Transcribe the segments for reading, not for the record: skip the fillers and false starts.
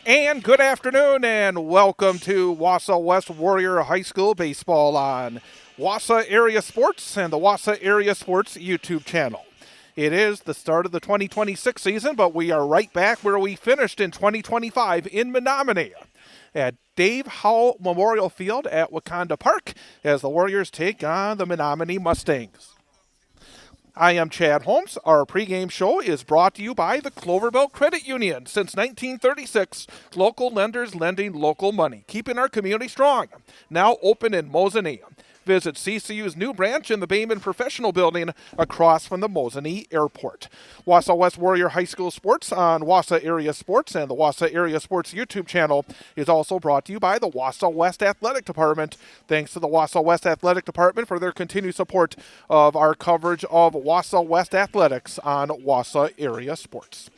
And good afternoon, and welcome to Wausau West Warrior High School Baseball on Wausau Area Sports and the Wausau Area Sports YouTube channel. It is the start of the 2026 season, but we are right back where we finished in 2025 in Menomonie at Dave Howell Memorial Field at Wakanda Park as the Warriors take on the Menomonie Mustangs. I am Chad Holmes. Our pregame show is brought to you by the Cloverbelt Credit Union. Since 1936, local lenders lending local money, keeping our community strong. Now open in Menomonie. Visit CCU's new branch in the Bayman Professional Building across from the Menomonie Airport. Wausau West Warrior High School Sports on Wausau Area Sports and the Wausau Area Sports YouTube channel is also brought to you by the Wausau West Athletic Department. Thanks to the Wausau West Athletic Department for their continued support of our coverage of Wausau West Athletics on Wausau Area Sports.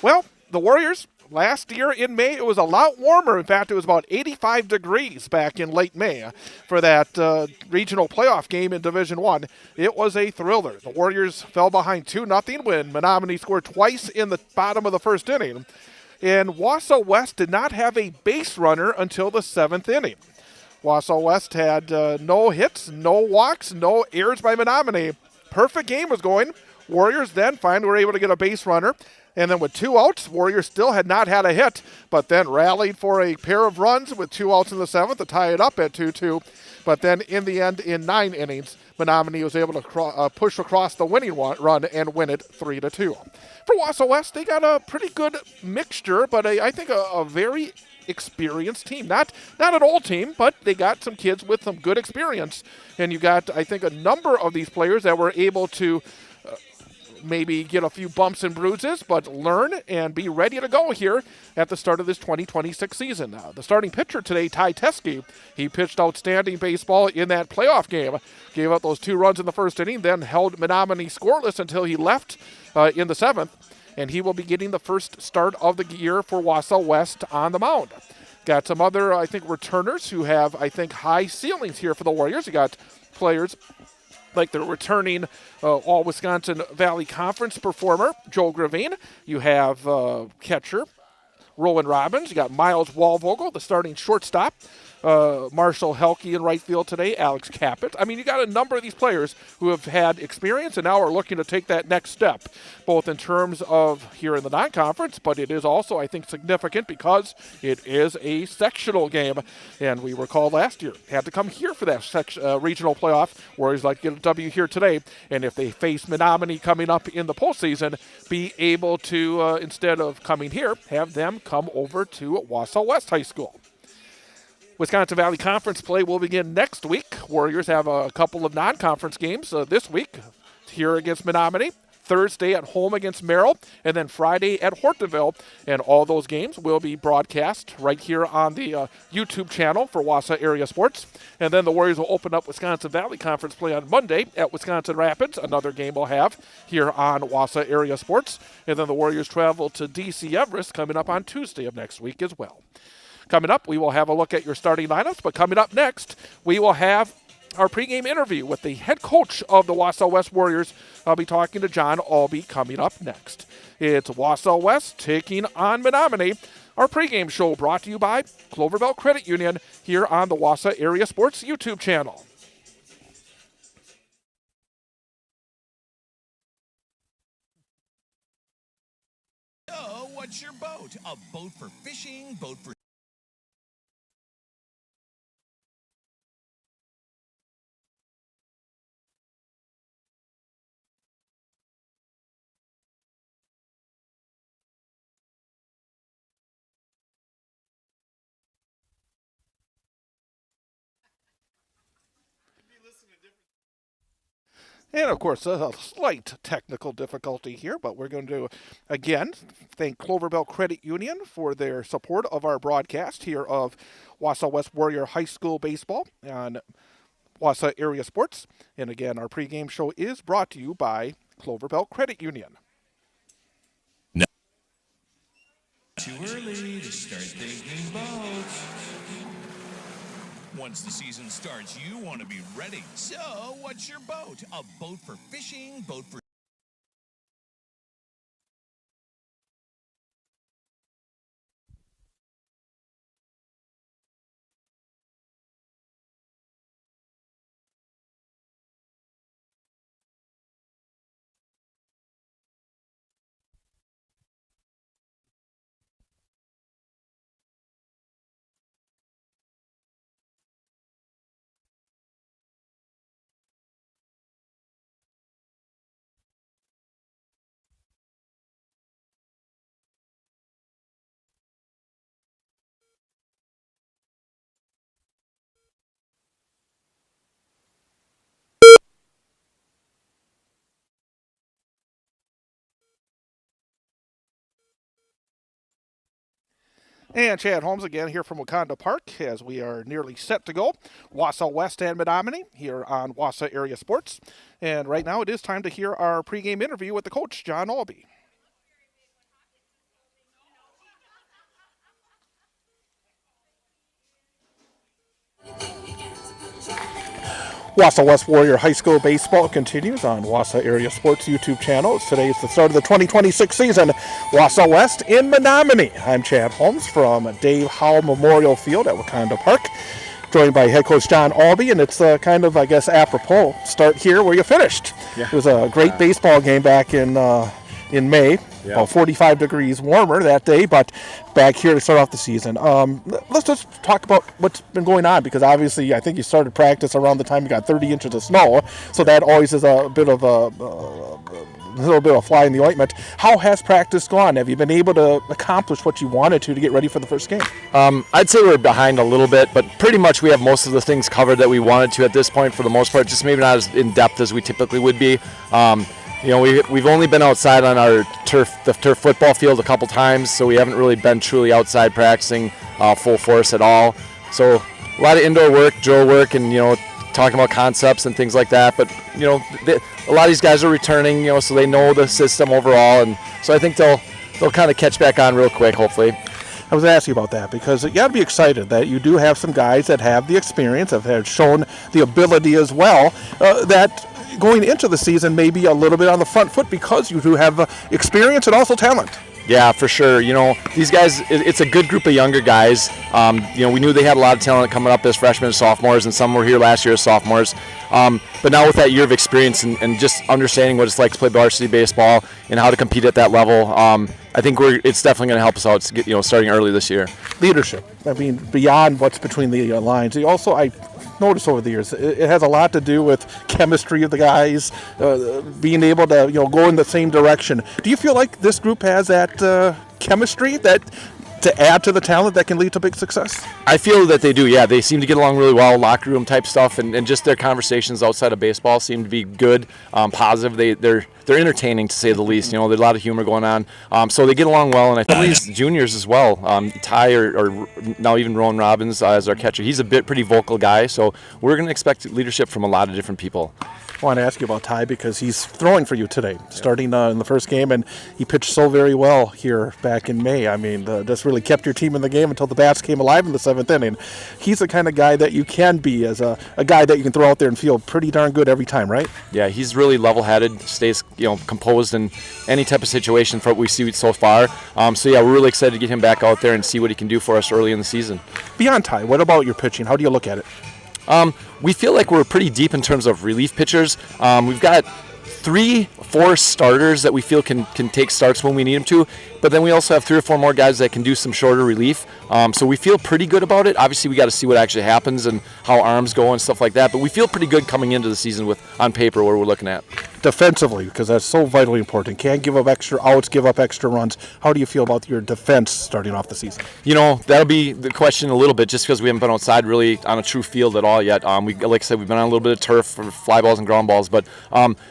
Well, the Warriors, last year in May, it was a lot warmer. In fact, it was about 85 degrees back in late May for that regional playoff game in Division I. It was a thriller. The Warriors fell behind 2-0 when Menomonie scored twice in the bottom of the first inning. And Wausau West did not have a base runner until the seventh inning. Wausau West had no hits, no walks, no errors by Menomonie. Perfect game was going. Warriors then finally were able to get a base runner. And then with 2 outs, Warriors still had not had a hit, but then rallied for a pair of runs with 2 outs in the seventh to tie it up at 2-2. But then in the end, in 9 innings, Menomonie was able to push across the winning run and win it 3-2. For Wausau West, they got a pretty good mixture, but I think a very experienced team. Not an old team, but they got some kids with some good experience. And you got, I think, a number of these players that were able to maybe get a few bumps and bruises, but learn and be ready to go here at the start of this 2026 season. The starting pitcher today, Ty Teske, he pitched outstanding baseball in that playoff game. Gave up those 2 runs in the first inning, then held Menomonie scoreless until he left in the seventh, and he will be getting the first start of the year for Wausau West on the mound. Got some other, I think, returners who have, I think, high ceilings here for the Warriors. You got players like the returning All-Wisconsin Valley Conference performer, Joe Gravine. You have catcher, Rowan Robbins. You got Miles Walvogel, the starting shortstop. Marshall Helke in right field today, Alex Caput. I mean, you got a number of these players who have had experience and now are looking to take that next step, both in terms of here in the non-conference, but it is also, I think, significant because it is a sectional game. And we recall last year, had to come here for that regional playoff. Warriors like to get a W here today. And if they face Menomonie coming up in the postseason, be able to, instead of coming here, have them come over to Wausau West High School. Wisconsin Valley Conference play will begin next week. Warriors have a couple of non-conference games this week here against Menomonie, Thursday at home against Merrill, and then Friday at Hortonville. And all those games will be broadcast right here on the YouTube channel for Wausau Area Sports. And then the Warriors will open up Wisconsin Valley Conference play on Monday at Wisconsin Rapids, another game we'll have here on Wausau Area Sports. And then the Warriors travel to D.C. Everest coming up on Tuesday of next week as well. Coming up, we will have a look at your starting lineups, but coming up next, we will have our pregame interview with the head coach of the Wausau West Warriors. I'll be talking to John Albee coming up next. It's Wausau West taking on Menomonie. Our pregame show brought to you by Cloverbelt Credit Union here on the Wausau Area Sports YouTube channel. So, what's your boat? A boat for fishing, boat for And, of course, a slight technical difficulty here, but we're going to, again, thank Cloverbelt Credit Union for their support of our broadcast here of Wausau West Warrior High School Baseball on Wausau Area Sports. And, again, our pregame show is brought to you by Cloverbelt Credit Union. No. Too early to start thinking boats. Once the season starts, you want to be ready. So, what's your boat? A boat for fishing, boat for And Chad Holmes again here from Wakanda Park as we are nearly set to go. Wausau West and Menomonie here on Wausau Area Sports. And right now it is time to hear our pregame interview with the coach, John Albee. Wausau West Warrior High School baseball continues on Wausau Area Sports YouTube channel. Today is the start of the 2026 season. Wausau West in Menomonie. I'm Chad Holmes from Dave Howell Memorial Field at Wakanda Park, joined by head coach John Albee, and it's kind of, I guess, apropos. Start here where you finished. Yeah. It was a great baseball game back in May. Yeah. About 45 degrees warmer that day, but back here to start off the season. Let's just talk about what's been going on, because obviously I think you started practice around the time you got 30 inches of snow, so that always is a bit of a little bit of a fly in the ointment. How has practice gone? Have you been able to accomplish what you wanted to get ready for the first game? I'd say we're behind a little bit, but pretty much we have most of the things covered that we wanted to at this point for the most part, just maybe not as in depth as we typically would be. We've only been outside on our the turf football field a couple times, so we haven't really been truly outside practicing full force at all. So a lot of indoor work, drill work, and talking about concepts and things like that. But a lot of these guys are returning, so they know the system overall, and so I think they'll kind of catch back on real quick, hopefully. I was asking about that because you got to be excited that you do have some guys that have the experience, have shown the ability as well, that going into the season maybe a little bit on the front foot because you do have experience and also talent. Yeah, for sure. These guys, it's a good group of younger guys. We knew they had a lot of talent coming up as freshmen and sophomores, and some were here last year as sophomores. But now with that year of experience and just understanding what it's like to play varsity baseball and how to compete at that level, I think it's definitely going to help us out, starting early this year. Leadership. I mean, beyond what's between the lines. Also, I noticed over the years, it has a lot to do with chemistry of the guys, being able to go in the same direction. Do you feel like this group has that chemistry that to add to the talent that can lead to big success? I feel that they do, yeah. They seem to get along really well, locker room type stuff, and just their conversations outside of baseball seem to be good, positive. They're entertaining, to say the least. There's a lot of humor going on, so they get along well. And I think these juniors as well. Ty or now even Rowan Robbins as our catcher. He's a pretty vocal guy, so we're going to expect leadership from a lot of different people. I want to ask you about Ty because he's throwing for you today, starting in the first game, and he pitched so very well here back in May. I mean, just really kept your team in the game until the bats came alive in the seventh inning. He's the kind of guy that you can be as a guy that you can throw out there and feel pretty darn good every time, right? Yeah, he's really level-headed, stays composed in any type of situation for what we see so far. So yeah, we're really excited to get him back out there and see what he can do for us early in the season. Beyond Ty, what about your pitching? How do you look at it? We feel like we're pretty deep in terms of relief pitchers. We've got 3-4 starters that we feel can take starts when we need them to, but then we also have 3 or 4 more guys that can do some shorter relief. So we feel pretty good about it. Obviously, we got to see what actually happens and how arms go and stuff like that, but we feel pretty good coming into the season on paper where we're looking at. Defensively, because that's so vitally important. Can't give up extra outs, give up extra runs. How do you feel about your defense starting off the season? That'll be the question a little bit, just because we haven't been outside really on a true field at all yet. Like I said, we've been on a little bit of turf for fly balls and ground balls, but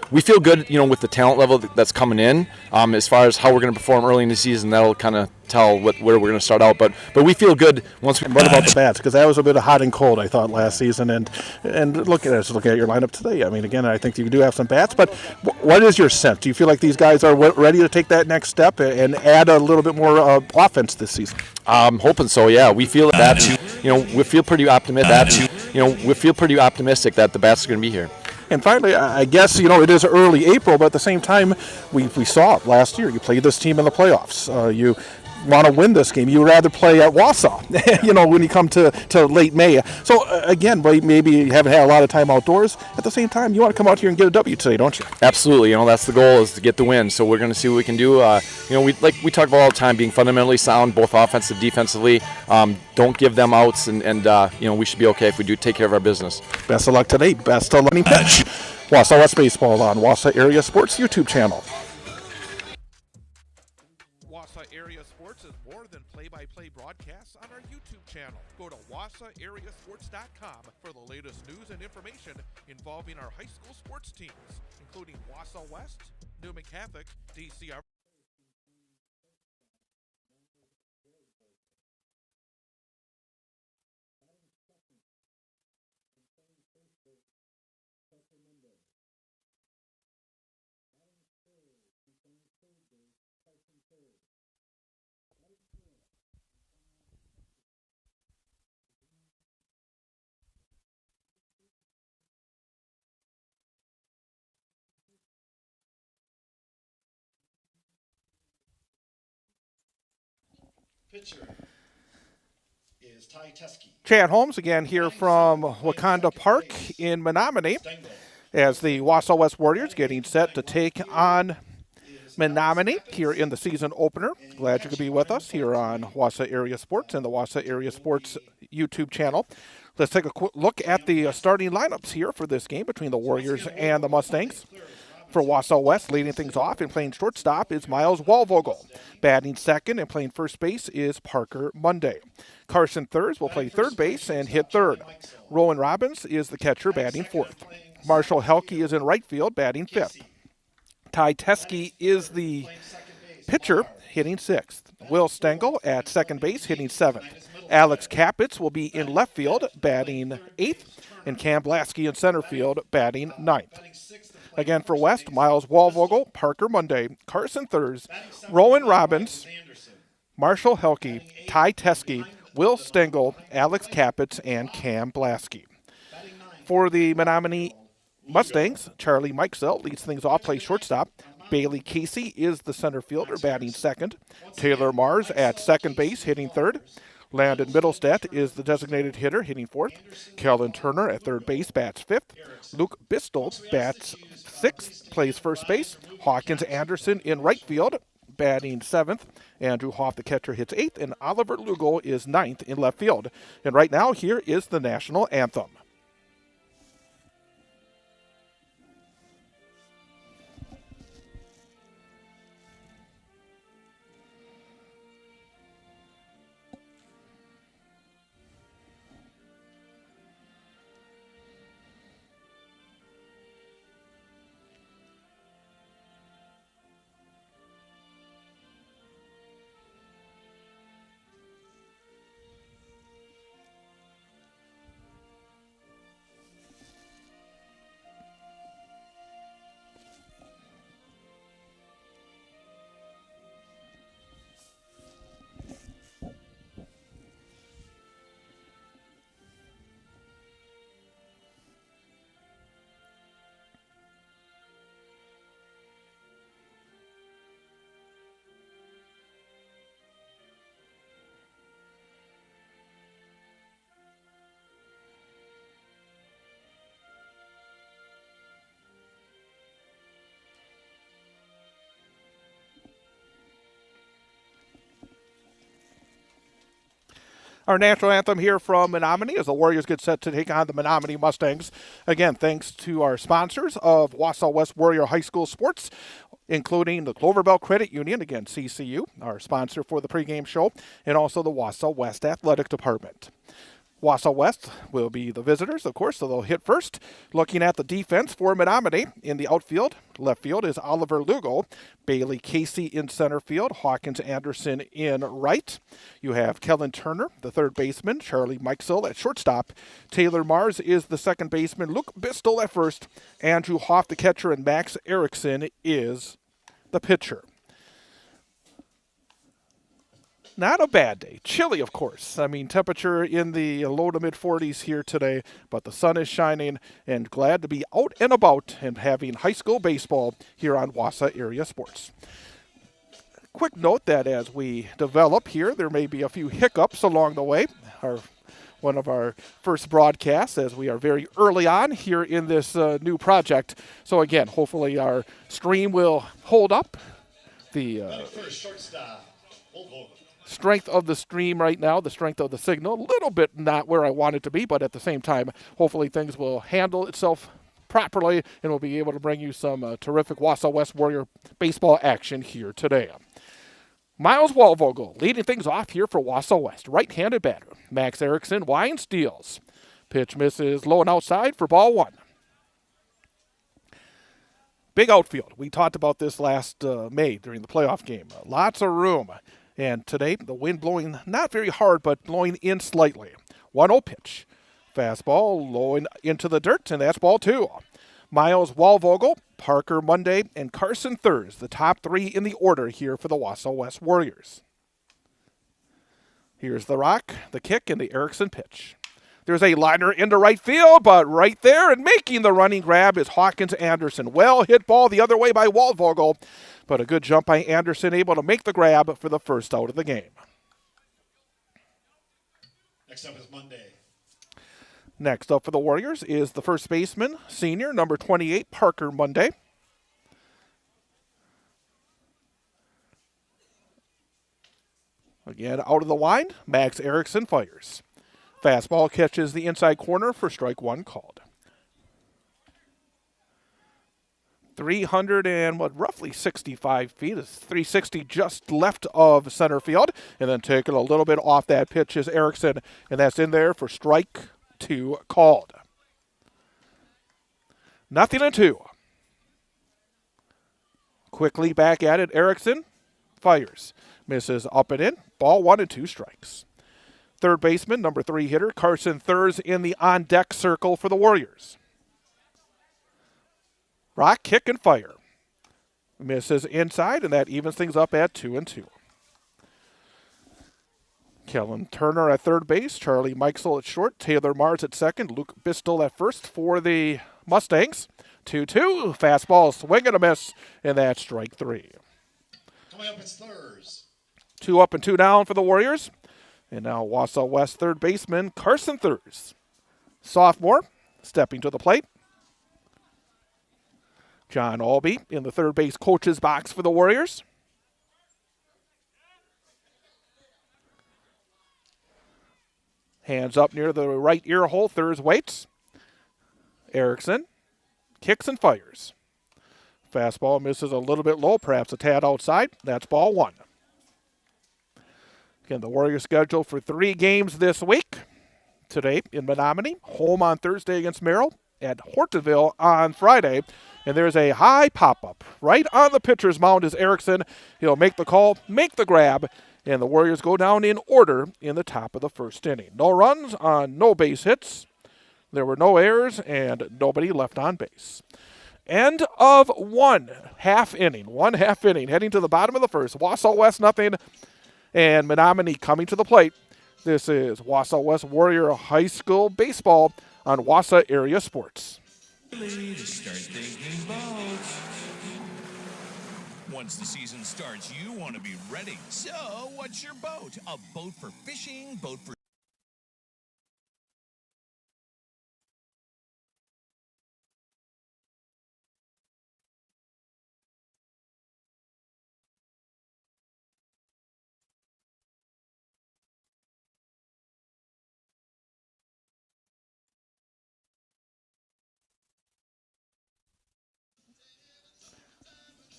we feel good, with the talent level that's coming in. As far as how we're going to perform early in the season, that'll kind of tell where we're going to start out, but we feel good once we. What about the bats? Because that was a bit of hot and cold, I thought, last season, and looking at your lineup today. I mean, again, I think you do have some bats, but what is your sense? Do you feel like these guys are ready to take that next step and add a little bit more offense this season? I'm hoping so. Yeah, we feel that. We feel pretty optimistic. We feel pretty optimistic that the bats are going to be here. And finally, I guess, it is early April, but at the same time, we saw it last year. You played this team in the playoffs. You want to win this game. You would rather play at Wausau, when you come to late May. So, again, maybe you haven't had a lot of time outdoors. At the same time, you want to come out here and get a W today, don't you? Absolutely. That's the goal, is to get the win. So we're going to see what we can do. We talk about all the time, being fundamentally sound, both offensive, defensively. Don't give them outs, and we should be okay if we do take care of our business. Best of luck today. Best of luck. Pitch. Wausau West Baseball on Wausau Area Sports YouTube channel. Wausau Area Sports is more than play-by-play broadcasts on our YouTube channel. Go to wausauareasports.com for the latest news and information involving our high school sports teams, including Wausau West, Newman Catholic, DCR. Chad Holmes again here from Wakanda Park in Menomonie as the Wausau West Warriors getting set to take on Menomonie here in the season opener. Glad you could be with us here on Wausau Area Sports and the Wausau Area Sports YouTube channel. Let's take a quick look at the starting lineups here for this game between the Warriors and the Mustangs. For Wausau West, leading things off and playing shortstop is Miles Walvogel. Batting second and playing first base is Parker Monday. Carson Thurs will play third base and hit third. Rowan Robbins is the catcher, batting fourth. Marshall Helke is in right field, batting fifth. Ty Teske is the pitcher, hitting sixth. Will Stengel at second base, hitting seventh. Alex Kapitz will be in left field, batting eighth. And Cam Blasky in center field, batting ninth. Again for West, Miles Walvogel, Parker Monday, Carson Thurs, Rowan Robbins, Marshall Helke, Ty Teske, Will Stengel, Alex Kapitz, and Cam Blasky. For the Menomonie Mustangs, Charlie Mikesell leads things off, plays shortstop. Bailey Casey is the center fielder, batting second. Taylor Mars at second base, hitting third. Landon Middlestadt is the designated hitter, hitting fourth. Kellen Turner at third base, bats fifth. Luke Bistel bats sixth, plays first base. Hawkins Anderson in right field, batting seventh. Andrew Hoff, the catcher, hits eighth. And Oliver Lugo is ninth in left field. And right now, here is the national anthem. Our national anthem here from Menomonie as the Warriors get set to take on the Menomonie Mustangs. Again, thanks to our sponsors of Wausau West Warrior High School Sports, including the Cloverbell Credit Union, again, CCU, our sponsor for the pregame show, and also the Wausau West Athletic Department. Wausau West will be the visitors, of course, so they'll hit first. Looking at the defense for Menomonie in the outfield, left field is Oliver Lugo, Bailey Casey in center field, Hawkins Anderson in right. You have Kellen Turner, the third baseman, Charlie Mikesell at shortstop. Taylor Mars is the second baseman, Luke Bistel at first, Andrew Hoff the catcher, and Max Erickson is the pitcher. Not a bad day. Chilly, of course. I mean, temperature in the low to mid 40s here today, but the sun is shining, and glad to be out and about and having high school baseball here on Wausau Area Sports. Quick note that as we develop here, there may be a few hiccups along the way. One of our first broadcasts, as we are very early on here in this new project. So again, hopefully our stream will hold up. The strength of the stream right now, the strength of the signal, a little bit not where I want it to be, but at the same time, hopefully things will handle itself properly and we'll be able to bring you some terrific Wausau West Warrior baseball action here today. Miles Walvogel leading things off here for Wausau West. Right-handed batter. Max Erickson winds, steals. Pitch misses low and outside for ball one. Big outfield. We talked about this last May during the playoff game. Lots of room. And today, the wind blowing not very hard, but blowing in slightly. 1-0 pitch. Fastball low into the dirt, and that's ball two. Miles Walvogel, Parker Monday, and Carson Thurs, the top three in the order here for the Wausau West Warriors. Here's the rock, the kick, and the Erickson pitch. There's a liner into right field, but right there and making the running grab is Hawkins Anderson. Well hit ball the other way by Walvogel, but a good jump by Anderson, able to make the grab for the first out of the game. Next up is Monday. Next up for the Warriors is the first baseman, senior, number 28, Parker Monday. Again, out of the line, Max Erickson fires. Fastball catches the inside corner for strike one called. 300 and roughly 65 feet. It's 360 just left of center field. And then taking a little bit off that pitch is Erickson, and that's in there for strike two called. 0-2. Quickly back at it, Erickson fires. Misses up and in. Ball 1-2 strikes. Third baseman, number 3 hitter, Carson Thurs in the on-deck circle for the Warriors. Rock, kick, and fire. Misses inside, and that evens things up at 2-2. Kellen Turner at third base, Charlie Mikesel at short, Taylor Mars at second, Luke Bistel at first for the Mustangs. 2-2, fastball, swing and a miss, and that's strike three. Coming up, it's Thurs. 2 up and 2 down for the Warriors. And now Wausau West third baseman Carson Thurs. Sophomore, stepping to the plate. John Albee in the third base coach's box for the Warriors. Hands up near the right ear hole, Thurs waits. Erickson kicks and fires. Fastball misses a little bit low, perhaps a tad outside. That's ball one. Again, the Warriors scheduled for 3 games this week. Today in Menomonie, home on Thursday against Merrill, at Hortonville on Friday. And there's a high pop-up right on the pitcher's mound is Erickson. He'll make the call, make the grab, and the Warriors go down in order in the top of the first inning. No runs on no base hits. There were no errors and nobody left on base. End of one half inning, heading to the bottom of the first. Wausau West nothing, and Menomonie coming to the plate. This is Wausau West Warrior High School Baseball on Wausau Area Sports. To start thinking boats. Once the season starts, you want to be ready. So, what's your boat? A boat for fishing, boat for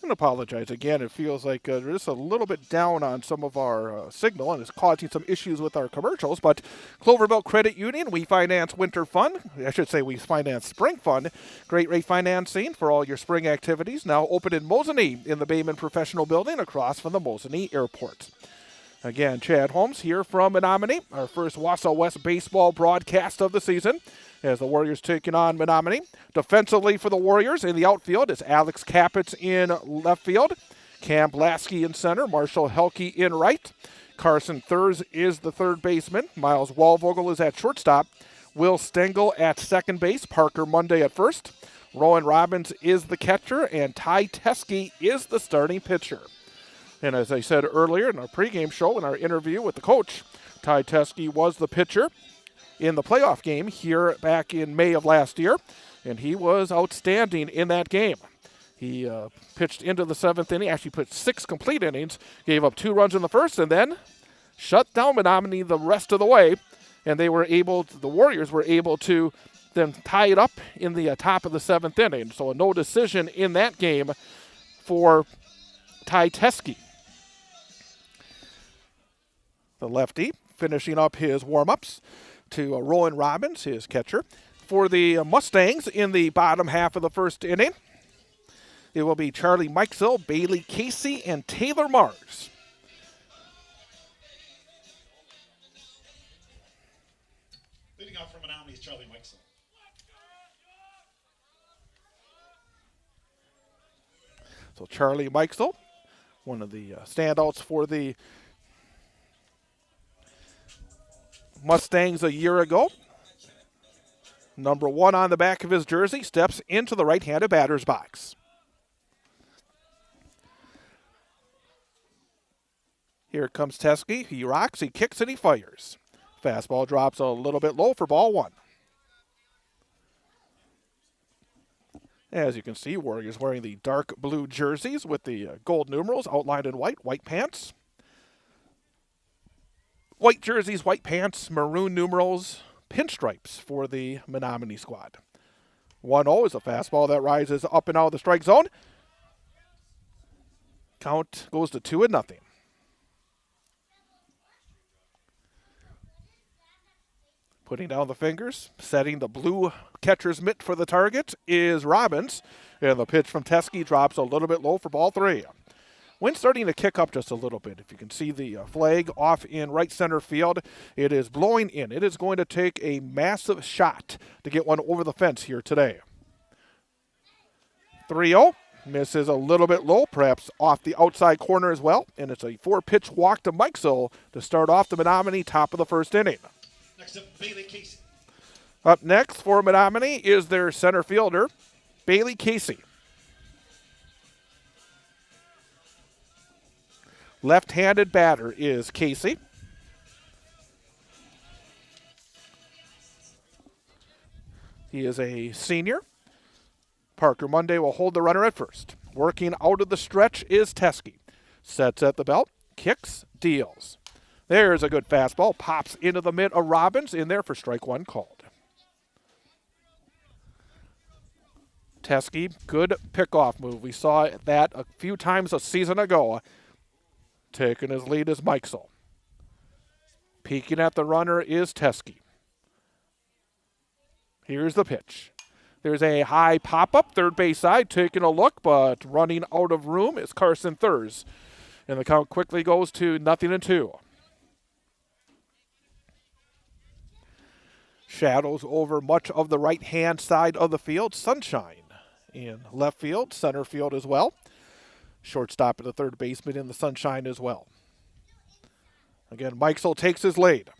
I'm going to apologize again. It feels like they're just a little bit down on some of our signal, and it's causing some issues with our commercials. But Cloverville Credit Union, we finance winter fun. I should say we finance spring fun. Great rate financing for all your spring activities. Now open in Mosinee in the Bayman Professional Building across from the Mosinee Airport. Again, Chad Holmes here from Menomonie, our first Wausau West baseball broadcast of the season, as the Warriors taking on Menomonie. Defensively for the Warriors in the outfield is Alex Capitz in left field, Cam Blasky in center, Marshall Helke in right. Carson Thurs is the third baseman. Miles Walvogel is at shortstop. Will Stengel at second base. Parker Monday at first. Rowan Robbins is the catcher, and Ty Teskey is the starting pitcher. And as I said earlier in our pregame show, in our interview with the coach, Ty Teskey was the pitcher in the playoff game here back in May of last year, and he was outstanding in that game. He pitched into the 7th inning, actually put 6 complete innings, gave up 2 runs in the first, and then shut down Menomonie the rest of the way, and the Warriors were able to then tie it up in the top of the 7th inning. So a no decision in that game for Ty Teskey. The lefty finishing up his warm-ups to Rowan Robbins, his catcher. For the Mustangs in the bottom half of the first inning, it will be Charlie Mikesel, Bailey Casey, and Taylor Mars. Leading off from Menomonie is Charlie Mikesel. So Charlie Mikesel, one of the standouts for the Mustangs a year ago. Number 1 on the back of his jersey, steps into the right-handed batter's box. Here comes Teskey. He rocks, he kicks, and he fires. Fastball drops a little bit low for ball one. As you can see, Warriors wearing the dark blue jerseys with the gold numerals outlined in white pants. White jerseys, white pants, maroon numerals, pinstripes for the Menomonie squad. 1-0 is a fastball that rises up and out of the strike zone. Count goes to 2-0. Putting down the fingers, setting the blue catcher's mitt for the target is Robbins. And the pitch from Teskey drops a little bit low for ball three. Wind starting to kick up just a little bit. If you can see the flag off in right center field, it is blowing in. It is going to take a massive shot to get one over the fence here today. 3-0. Misses a little bit low, perhaps off the outside corner as well. And it's a 4-pitch walk to Mikesell to start off the Menomonie top of the first inning. Next up, Bailey Casey. Up next for Menomonie is their center fielder, Bailey Casey. Left-handed batter is Casey. He is a senior. Parker Monday will hold the runner at first. Working out of the stretch is Teskey. Sets at the belt, kicks, deals. There's a good fastball. Pops into the mitt of Robbins. In there for strike one called. Teskey, good pickoff move. We saw that a few times a season ago. Taking his lead is Mikesell. Peeking at the runner is Teskey. Here's the pitch. There's a high pop-up, third base side, taking a look, but running out of room is Carson Thurs. And the count quickly goes to 0-2. Shadows over much of the right-hand side of the field. Sunshine in left field, center field as well. Shortstop at the third baseman in the sunshine as well. Again, Mikesell takes his lead.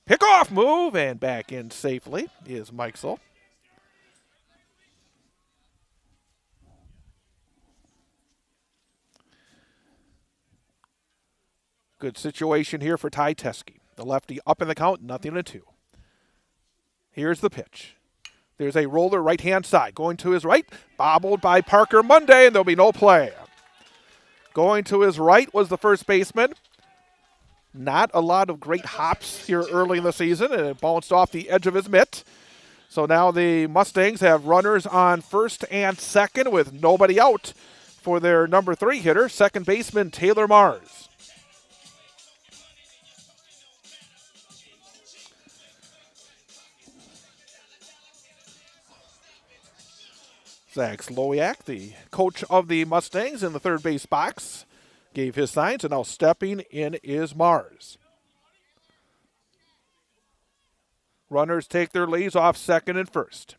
Pick-off move, and back in safely is Mikesell. Good situation here for Ty Teskey. The lefty up in the count, 0-2. Here's the pitch. There's a roller right-hand side. Going to his right, bobbled by Parker Monday, and there'll be no play. Going to his right was the first baseman. Not a lot of great hops here early in the season, and it bounced off the edge of his mitt. So now the Mustangs have runners on first and second with nobody out for their number 3 hitter, second baseman Taylor Mars. Zach Slowiak, the coach of the Mustangs in the third base box, gave his signs, and now stepping in is Mars. Runners take their leads off second and first.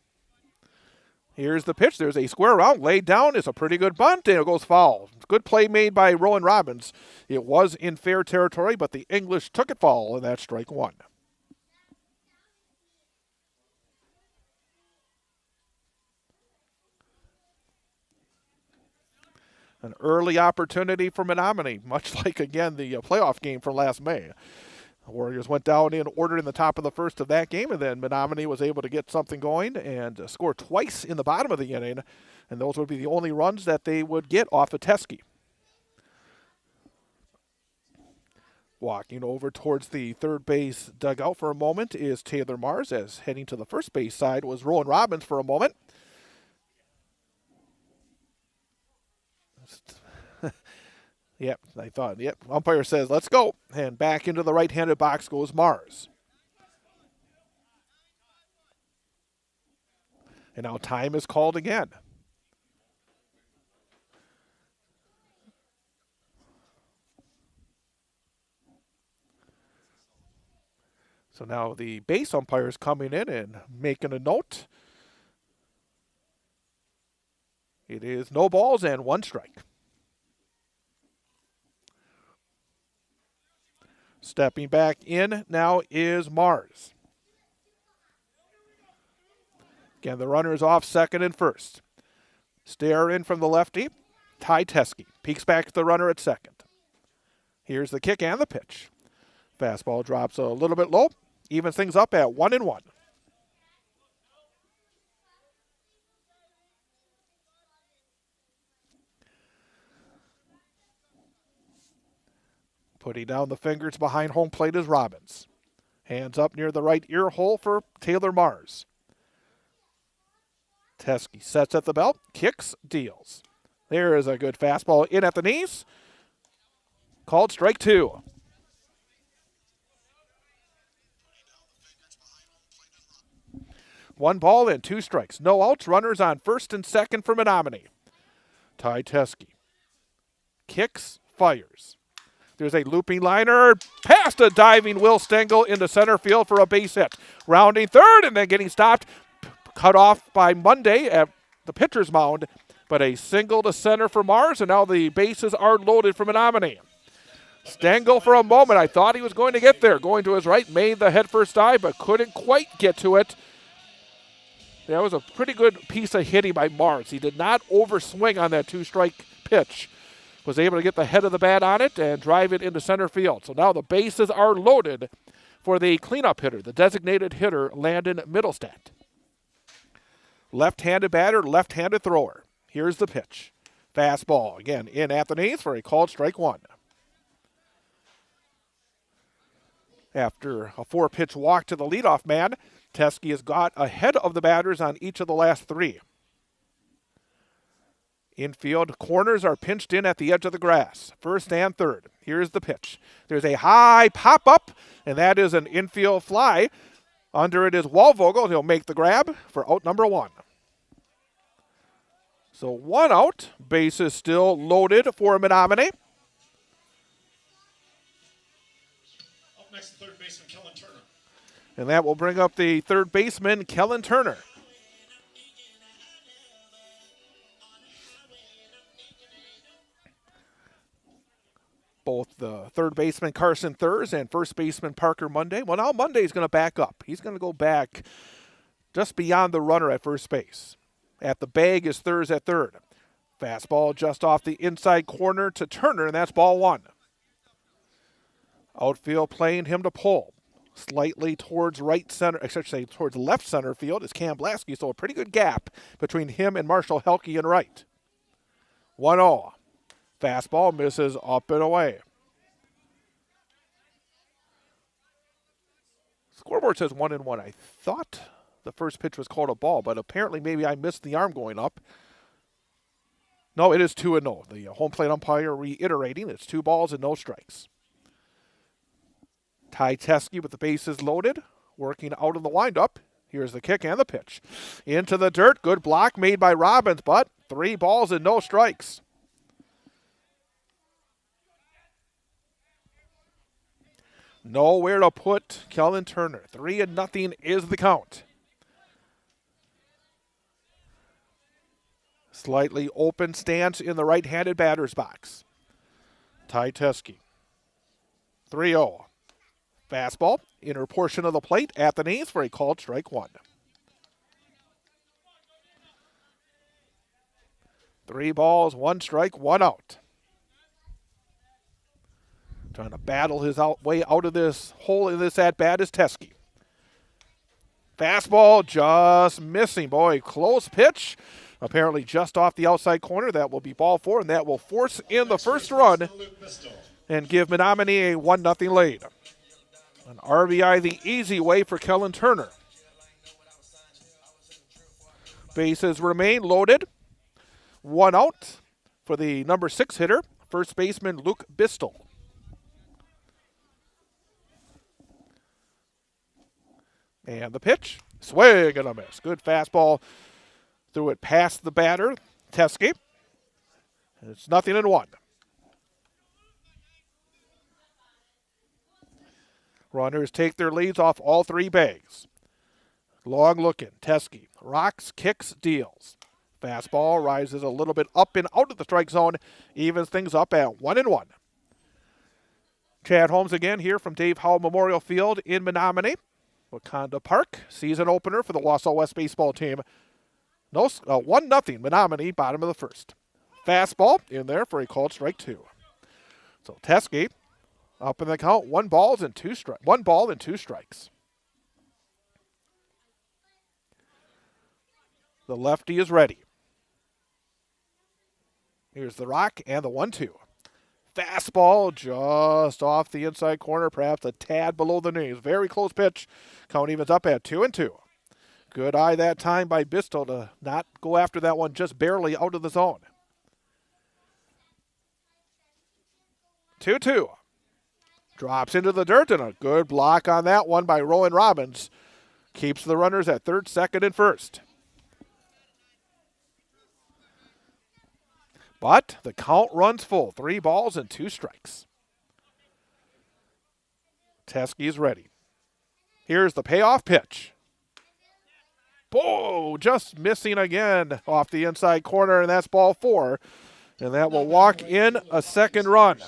Here's the pitch. There's a square route laid down. It's a pretty good bunt, and it goes foul. Good play made by Rowan Robbins. It was in fair territory, but the English took it foul, and that's strike one. An early opportunity for Menomonie, much like, again, the playoff game from last May. The Warriors went down in order in the top of the first of that game, and then Menomonie was able to get something going and score twice in the bottom of the inning, and those would be the only runs that they would get off of Teskey. Walking over towards the third base dugout for a moment is Taylor Mars, as heading to the first base side was Rowan Robbins for a moment. Yep, I thought, umpire says, let's go. And back into the right-handed box goes Mars. And now time is called again. So now the base umpire is coming in and making a note. It is no balls and 1 strike. Stepping back in now is Mars. Again, the runner is off second and first. Stare in from the lefty. Ty Teskey peeks back to the runner at second. Here's the kick and the pitch. Fastball drops a little bit low. Evens things up at 1-1. Putting down the fingers behind home plate is Robbins. Hands up near the right ear hole for Taylor Mars. Teskey sets at the belt, kicks, deals. There is a good fastball in at the knees. Called strike 2. One ball and 2 strikes. No outs. Runners on first and second for Menomonie. Ty Teskey kicks, fires. There's a looping liner past a diving Will Stengel into center field for a base hit. Rounding third and then getting stopped. Cut off by Monday at the pitcher's mound. But a single to center for Mars, and now the bases are loaded for Menomonie. Stengel for a moment, I thought he was going to get there. Going to his right, made the headfirst dive, but couldn't quite get to it. That was a pretty good piece of hitting by Mars. He did not overswing on that 2-strike pitch. Was able to get the head of the bat on it and drive it into center field. So now the bases are loaded for the cleanup hitter, the designated hitter, Landon Middlestadt. Left-handed batter, left-handed thrower. Here's the pitch. Fastball, again, in at the knees for a called strike 1. After a 4-pitch walk to the leadoff man, Teskey has got ahead of the batters on each of the last 3. Infield corners are pinched in at the edge of the grass, first and third. Here's the pitch. There's a high pop-up, and that is an infield fly. Under it is Walvogel. He'll make the grab for out number 1. So 1 out, bases still loaded for Menomonie. Up next, third baseman Kellen Turner. And that will bring up the third baseman, Kellen Turner. Both the third baseman, Carson Thurs, and first baseman, Parker Monday. Well, now Monday's going to back up. He's going to go back just beyond the runner at first base. At the bag is Thurs at third. Fastball just off the inside corner to Turner, and that's ball 1. Outfield playing him to pull. Slightly towards right center, I should say towards left center field is Cam Blasky, so a pretty good gap between him and Marshall Helke in right. 1-0. Fastball misses up and away. Scoreboard says 1-1. I thought the first pitch was called a ball, but apparently maybe I missed the arm going up. No, it is 2-0. The home plate umpire reiterating it's 2 balls and no strikes. Ty Teskey with the bases loaded, working out of the windup. Here's the kick and the pitch. Into the dirt. Good block made by Robbins, but 3 balls and no strikes. Nowhere to put Kellen Turner. 3-0 is the count. Slightly open stance in the right-handed batter's box. Ty Teskey. 3-0. Fastball, inner portion of the plate at the knees for a called strike 1. 3 balls, 1 strike, 1 out. Trying to battle his way out of this hole in this at-bat is Teskey. Fastball just missing. Boy, close pitch. Apparently just off the outside corner. That will be ball 4, and that will force in the first run and give Menomonie a 1-0 lead. An RBI the easy way for Kellen Turner. Bases remain loaded. 1 out for the number 6 hitter, first baseman Luke Bistel. And the pitch, swing and a miss. Good fastball. Threw it past the batter, Teskey. It's 0-1. Runners take their leads off all 3 bags. Long looking, Teskey rocks, kicks, deals. Fastball rises a little bit up and out of the strike zone, evens things up at 1-1. Chad Holmes again here from Dave Howell Memorial Field in Menomonie. Wakanda Park, season opener for the Wausau West baseball team. 1-0 Menomonie, bottom of the first. Fastball in there for a called strike 2. So Teskey Up in the count, 1 ball and 2 strikes. The lefty is ready. Here's the rock and the 1-2. Fastball just off the inside corner, perhaps a tad below the knees. Very close pitch. Count evens up at 2-2. Good eye that time by Bisto to not go after that one just barely out of the zone. 2-2. Drops into the dirt, and a good block on that one by Rowan Robbins. Keeps the runners at third, second, and first. But the count runs full. 3 balls and 2 strikes. Teskey's ready. Here's the payoff pitch. Oh, just missing again off the inside corner, and that's ball 4. And that will walk in a second run.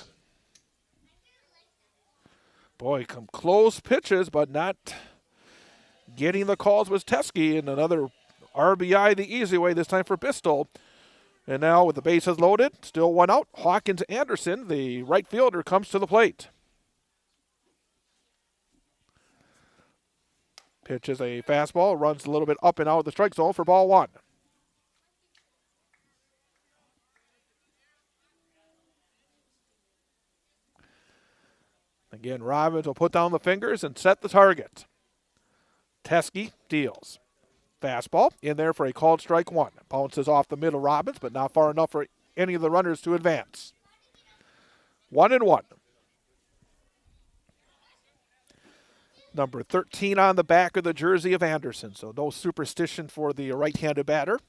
Boy, come close pitches, but not getting the calls was Teskey, and another RBI the easy way, this time for Bristol. And now with the bases loaded, still 1 out, Hawkins Anderson, the right fielder, comes to the plate. Pitches a fastball, runs a little bit up and out of the strike zone for ball 1. Again, Robbins will put down the fingers and set the target. Teskey deals. Fastball in there for a called strike 1. Bounces off the middle Robbins, but not far enough for any of the runners to advance. 1-1. Number 13 on the back of the jersey of Anderson, so no superstition for the right-handed batter.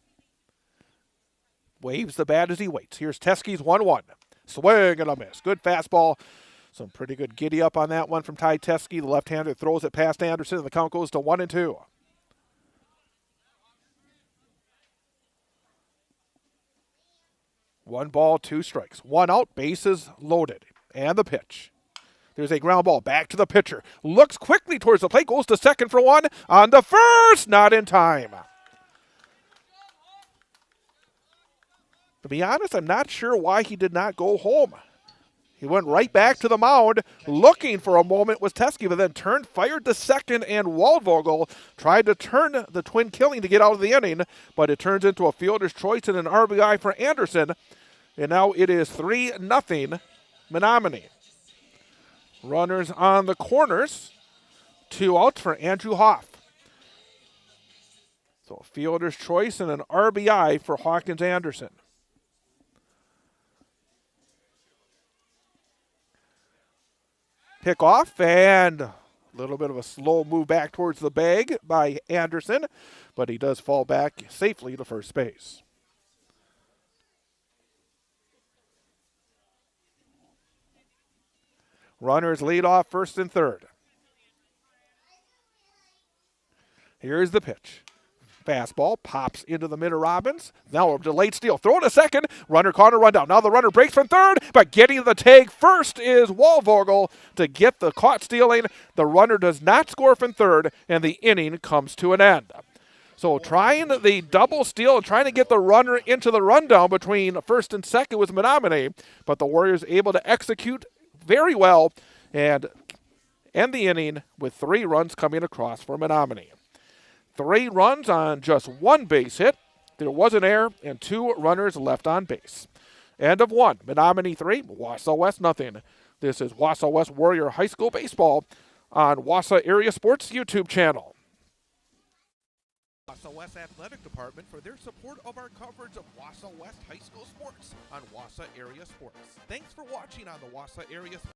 Waves the bat as he waits. Here's Teskey's 1-1. Swing and a miss. Good fastball. Some pretty good giddy up on that one from Ty Teskey. The left-hander throws it past Anderson, and the count goes to 1-2. 1 ball, 2 strikes. 1 out, bases loaded. And the pitch. There's a ground ball back to the pitcher. Looks quickly towards the plate, goes to second for 1. On to first, not in time. To be honest, I'm not sure why he did not go home. He went right back to the mound, looking for a moment was Teskey, but then turned, fired to second, and Waldvogel tried to turn the twin killing to get out of the inning, but it turns into a fielder's choice and an RBI for Anderson. And now it is 3-0 Menomonie. Runners on the corners. 2 outs for Andrew Hoff. So a fielder's choice and an RBI for Hawkins Anderson. Pick off and a little bit of a slow move back towards the bag by Anderson, but he does fall back safely to first base. Runners lead off first and third. Here's the pitch. Fastball pops into the middle Robbins. Now a delayed steal. Throw to second. Runner caught a rundown. Now the runner breaks from third, but getting the tag first is Waldvogel to get the caught stealing. The runner does not score from third, and the inning comes to an end. So trying the double steal and trying to get the runner into the rundown between first and second was Menomonie, but the Warriors able to execute very well and end the inning with 3 runs coming across for Menomonie. 3 runs on just 1 base hit. There was an error and 2 runners left on base. End of 1. Menomonie 3, Wausau West nothing. This is Wausau West Warrior High School Baseball on Wausau Area Sports YouTube channel. Wausau West Athletic Department for their support of our coverage of Wausau West High School sports on Wausau Area Sports. Thanks for watching on the Wausau Area Sports.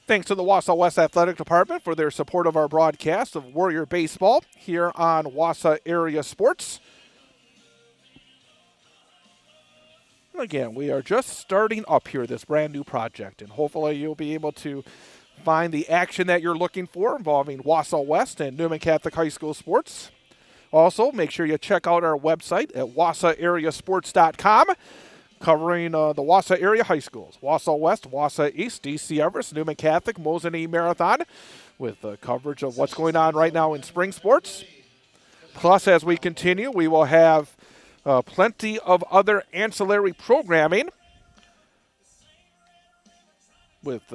Thanks to the Wausau West Athletic Department for their support of our broadcast of Warrior Baseball here on Wausau Area Sports. Again, we are just starting up here this brand new project, and hopefully you'll be able to find the action that you're looking for involving Wausau West and Newman Catholic High School sports. Also, make sure you check out our website at wausauareasports.com, covering the Wausau area high schools. Wausau West, Wausau East, DC Everest, Newman Catholic, Mosinee Marathon, with coverage of what's going on right now in spring sports. Plus, as we continue, we will have plenty of other ancillary programming with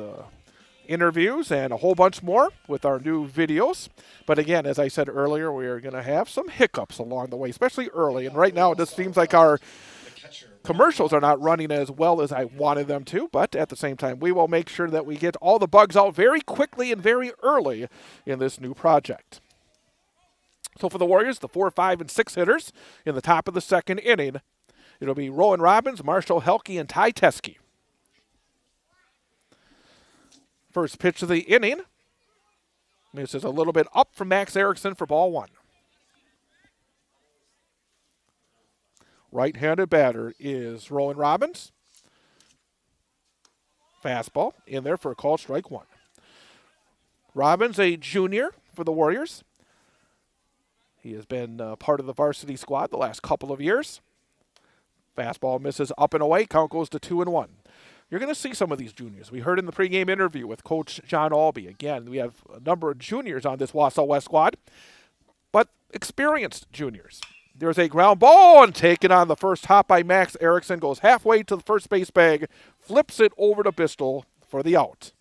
interviews and a whole bunch more with our new videos. But again, as I said earlier, we are going to have some hiccups along the way, especially early. And right now, it just seems like our commercials are not running as well as I wanted them to. But at the same time, we will make sure that we get all the bugs out very quickly and very early in this new project. So for the Warriors, the 4, 5, and 6 hitters in the top of the second inning, it'll be Rowan Robbins, Marshall Helke, and Ty Teske. First pitch of the inning. This is a little bit up from Max Erickson for ball 1. Right-handed batter is Rowan Robbins. Fastball in there for a called strike 1. Robbins, a junior for the Warriors. He has been part of the varsity squad the last couple of years. Fastball misses up and away. Count goes to 2-1. You're going to see some of these juniors. We heard in the pregame interview with Coach John Albee. Again, we have a number of juniors on this Wausau West squad, but experienced juniors. There's a ground ball and taken on the first hop by Max Erickson. Goes halfway to the first base bag, flips it over to Bistel for the out.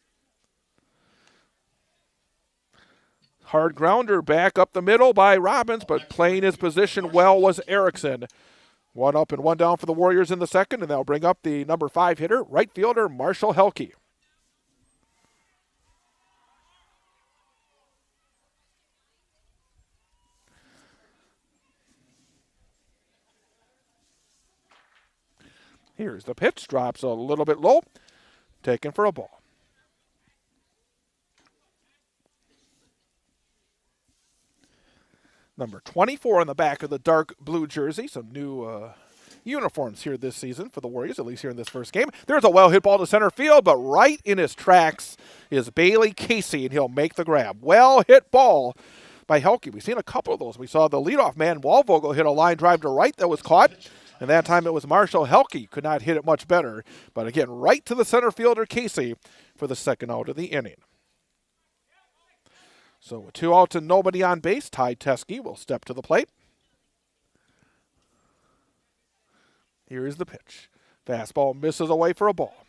Hard grounder back up the middle by Robbins, but playing his position well was Erickson. 1 up and 1 down for the Warriors in the second, and they'll bring up the number 5 hitter, right fielder Marshall Helke. Here's the pitch, drops a little bit low, taken for a ball. Number 24 on the back of the dark blue jersey. Some new uniforms here this season for the Warriors, at least here in this first game. There's a well-hit ball to center field, but right in his tracks is Bailey Casey, and he'll make the grab. Well-hit ball by Helke. We've seen a couple of those. We saw the leadoff man, Walvogel, hit a line drive to right that was caught, and that time it was Marshall Helke. Could not hit it much better. But again, right to the center fielder, Casey, for the second out of the inning. So with 2 outs and nobody on base, Ty Teske will step to the plate. Here is the pitch. Fastball misses away for a ball.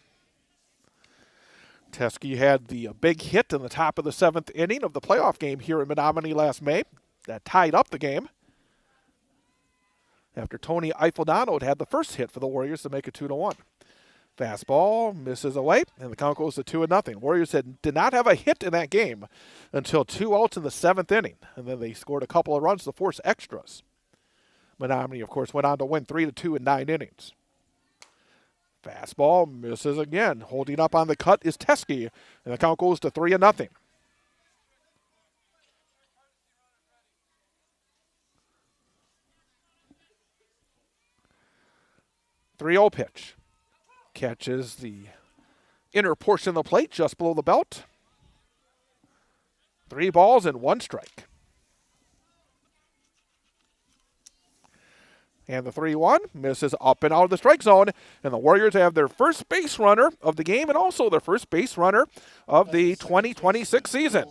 Teske had the big hit in the top of the 7th inning of the playoff game here in Menomonie last May. That tied up the game after Tony Eiffeldano had the first hit for the Warriors to make it 2-1. Fastball misses away, and the count goes to 2-0. Warriors did not have a hit in that game until 2 outs in the 7th inning, and then they scored a couple of runs to force extras. Menomonie, of course, went on to win 3-2 in 9 innings. Fastball misses again. Holding up on the cut is Teske, and the count goes to 3-0. Three-0 pitch. Catches the inner portion of the plate just below the belt. 3 balls and 1 strike. And the 3-1 misses up and out of the strike zone. And the Warriors have their first base runner of the game and also their first base runner of the 2026 season.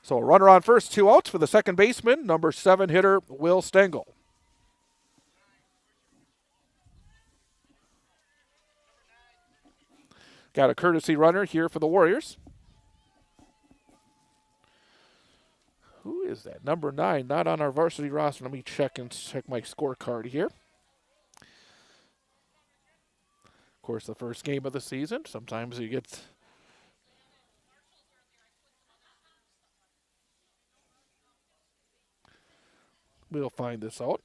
So a runner on first, 2 outs for the second baseman, number 7 hitter Will Stengel. Got a courtesy runner here for the Warriors. Who is that? Number 9, not on our varsity roster. Let me check my scorecard here. Of course, the first game of the season. Sometimes you get... We'll find this out.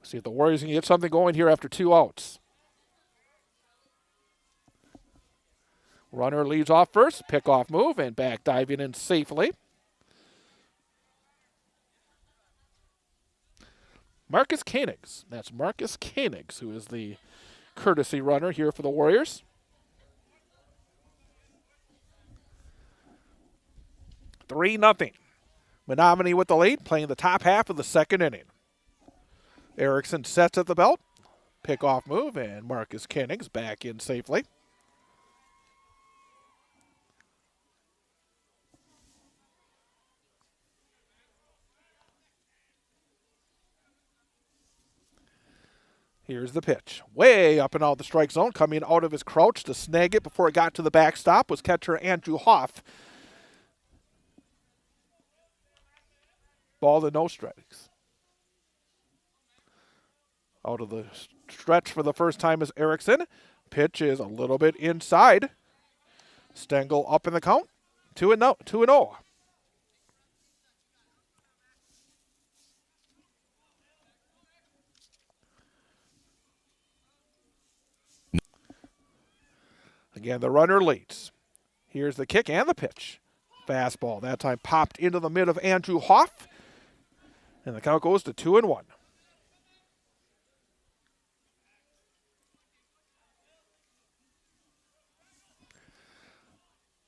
See if the Warriors can get something going here after 2 outs. Runner leads off first, pickoff move, and back diving in safely. Marcus Koenigs. That's Marcus Koenigs, who is the courtesy runner here for the Warriors. 3-0. Menomonie with the lead, playing the top half of the second inning. Erickson sets at the belt. Pickoff move, and Marcus Kennings back in safely. Here's the pitch. Way up and out of the strike zone, coming out of his crouch to snag it before it got to the backstop was catcher Andrew Hoff. Ball to no strikes. Out of the stretch for the first time is Erickson. Pitch is a little bit inside. Stengel up in the count. 2-0. Again, the runner leads. Here's the kick and the pitch. Fastball, that time popped into the mid of Andrew Hoff. And the count goes to 2-1.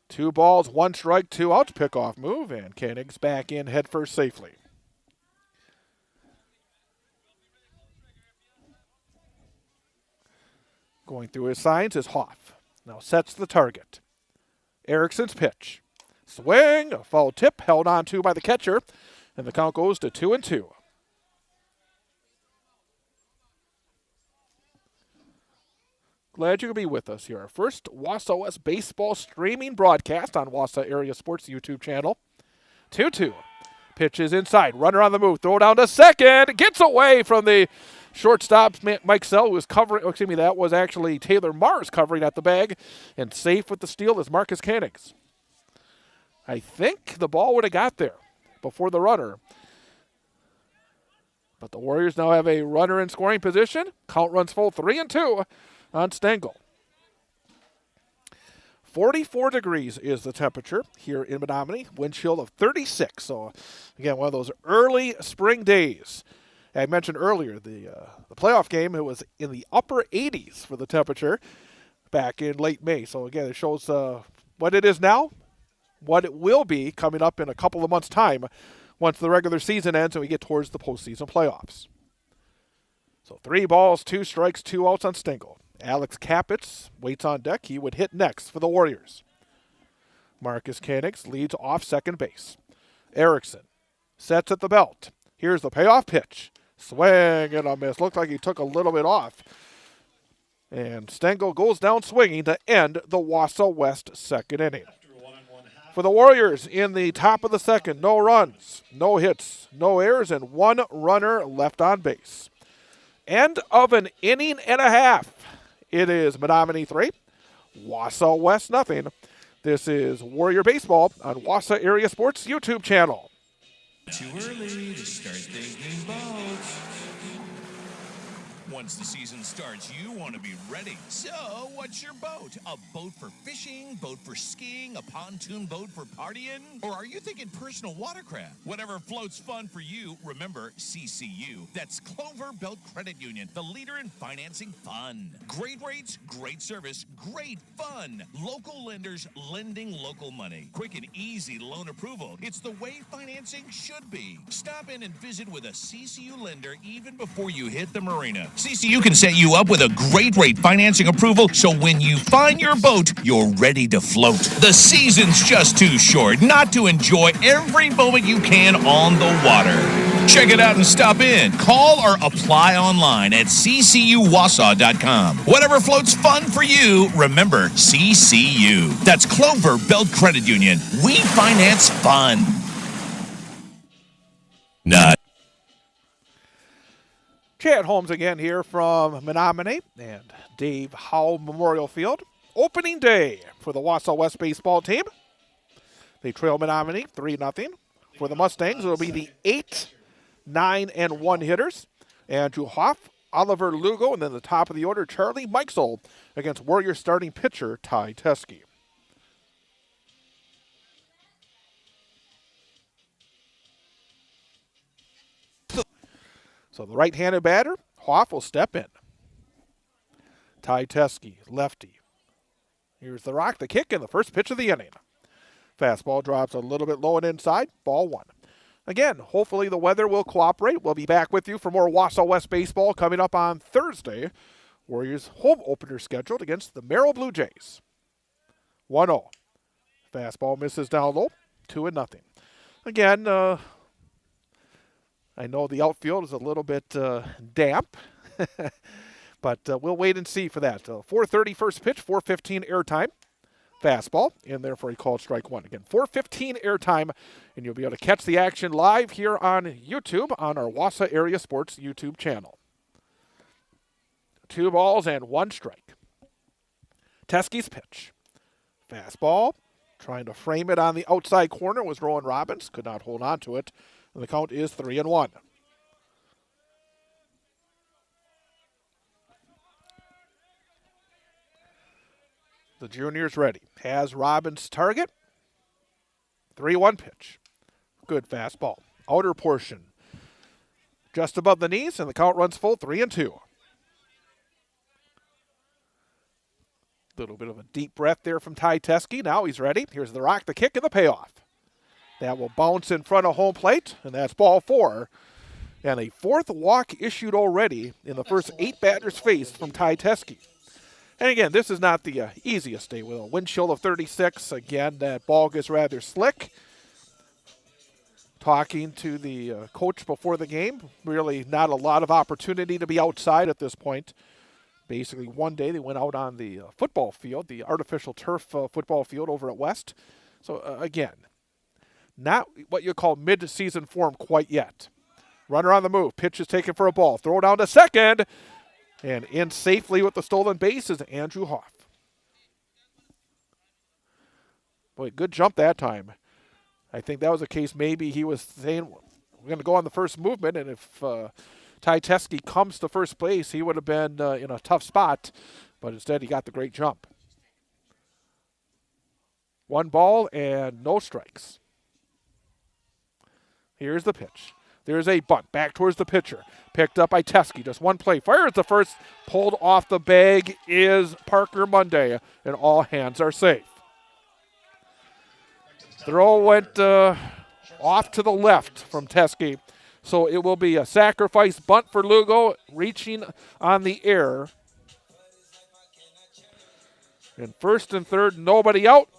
2 balls, 1 strike, 2 outs. Pickoff move, and Koenig's back in headfirst safely. Going through his signs is Hoff. Now sets the target. Erickson's pitch. Swing, a foul tip, held on to by the catcher, and the count goes to 2-2. Glad you could be with us here. Our first Wausau West baseball streaming broadcast on Wausau Area Sports YouTube channel. 2-2. Pitch is inside. Runner on the move. Throw down to second. Gets away from the shortstop, Mike Sell, who was covering. Oh, excuse me, that was actually Taylor Mars covering at the bag. And safe with the steal is Marcus Koenigs. I think the ball would have got there before the runner. But the Warriors now have a runner in scoring position. Count runs full, 3-2 on Stengel. 44 degrees is the temperature here in Menomonie. Wind chill of 36. So, again, one of those early spring days. I mentioned earlier the playoff game, it was in the upper 80s for the temperature back in late May. So, again, it shows what it is now, what it will be coming up in a couple of months' time once the regular season ends and we get towards the postseason playoffs. So 3 balls, 2 strikes, 2 outs on Stengel. Alex Capitz waits on deck. He would hit next for the Warriors. Marcus Koenigs leads off second base. Erickson sets at the belt. Here's the payoff pitch. Swing and a miss. Looked like he took a little bit off. And Stengel goes down swinging to end the Wausau West second inning. For the Warriors in the top of the second, no runs, no hits, no errors, and 1 runner left on base. End of an inning and a half. It is Menomonie 3, Wausau West nothing. This is Warrior Baseball on Wausau Area Sports YouTube channel. Too early to start thinking boats. Once the season starts, you want to be ready. So, what's your boat? A boat for fishing, boat for skiing, a pontoon boat for partying? Or are you thinking personal watercraft? Whatever floats fun for you, remember CCU. That's Clover Belt Credit Union, the leader in financing fun. Great rates, great service, great fun. Local lenders lending local money. Quick and easy loan approval. It's the way financing should be. Stop in and visit with a CCU lender even before you hit the marina. CCU can set you up with a great rate financing approval, so when you find your boat, you're ready to float. The season's just too short not to enjoy every moment you can on the water. Check it out and stop in. Call or apply online at ccuwausau.com. Whatever floats fun for you, remember CCU. That's Clover Belt Credit Union. We finance fun. Not. Chad Holmes again here from Menomonie and Dave Howe Memorial Field. Opening day for the Wausau West baseball team. They trail Menomonie 3-0. For the Mustangs, it will be the 8, 9, and 1 hitters. Andrew Hoff, Oliver Lugo, and then the top of the order, Charlie Mikesel against Warrior starting pitcher Ty Teskey. So the right-handed batter, Hoff will step in. Ty Teskey, lefty. Here's the rock, the kick, and the first pitch of the inning. Fastball drops a little bit low and inside, ball 1. Again, hopefully the weather will cooperate. We'll be back with you for more Wausau West baseball coming up on Thursday. Warriors home opener scheduled against the Merrill Blue Jays. 1-0. Fastball misses down low, 2-0. Again, I know the outfield is a little bit damp, but we'll wait and see for that. 4:30 first pitch, 4:15 airtime. Fastball in there for a called strike 1. Again, 4:15 airtime, and you'll be able to catch the action live here on YouTube on our Wausau Area Sports YouTube channel. 2 balls and 1 strike. Teskey's pitch. Fastball, trying to frame it on the outside corner was Rowan Robbins. Could not hold on to it, and the count is 3-1. The junior's ready. Has Robbins' target. 3-1 pitch. Good fastball. Outer portion. Just above the knees, and the count runs full, 3-2. Little bit of a deep breath there from Ty Teskey. Now he's ready. Here's the rock, the kick, and the payoff. That will bounce in front of home plate, and that's ball 4. And a 4th walk issued already in the first 8 batters faced from Ty Teskey. And again, this is not the easiest day with a wind chill of 36. Again, that ball gets rather slick. Talking to the coach before the game, really not a lot of opportunity to be outside at this point. Basically, one day they went out on the football field, the artificial turf football field over at West. So, again, not what you call mid-season form quite yet. Runner on the move. Pitch is taken for a ball. Throw down to second. And in safely with the stolen base is Andrew Hoff. Boy, good jump that time. I think that was a case maybe he was saying, we're going to go on the first movement, and if Ty Teskey comes to first place, he would have been in a tough spot, but instead he got the great jump. 1 ball and no strikes. Here's the pitch. There's a bunt back towards the pitcher. Picked up by Teskey. Just 1 play. Fires the first. Pulled off the bag is Parker Monday, and all hands are safe. Throw went off to the left from Teskey. So it will be a sacrifice bunt for Lugo, reaching on the air. And first and third, nobody out.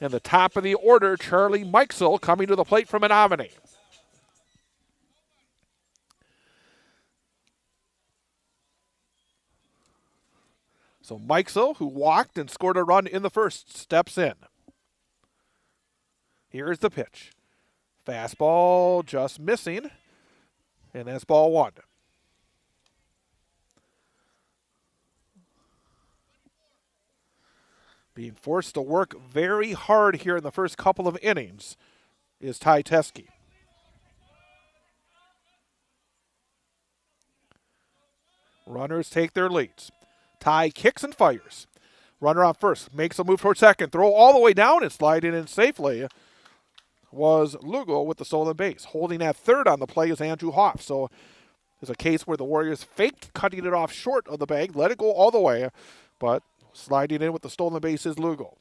And the top of the order, Charlie Mikesell coming to the plate from Menomonie. So Mikesell, who walked and scored a run in the first, steps in. Here's the pitch. Fastball just missing, and that's ball 1. Being forced to work very hard here in the first couple of innings is Ty Teskey. Runners take their leads. Ty kicks and fires. Runner on first, makes a move toward second. Throw all the way down and sliding in safely was Lugo with the stolen base. Holding at third on the play is Andrew Hoff. So there's a case where the Warriors faked cutting it off short of the bag, let it go all the way, but sliding in with the stolen base is Lugo.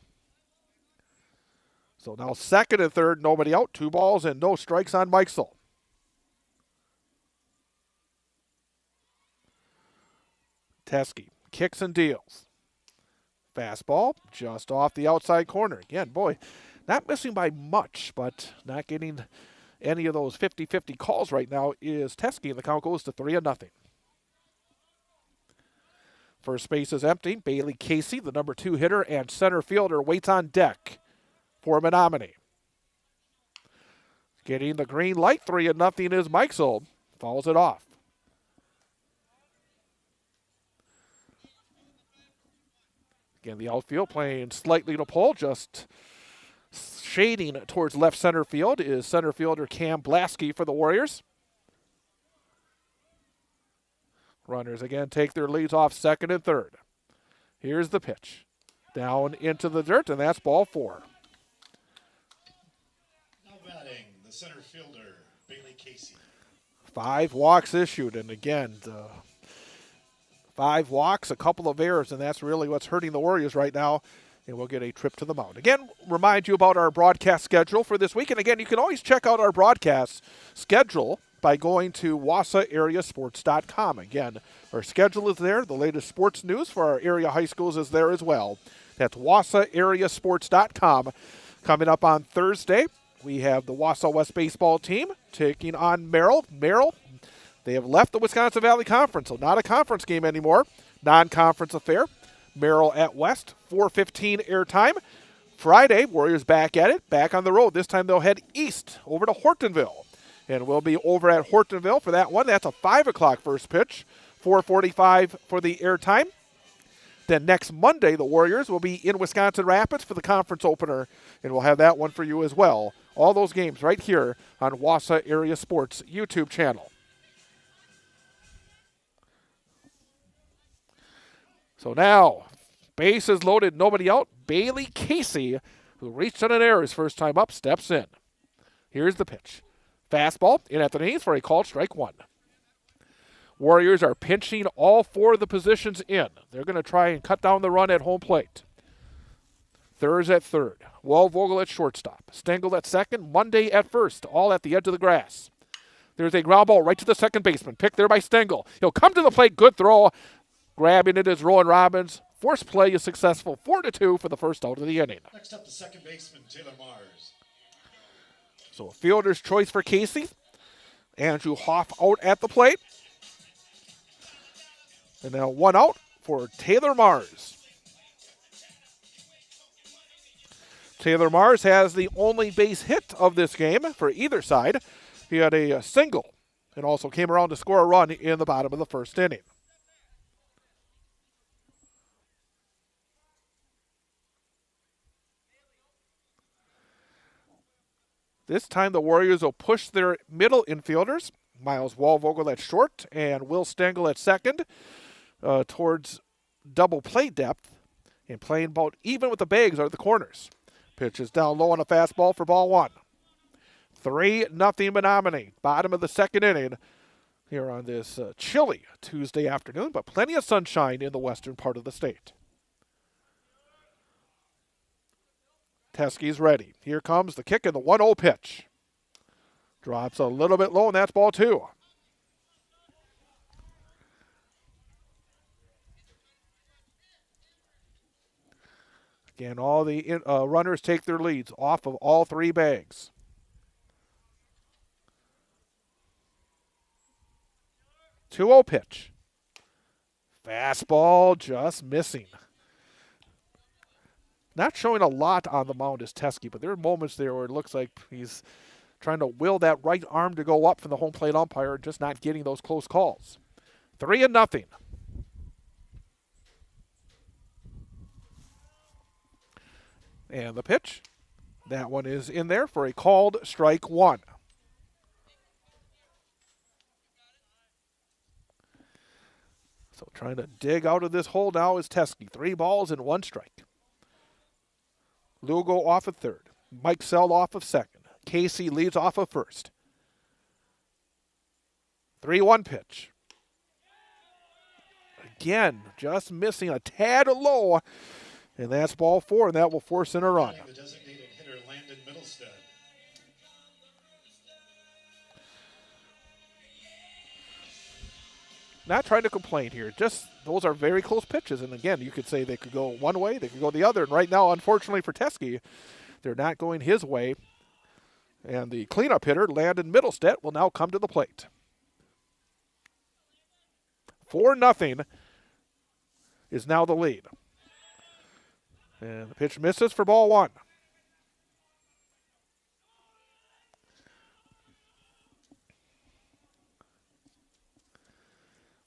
So now second and third, nobody out. 2 balls and no strikes on Mikesell. Teskey kicks and deals. Fastball just off the outside corner. Again, boy, not missing by much, but not getting any of those 50-50 calls right now is Teskey, and the count goes to 3-0. First base is empty. Bailey Casey, the number 2 hitter and center fielder, waits on deck for Menomonie. Getting the green light, 3-0 is Mikesell. Fouls it off. Again, the outfield playing slightly to pull, just shading towards left center field is center fielder Cam Blasky for the Warriors. Runners again take their leads off second and third. Here's the pitch. Down into the dirt, and that's ball 4. Now batting, the center fielder, Bailey Casey. 5 walks issued, and again, 5 walks, a couple of errors, and that's really what's hurting the Warriors right now. and we'll get a trip to the mound. Again, remind you about our broadcast schedule for this week. And again, you can always check out our broadcast schedule by going to WausauAreaSports.com. Again, our schedule is there. The latest sports news for our area high schools is there as well. That's WausauAreaSports.com. Coming up on Thursday, we have the Wausau West baseball team taking on Merrill. Merrill, they have left the Wisconsin Valley Conference, so not a conference game anymore. Non-conference affair. Merrill at West, 4:15 airtime. Friday, Warriors back at it, back on the road. This time they'll head east over to Hortonville. And we'll be over at Hortonville for that one. That's a 5 o'clock first pitch, 4:45 for the airtime. Then next Monday, the Warriors will be in Wisconsin Rapids for the conference opener, and we'll have that one for you as well. All those games right here on Wausau Area Sports YouTube channel. So now, bases loaded, nobody out. Bailey Casey, who reached on an error his first time up, steps in. Here's the pitch. Fastball in at the knees for a called strike one. Warriors are pinching all 4 of the positions in. They're going to try and cut down the run at home plate. Thurs at third. Waldvogel at shortstop. Stengel at second. Monday at first, all at the edge of the grass. There's a ground ball right to the second baseman. Picked there by Stengel. He'll come to the plate. Good throw. Grabbing it is Rowan Robbins. Force play is successful. 4-2 for the first out of the inning. Next up, the second baseman, Taylor Mars. So a fielder's choice for Casey. Andrew Hoff out at the plate. And now one out for Taylor Mars. Taylor Mars has the only base hit of this game for either side. He had a single and also came around to score a run in the bottom of the first inning. This time the Warriors will push their middle infielders, Miles Waldvogel at short and Will Stengel at second, towards double play depth, and playing about even with the bags are the corners. Pitch is down low on a fastball for ball one. 3-0 Menomonie, bottom of the second inning here on this chilly Tuesday afternoon, but plenty of sunshine in the western part of the state. Teskey's ready. Here comes the kick and the 1-0 pitch. Drops a little bit low, and that's ball two. Again, all the runners take their leads off of all 3 bags. Two-0 pitch. Fastball just missing. Not showing a lot on the mound is Teskey, but there are moments there where it looks like he's trying to will that right arm to go up from the home plate umpire, just not getting those close calls. 3-0. And the pitch, that one is in there for a called strike one. So trying to dig out of this hole now is Teskey. 3 balls and 1 strike. Lugo off of third. Mike Sell off of second. Casey leads off of first. 3-1 pitch. Again, just missing a tad low. And that's ball 4, and that will force in a run. The designated hitter, Landon Middlestead. Not trying to complain here. Just those are very close pitches. And again, you could say they could go one way, they could go the other. And right now, unfortunately for Teskey, they're not going his way. And the cleanup hitter, Landon Middlestead, will now come to the plate. 4-0 is now the lead. And the pitch misses for ball 1.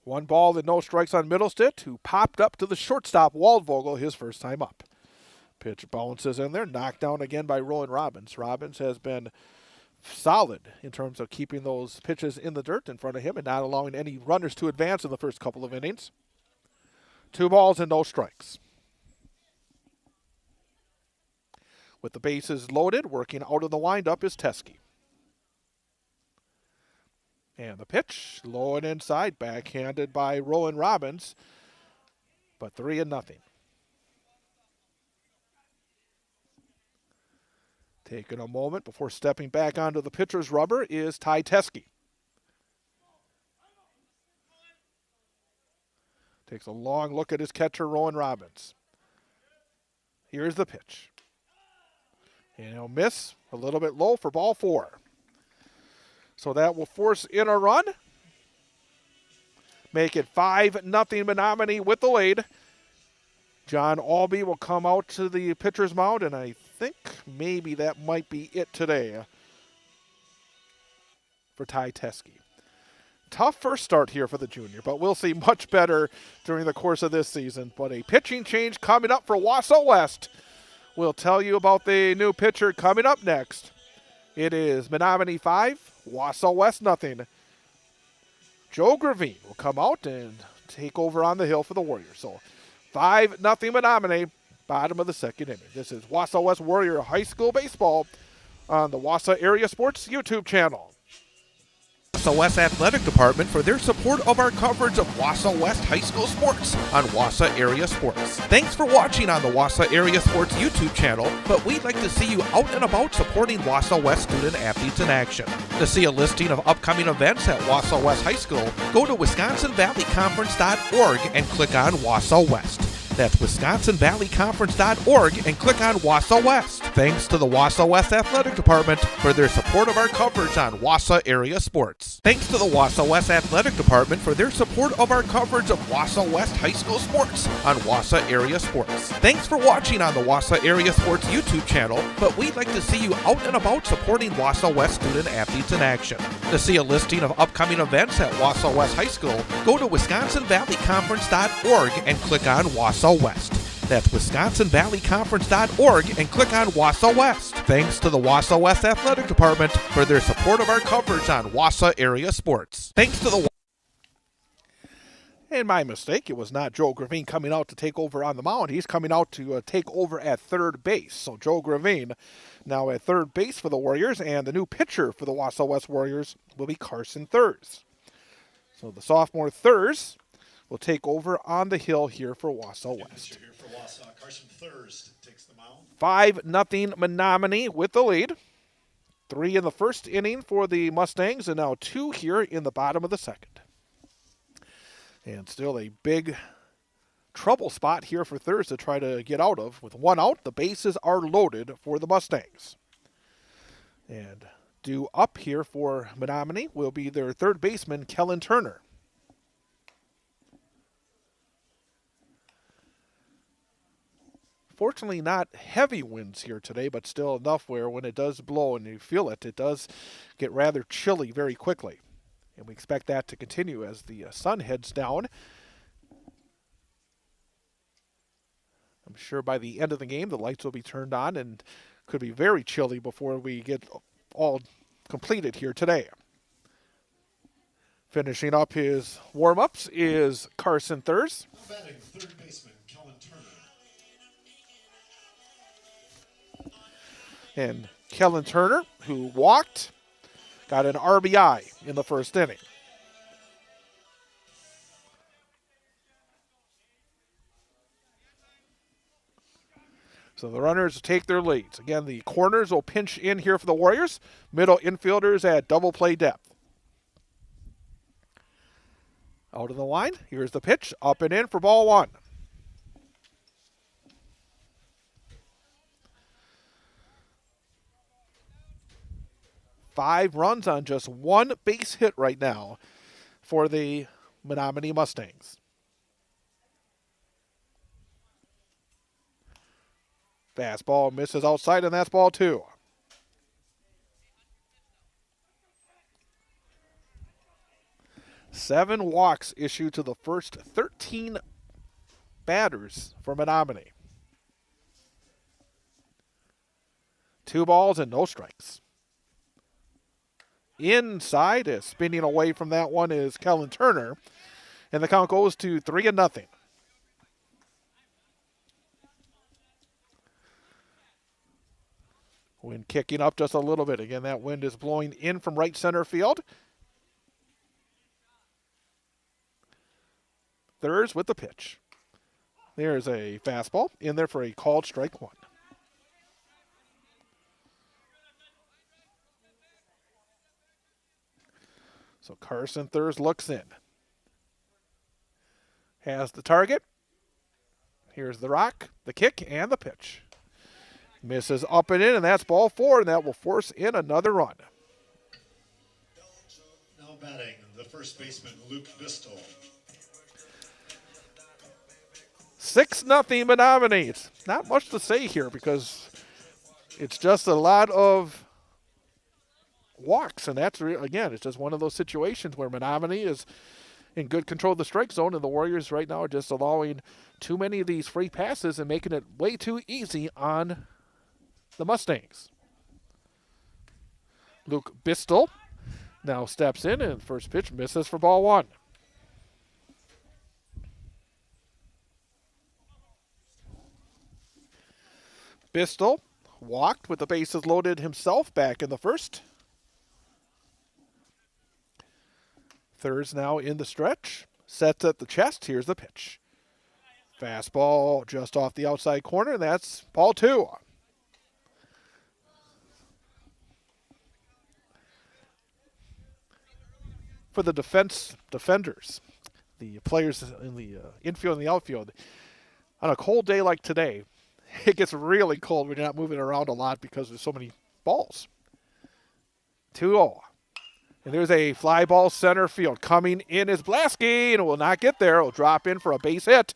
One ball and no strikes on Middlestead, who popped up to the shortstop, Waldvogel, his first time up. Pitch bounces in there, knocked down again by Rowan Robbins. Robbins has been solid in terms of keeping those pitches in the dirt in front of him and not allowing any runners to advance in the first couple of innings. 2 balls and no strikes. With the bases loaded, working out of the windup is Teskey. And the pitch, low and inside, backhanded by Rowan Robbins, but 3-0. Taking a moment before stepping back onto the pitcher's rubber is Ty Teskey. Takes a long look at his catcher, Rowan Robbins. Here's the pitch. And he'll miss a little bit low for ball 4. So that will force in a run. Make it 5-0 Menomonie with the lead. John Albee will come out to the pitcher's mound, and I think maybe that might be it today for Ty Teskey. Tough first start here for the junior, but we'll see much better during the course of this season. But a pitching change coming up for Wausau West. We'll tell you about the new pitcher coming up next. It is Menomonie 5, Wausau West 0. Joe Gravine will come out and take over on the hill for the Warriors. So 5-0 Menomonie, bottom of the second inning. This is Wausau West Warrior High School Baseball on the Wausau Area Sports YouTube channel. Wausau West Athletic Department for their support of our coverage of Wausau West High School sports on Wausau Area Sports. Thanks for watching on the Wausau Area Sports YouTube channel, but we'd like to see you out and about supporting Wausau West student athletes in action. To see a listing of upcoming events at Wausau West High School, go to WisconsinValleyConference.org and click on Wausau West. That's WisconsinValleyConference.org and click on Wausau West. Thanks to the Wausau West Athletic Department for their support of our coverage on Wausau Area Sports. Thanks to the Wausau West Athletic Department for their support of our coverage of Wausau West High School sports on Wausau Area Sports. Thanks for watching on the Wausau Area Sports YouTube channel, but we'd like to see you out and about supporting Wausau West student athletes in action. To see a listing of upcoming events at Wausau West High School, go to WisconsinValleyConference.org and click on Wausau West. That's WisconsinValleyConference.org and click on Wausau West. Thanks to the Wausau West Athletic Department for their support of our coverage on Wausau Area Sports. Thanks to the... And my mistake, it was not Joe Gravine coming out to take over on the mound. He's coming out to take over at third base. So Joe Gravine now at third base for the Warriors, and the new pitcher for the Wausau West Warriors will be Carson Thurs. So the sophomore Thurs will take over on the hill here for Wausau West. Here for Wausau, Carson Thurs takes the mound. 5-0 Menomonie with the lead. 3 in the first inning for the Mustangs, and now 2 here in the bottom of the second. And still a big trouble spot here for Thurs to try to get out of. With 1 out, the bases are loaded for the Mustangs. And due up here for Menomonie will be their third baseman, Kellen Turner. Fortunately, not heavy winds here today, but still enough where when it does blow and you feel it, it does get rather chilly very quickly. And we expect that to continue as the sun heads down. I'm sure by the end of the game, the lights will be turned on and could be very chilly before we get all completed here today. Finishing up his warm-ups is Carson Thurs. Batting third baseman Kellen Turner. And Kellen Turner, who walked, got an RBI in the first inning. So the runners take their leads. Again, the corners will pinch in here for the Warriors. Middle infielders at double play depth. Out of the line, here's the pitch, up and in for ball 1. Five runs on just 1 base hit right now for the Menomonie Mustangs. Fastball misses outside, and that's ball 2. Seven walks issued to the first 13 batters for Menomonie. 2 balls and no strikes. Inside, spinning away from that one is Kellen Turner, and the count goes to 3-0. Wind kicking up just a little bit. Again, that wind is blowing in from right center field. Thurs with the pitch. There's a fastball in there for a called strike 1. So Carson Thurs looks in. Has the target. Here's the rock, the kick, and the pitch. Misses up and in, and that's ball 4, and that will force in another run. Now batting, the first baseman, Luke Bistel. 6-0 Menomonie. It's not much to say here because it's just a lot of walks, and that's, again, it's just one of those situations where Menomonie is in good control of the strike zone, and the Warriors right now are just allowing too many of these free passes and making it way too easy on the Mustangs. Luke Bistel now steps in, and first pitch misses for ball 1. Bistel walked with the bases loaded himself back in the first. Thurs now in the stretch. Sets at the chest. Here's the pitch. Fastball just off the outside corner, and that's ball 2. For the defenders, the players in the infield and the outfield, on a cold day like today, it gets really cold when you're not moving around a lot because there's so many balls. 2-0. And there's a fly ball center field. Coming in is Blasky, and will not get there. Will drop in for a base hit.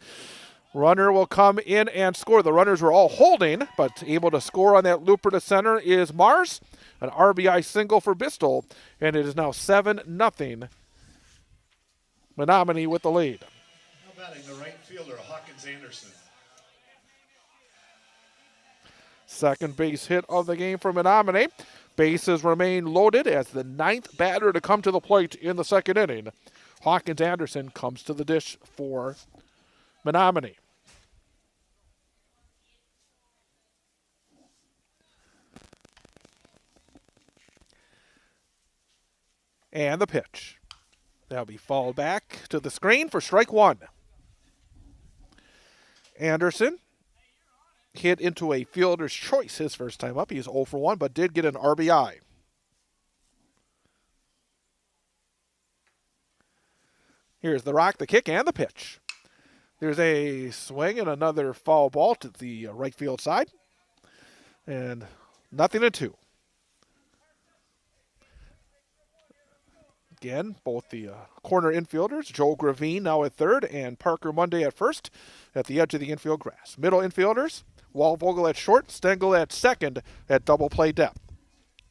Runner will come in and score. The runners were all holding, but able to score on that looper to center is Mars. An RBI single for Bistel, and it is now 7-0. Menomonie with the lead. Now batting, the right fielder, Hawkins Anderson. Second base hit of the game for Menomonie. Bases remain loaded as the 9th batter to come to the plate in the second inning. Hawkins Anderson comes to the dish for Menomonie. And the pitch. That'll be fouled back to the screen for strike 1. Anderson hit into a fielder's choice his first time up. He's 0 for 1, but did get an RBI. Here's the rock, the kick, and the pitch. There's a swing and another foul ball to the right field side. And 0-2. Again, both the corner infielders, Joe Gravine now at third and Parker Monday at first at the edge of the infield grass. Middle infielders, Walvogel at short, Stengel at second at double play depth.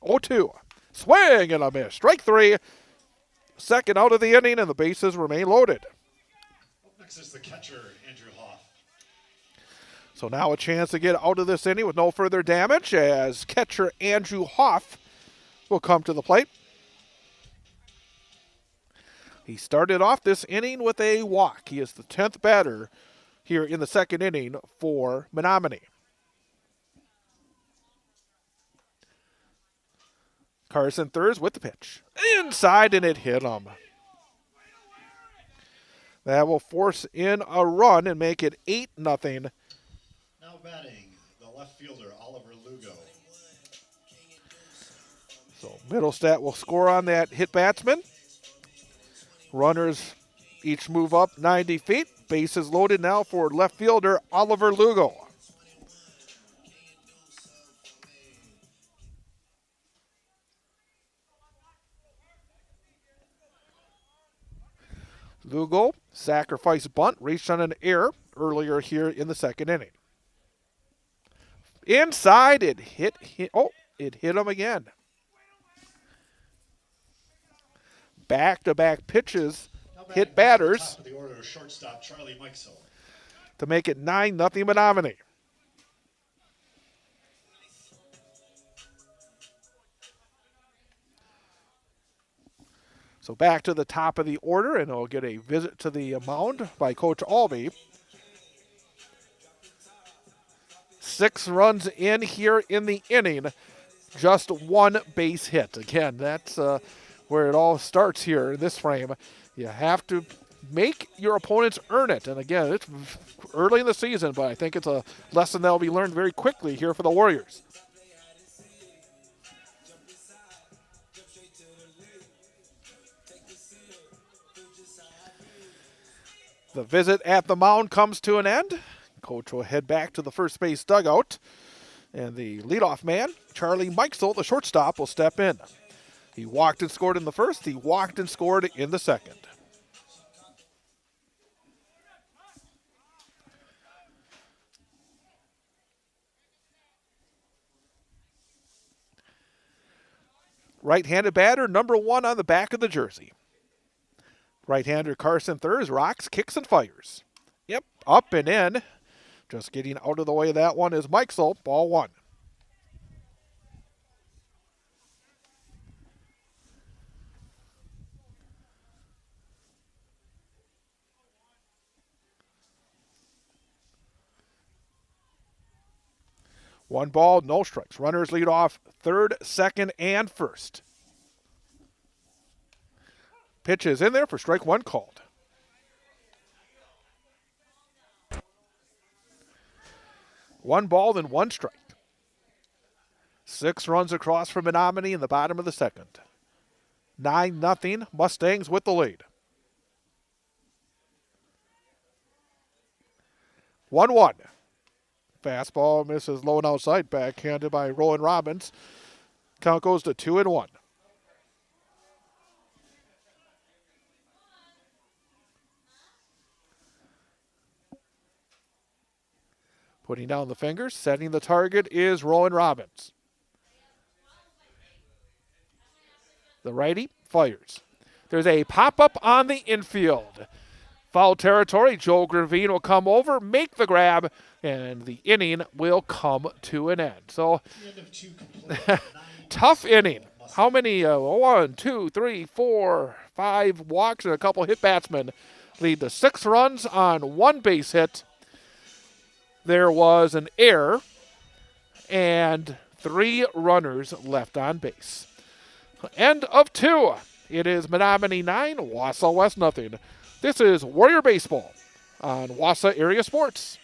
0-2. Swing and a miss. Strike 3. Second out of the inning, and the bases remain loaded. Up next is the catcher, Andrew Hoff. So now a chance to get out of this inning with no further damage as catcher Andrew Hoff will come to the plate. He started off this inning with a walk. He is the 10th batter here in the second inning for Menomonie. Carson Thurs with the pitch. Inside, and it hit him. That will force in a run and make it 8-0. Now batting, the left fielder, Oliver Lugo. So Middlestat will score on that hit batsman. Runners each move up 90 feet. Bases loaded now for left fielder Oliver Lugo. Lugo, sacrifice bunt, reached on an error earlier here in the second inning. Inside, it hit him again. Back-to-back pitches hit batters Top of the order, shortstop Charlie Mikesell. to make it 9-0 Menomonie. So back to the top of the order, and we'll get a visit to the mound by Coach Albee. 6 runs in here in the inning, just 1 base hit. Again, that's where it all starts here in this frame. You have to make your opponents earn it. And again, it's early in the season, but I think it's a lesson that will be learned very quickly here for the Warriors. The visit at the mound comes to an end. Coach will head back to the first base dugout. And the leadoff man, Charlie Mikesel, the shortstop, will step in. He walked and scored in the first. He walked and scored in the second. Right-handed batter, number 1 on the back of the jersey. Right-hander Carson Thurs rocks, kicks, and fires. Yep, up and in. Just getting out of the way of that one is Mikesel, ball 1. One ball, no strikes. Runners lead off third, second, and first. Pitch is in there for strike 1 called. One ball and 1 strike. 6 runs across for Menomonie in the bottom of the second. 9-0, Mustangs with the lead. 1-1. Fastball misses low and outside, backhanded by Rowan Robbins. Count goes to 2-1. Putting down the fingers, setting the target is Rowan Robbins. The righty fires. There's a pop-up on the infield. Foul territory, Joe Gravine will come over, make the grab, and the inning will come to an end. So, tough inning. How many? 1, 2, 3, 4, 5 walks and a couple hit batsmen lead to 6 runs on 1 base hit. There was an error and 3 runners left on base. End of 2. It is Menomonie 9, Wausau West nothing. This is Warrior Baseball on Wausau Area Sports.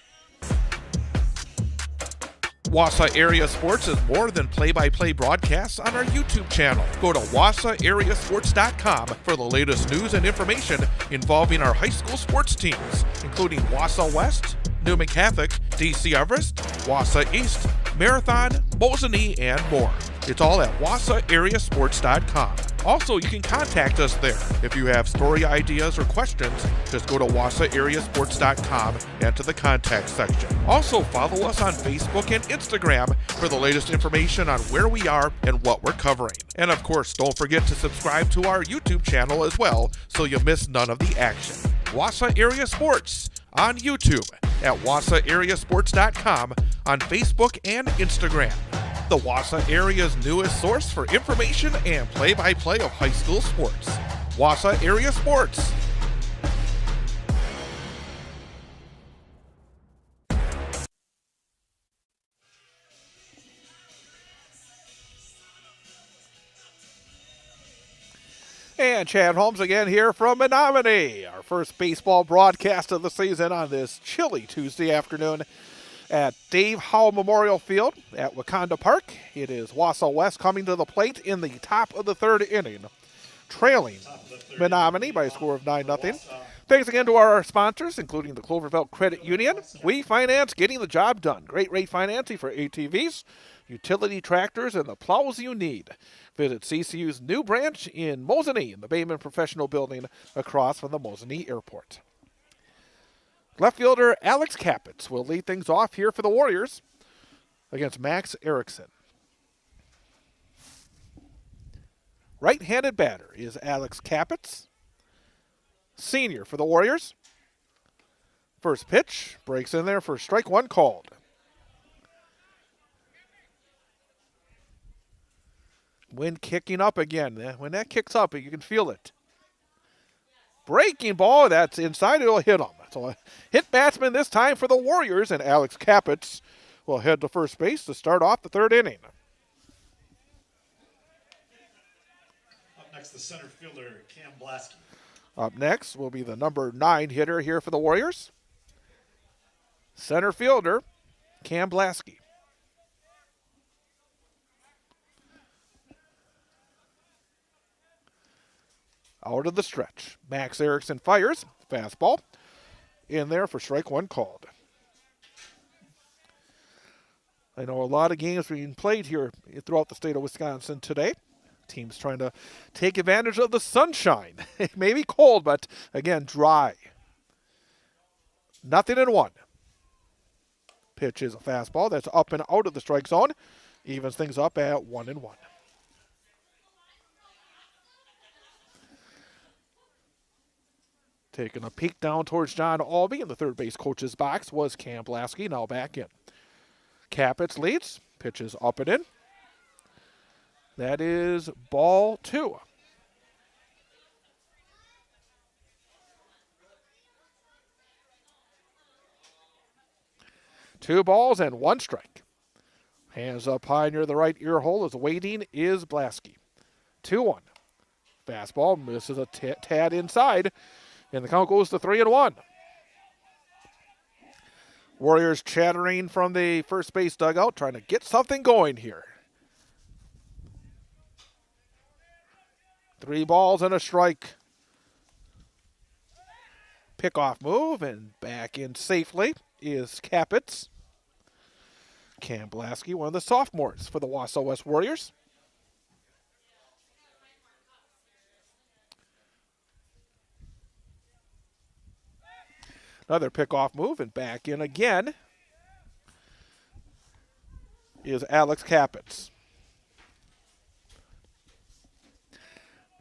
Wausau Area Sports is more than play-by-play broadcasts on our YouTube channel. Go to wausauareasports.com for the latest news and information involving our high school sports teams, including Wausau West, Newman Catholic, DC Everest, Wausau East, Marathon, Menomonie, and more. It's all at wausauareasports.com. Also, you can contact us there. If you have story ideas or questions, just go to wausauareasports.com and to the contact section. Also, follow us on Facebook and Instagram for the latest information on where we are and what we're covering. And of course, don't forget to subscribe to our YouTube channel as well so you miss none of the action. Wausau Area Sports on YouTube, at wausauareasports.com, on Facebook and Instagram. The Wausau area's newest source for information and play-by-play of high school sports. Wausau Area Sports. And Chad Holmes again here from Menomonie. Our first baseball broadcast of the season on this chilly Tuesday afternoon at Dave Howe Memorial Field at Wakanda Park. It is Wausau West coming to the plate in the top of the 3rd inning, trailing Menomonie by a score of 9-0. Thanks again to our sponsors, including the Cloverville Credit Union. We finance getting the job done. Great rate financing for ATVs, utility tractors, and the plows you need. Visit CCU's new branch in Menomonie in the Bayman Professional Building across from the Menomonie Airport. Left fielder Alex Capitz will lead things off here for the Warriors against Max Erickson. Right-handed batter is Alex Capitz, senior for the Warriors. First pitch, breaks in there for strike 1 called. Wind kicking up again. When that kicks up, you can feel it. Breaking ball, that's inside, it'll hit him. So a hit batsman this time for the Warriors, and Alex Capitz will head to first base to start off the 3rd inning. Up next, the center fielder, Cam Blasky. Up next will be the number 9 hitter here for the Warriors. Center fielder, Cam Blasky. Out of the stretch. Max Erickson fires. Fastball. in there for strike one called. I know a lot of games being played here throughout the state of Wisconsin today. Teams trying to take advantage of the sunshine. It may be cold, but again, dry. 0-1. Pitch is a fastball that's up and out of the strike zone. Evens things up at 1-1. Taking a peek down towards John Albee in the third base coach's box was Cam Blasky, now back in. Capitz leads, pitches up and in. That is ball 2. Two balls and one strike. Hands up high near the right ear hole as waiting is Blasky. 2-1. Fastball misses a tad inside, and the count goes to 3-1. Warriors chattering from the first base dugout, trying to get something going here. 3 balls and a strike. Pickoff move, and back in safely is Capitz. Cam Blasky, one of the sophomores for the Wausau West Warriors. Another pickoff move, and back in again is Alex Capitz.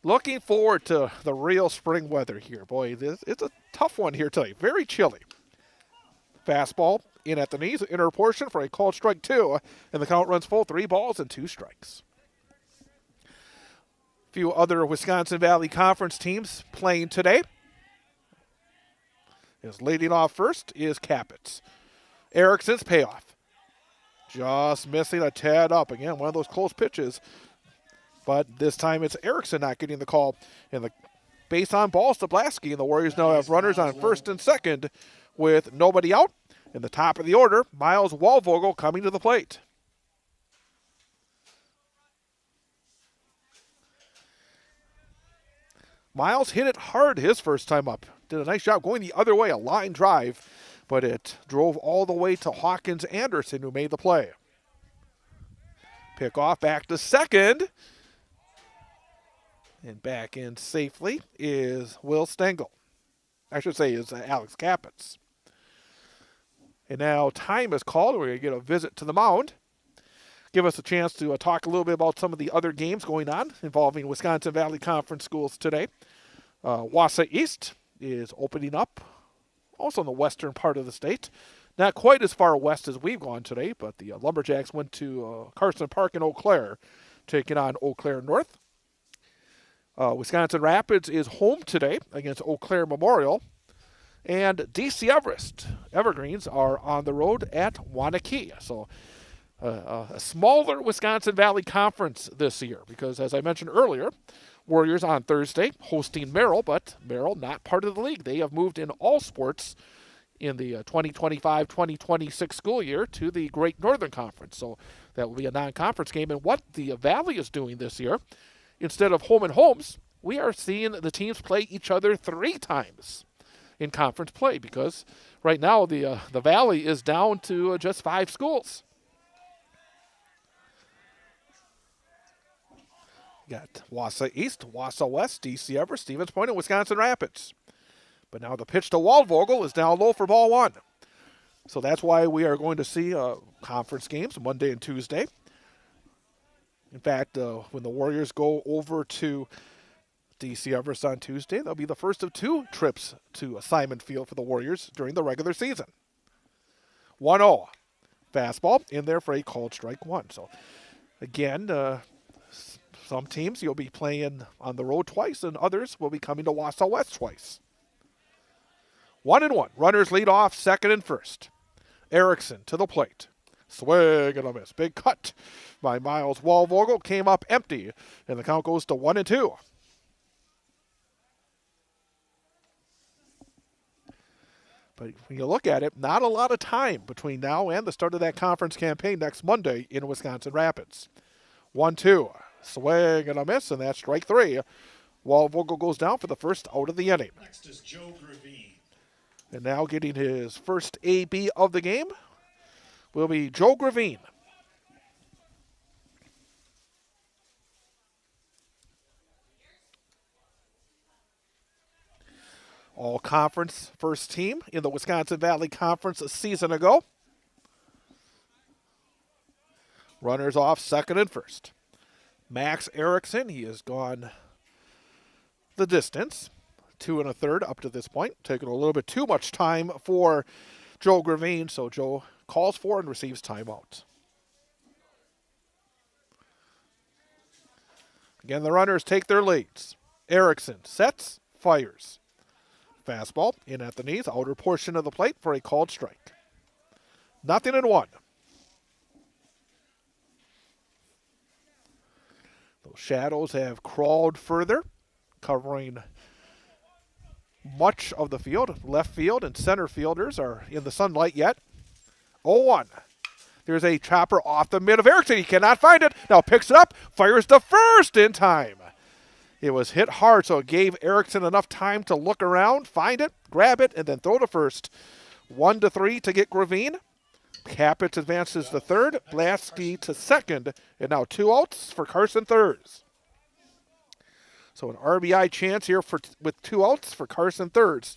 Looking forward to the real spring weather here. Boy, it's a tough one here today. Very chilly. Fastball in at the knees, inner portion for a called strike 2, and the count runs full. 3 balls and 2 strikes. A few other Wisconsin Valley Conference teams playing today. Is leading off first is Capitz. Erickson's payoff. Just missing a tad up. Again, one of those close pitches. But this time it's Erickson not getting the call. And the base on balls to Blasky. And the Warriors now have runners on first and second with nobody out. In the top of the order, Miles Walvogel coming to the plate. Miles hit it hard his first time up. Did a nice job going the other way, a line drive, but it drove all the way to Hawkins Anderson, who made the play. Pick off back to second. And back in safely is Will Stengel. I should say is Alex Capitz. And now time is called. We're going to get a visit to the mound. Give us a chance to talk a little bit about some of the other games going on involving Wisconsin Valley Conference schools today. Wausau East is opening up, also in the western part of the state. Not quite as far west as we've gone today, but the Lumberjacks went to Carson Park in Eau Claire, taking on Eau Claire North. Wisconsin Rapids is home today against Eau Claire Memorial. And DC Evergreens are on the road at Wanakee. So a smaller Wisconsin Valley Conference this year because, as I mentioned earlier, Warriors on Thursday hosting Merrill, but Merrill not part of the league. They have moved in all sports in the 2025-2026 school year to the Great Northern Conference. So that will be a non-conference game. And what the Valley is doing this year, instead of home and homes, we are seeing the teams play each other 3 times in conference play because right now the Valley is down to just 5 schools. Got Wausau East, Wausau West, DC Everest, Stevens Point, and Wisconsin Rapids. But now the pitch to Waldvogel is down low for ball 1. So that's why we are going to see conference games Monday and Tuesday. In fact, when the Warriors go over to DC Everest on Tuesday, they'll be the first of 2 trips to Simon Field for the Warriors during the regular season. 1-0. Fastball in there for a called strike 1. So, again, some teams you'll be playing on the road twice, and others will be coming to Wausau West twice. 1-1. Runners lead off second and first. Erickson to the plate. Swing and a miss. Big cut by Miles Walvogel. Came up empty, and the count goes to 1-2. But when you look at it, not a lot of time between now and the start of that conference campaign next Monday in Wisconsin Rapids. 1-2. Swing and a miss, and that's strike 3. Walvogel goes down for the first out of the inning. Next is Joe Gravine. And now getting his first AB of the game will be Joe Gravine. All-conference first team in the Wisconsin Valley Conference a season ago. Runners off second and first. Max Erickson, he has gone the distance. 2 1/3 up to this point. Taking a little bit too much time for Joe Gravine, so Joe calls for and receives timeout. Again, the runners take their leads. Erickson sets, fires. Fastball in at the knees, outer portion of the plate for a called strike. 0-1. Those shadows have crawled further, covering much of the field. Left field and center fielders are in the sunlight yet. 0-1. There's a chopper off the mid of Erickson. He cannot find it. Now picks it up, fires to first in time. It was hit hard, so it gave Erickson enough time to look around, find it, grab it, and then throw to first. 1-3 to get Gravine. Capitz advances to third, Blasky to second, and now 2 outs for Carson Thurs. So an RBI chance here with 2 outs for Carson Thurs,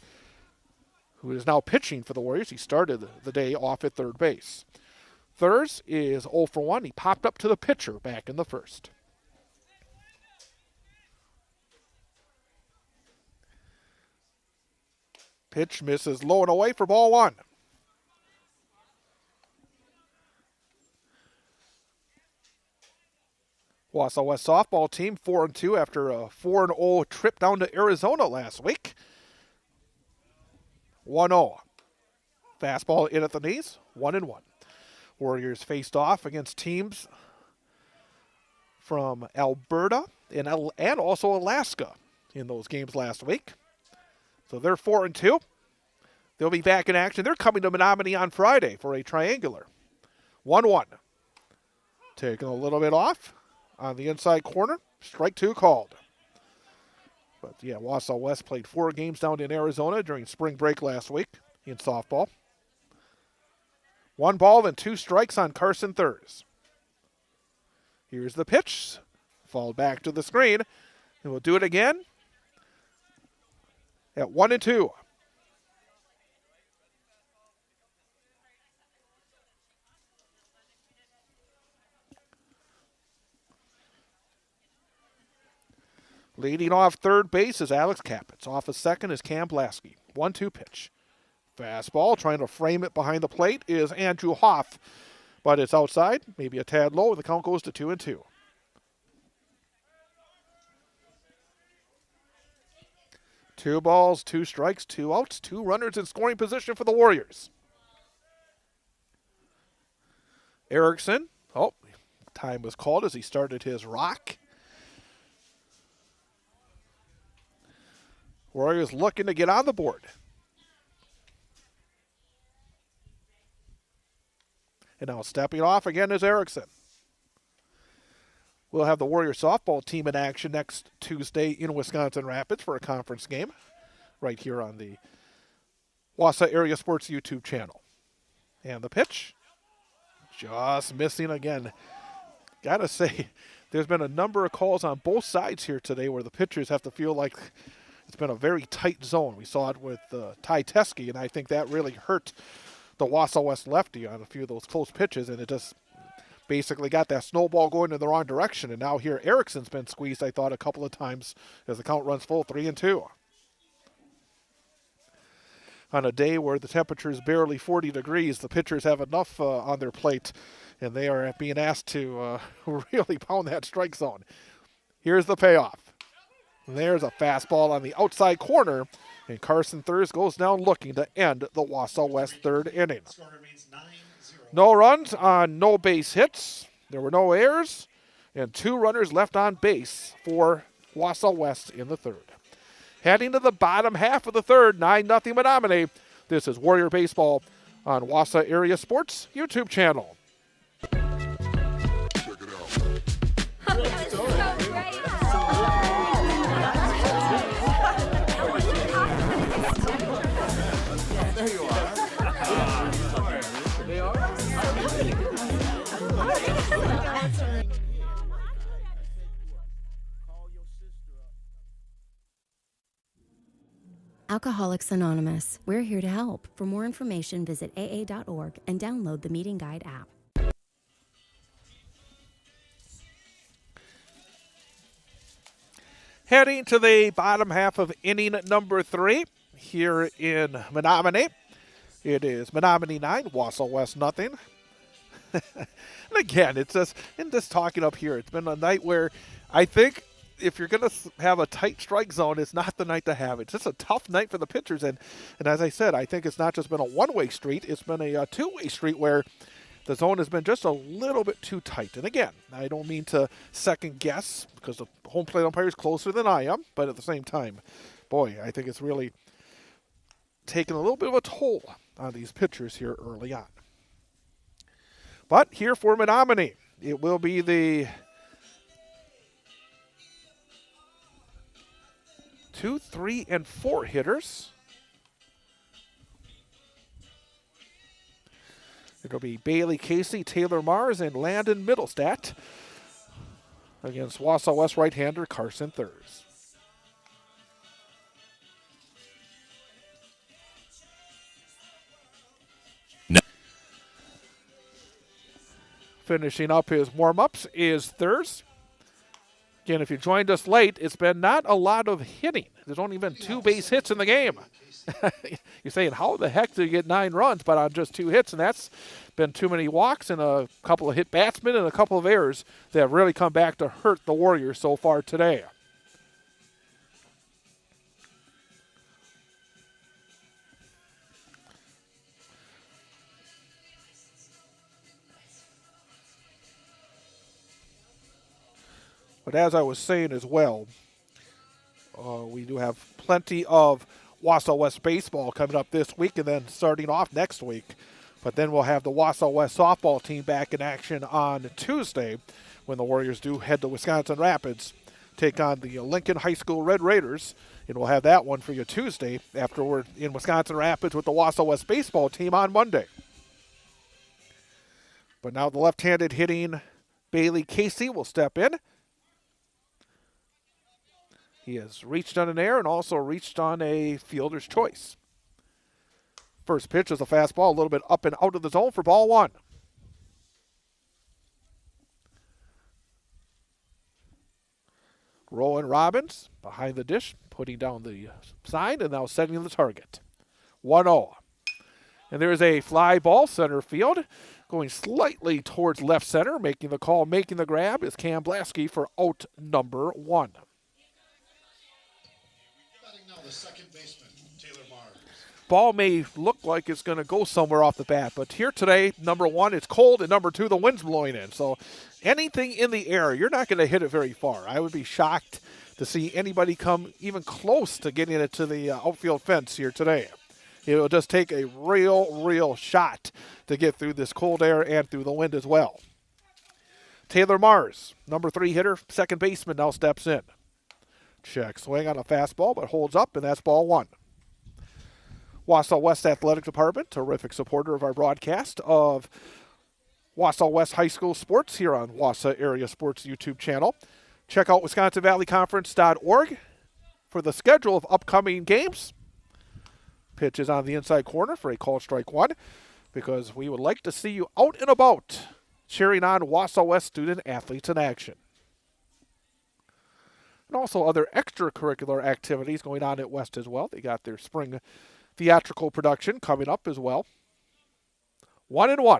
who is now pitching for the Warriors. He started the day off at third base. Thurs is 0 for 1. He popped up to the pitcher back in the first. Pitch misses low and away for ball 1. Wausau West softball team 4-2 after a 4-0 trip down to Arizona last week. 1-0. Fastball in at the knees, 1-1. Warriors faced off against teams from Alberta and also Alaska in those games last week. So they're 4-2. They'll be back in action. They're coming to Menomonie on Friday for a triangular. 1-1. Taking a little bit off on the inside corner. Strike 2 called. But yeah, Wausau West played 4 games down in Arizona during spring break last week in softball. 1 ball and 2 strikes on Carson Thurs. Here's the pitch. Fall back to the screen. And we'll do it again at 1-2. Leading off third base is Alex Capitz. Off of second is Cam Blasky. 1-2 pitch. Fastball, trying to frame it behind the plate, is Andrew Hoff. But it's outside, maybe a tad low, and the count goes to 2-2. Two balls, 2 strikes, 2 outs, 2 runners in scoring position for the Warriors. Erickson, time was called as he started his rock. Warriors looking to get on the board. And now stepping off again is Erickson. We'll have the Warrior softball team in action next Tuesday in Wisconsin Rapids for a conference game right here on the Wausau Area Sports YouTube channel. And the pitch, just missing again. Gotta say, there's been a number of calls on both sides here today where the pitchers have to feel like it's been a very tight zone. We saw it with Ty Teske, and I think that really hurt the Wausau West lefty on a few of those close pitches, and it just basically got that snowball going in the wrong direction. And now here Erickson's been squeezed, I thought, a couple of times as the count runs full, 3-2. On a day where the temperature is barely 40 degrees, the pitchers have enough on their plate, and they are being asked to really pound that strike zone. Here's the payoff. There's a fastball on the outside corner, and Carson Thurs goes down looking to end the Wausau West third inning. No runs on no base hits. There were no errors, and 2 runners left on base for Wausau West in the third. Heading to the bottom half of the third, 9-0 Menomonie. This is Warrior Baseball on Wausau Area Sports YouTube channel. Check it out. Alcoholics Anonymous. We're here to help. For more information, visit aa.org and download the Meeting Guide app. Heading to the bottom half of inning number 3 here in Menomonie. It is Menomonie 9, Wausau West nothing. And again, it's just talking up here, it's been a night where I think if you're going to have a tight strike zone, it's not the night to have it. It's just a tough night for the pitchers. And as I said, I think it's not just been a one-way street. It's been a two-way street where the zone has been just a little bit too tight. And again, I don't mean to second guess because the home plate umpire is closer than I am. But at the same time, boy, I think it's really taken a little bit of a toll on these pitchers here early on. But here for Menomonie, it will be the 2, 3, and 4 hitters. It'll be Bailey Casey, Taylor Mars, and Landon Middlestat against Wausau West right-hander Carson Thurs. Finishing up his warm-ups is Thurs. Again, if you joined us late, it's been not a lot of hitting. There's only been 2 base hits in the game. You're saying, how the heck did you get 9 runs, but on just 2 hits? And that's been too many walks and a couple of hit batsmen and a couple of errors that have really come back to hurt the Warriors so far today. But as I was saying as well, we do have plenty of Wausau West baseball coming up this week and then starting off next week. But then we'll have the Wausau West softball team back in action on Tuesday when the Warriors do head to Wisconsin Rapids, take on the Lincoln High School Red Raiders. And we'll have that one for you Tuesday after we're in Wisconsin Rapids with the Wausau West baseball team on Monday. But now the left-handed hitting Bailey Casey will step in. He has reached on an error and also reached on a fielder's choice. First pitch is a fastball, a little bit up and out of the zone for ball 1. Rowan Robbins behind the dish, putting down the sign and now setting the target. 1-0. And there's a fly ball center field going slightly towards left center. Making the call, making the grab is Cam Blasky for out number 1. The second baseman, Taylor Mars. Ball may look like it's going to go somewhere off the bat, but here today, number 1, it's cold, and number 2, the wind's blowing in. So anything in the air, you're not going to hit it very far. I would be shocked to see anybody come even close to getting it to the outfield fence here today. It'll just take a real shot to get through this cold air and through the wind as well. Taylor Mars, number 3 hitter, second baseman, now steps in. Check swing on a fastball, but holds up, and that's ball 1. Wausau West Athletic Department, terrific supporter of our broadcast of Wausau West High School sports here on Wausau Area Sports YouTube channel. Check out WisconsinValleyConference.org for the schedule of upcoming games. Pitch is on the inside corner for a called strike 1 because we would like to see you out and about cheering on Wausau West student athletes in action. And also other extracurricular activities going on at West as well. They got their spring theatrical production coming up as well. 1-1.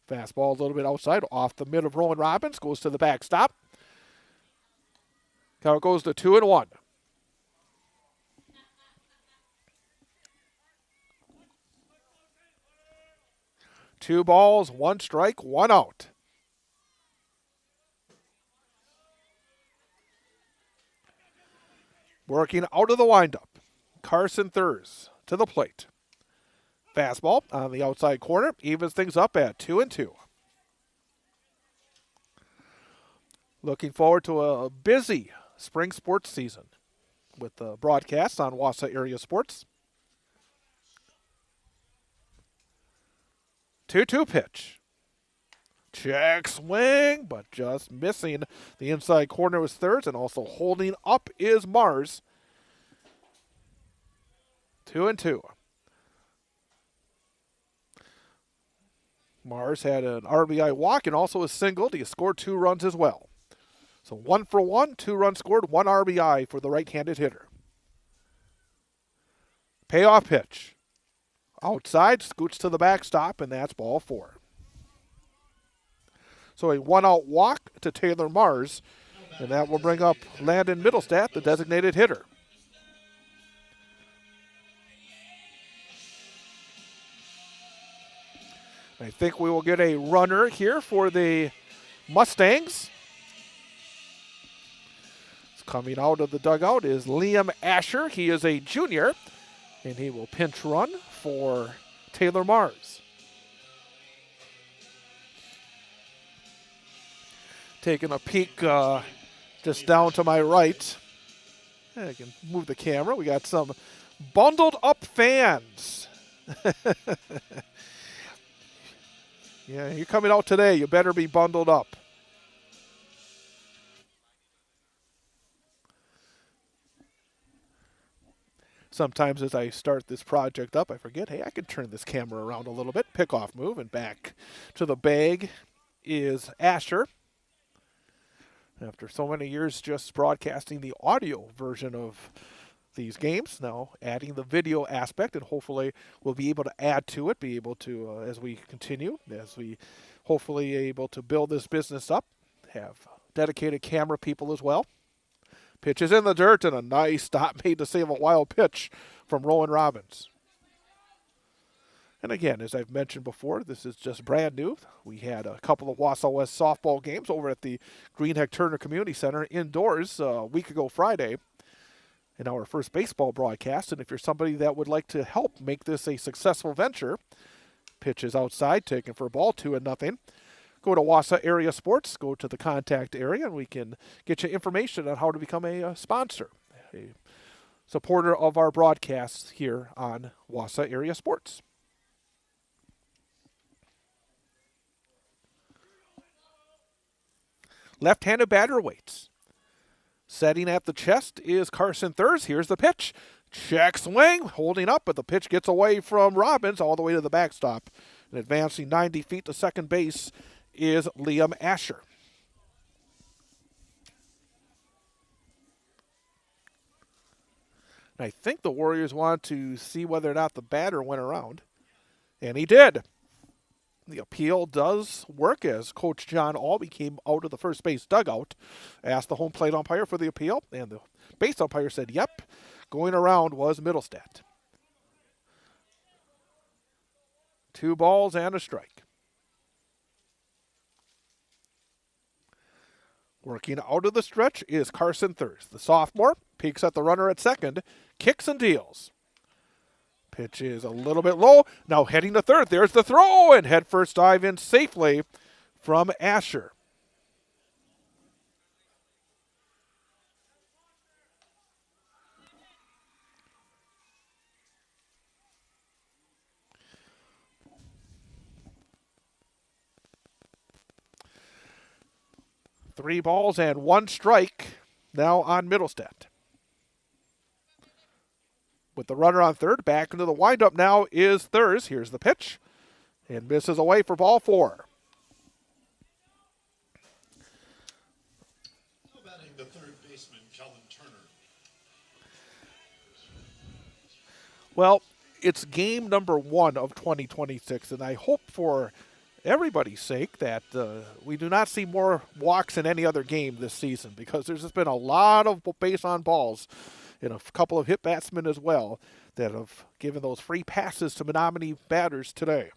Fastball a little bit outside, off the mid of Rowan Robbins, goes to the backstop. Now it goes to 2-1. Two balls, 1 strike, 1 out. Working out of the windup, Carson Thurs to the plate. Fastball on the outside corner, evens things up at 2-2. Looking forward to a busy spring sports season with the broadcasts on Wausau Area Sports. 2-2 pitch. Check swing, but just missing the inside corner was Thurs, and also holding up is Mars. 2-2. Mars had an RBI walk and also a single. He scored 2 runs as well. So 1 for 1, 2 runs scored, 1 RBI for the right-handed hitter. Payoff pitch. Outside, scoots to the backstop, and that's ball 4. So a 1-out walk to Taylor Mars, and that will bring up Landon Middlestat, the designated hitter. I think we will get a runner here for the Mustangs. Coming out of the dugout is Liam Asher. He is a junior, and he will pinch run for Taylor Mars. Taking a peek just down to my right. I can move the camera. We got some bundled up fans. Yeah, you're coming out today. You better be bundled up. Sometimes as I start this project up, I forget, hey, I can turn this camera around a little bit. Pickoff move, and back to the bag is Asher. After so many years just broadcasting the audio version of these games, now adding the video aspect, and hopefully we'll be able to add to it, be able to, as we continue, as we hopefully able to build this business up, have dedicated camera people as well. Pitch is in the dirt, and a nice stop made to save a wild pitch from Rowan Robbins. And again, as I've mentioned before, this is just brand new. We had a couple of Wausau West softball games over at the Greenheck Turner Community Center indoors a week ago Friday in our first baseball broadcast. And if you're somebody that would like to help make this a successful venture, pitch is outside, taken for a ball, 2-0. Go to Wausau Area Sports, go to the contact area, and we can get you information on how to become a sponsor, a supporter of our broadcasts here on Wausau Area Sports. Left-handed batter waits. Setting at the chest is Carson Thurs. Here's the pitch. Check swing, holding up, but the pitch gets away from Robbins all the way to the backstop. And advancing 90 feet to second base is Liam Asher. And I think the Warriors want to see whether or not the batter went around. And he did. The appeal does work as Coach John Albee came out of the first base dugout, asked the home plate umpire for the appeal, and the base umpire said, yep, going around was Middlestat. 2 balls and a strike. Working out of the stretch is Carson Thurs. The sophomore peeks at the runner at second, kicks and deals. Pitch is a little bit low. Now heading to third. There's the throw, and head first dive in safely from Asher. Three balls and 1 strike now on Middlestat. With the runner on third, back into the windup now is Thurs. Here's the pitch, and misses away for ball 4. Batting the third baseman, Kellen Turner. Well, it's game number 1 of 2026, and I hope for everybody's sake that we do not see more walks in any other game this season, because there's just been a lot of base on balls and a couple of hit batsmen as well that have given those free passes to Menomonie batters today.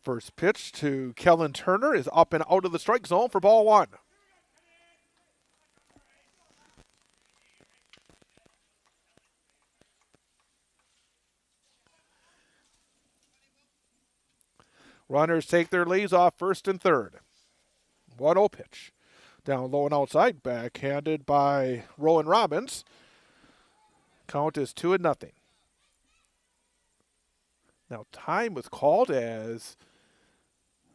First pitch to Kellen Turner is up and out of the strike zone for ball 1. Runners take their leads off first and third. 1-0 pitch. Down low and outside, backhanded by Rowan Robbins. Count is 2-0. Now time was called as,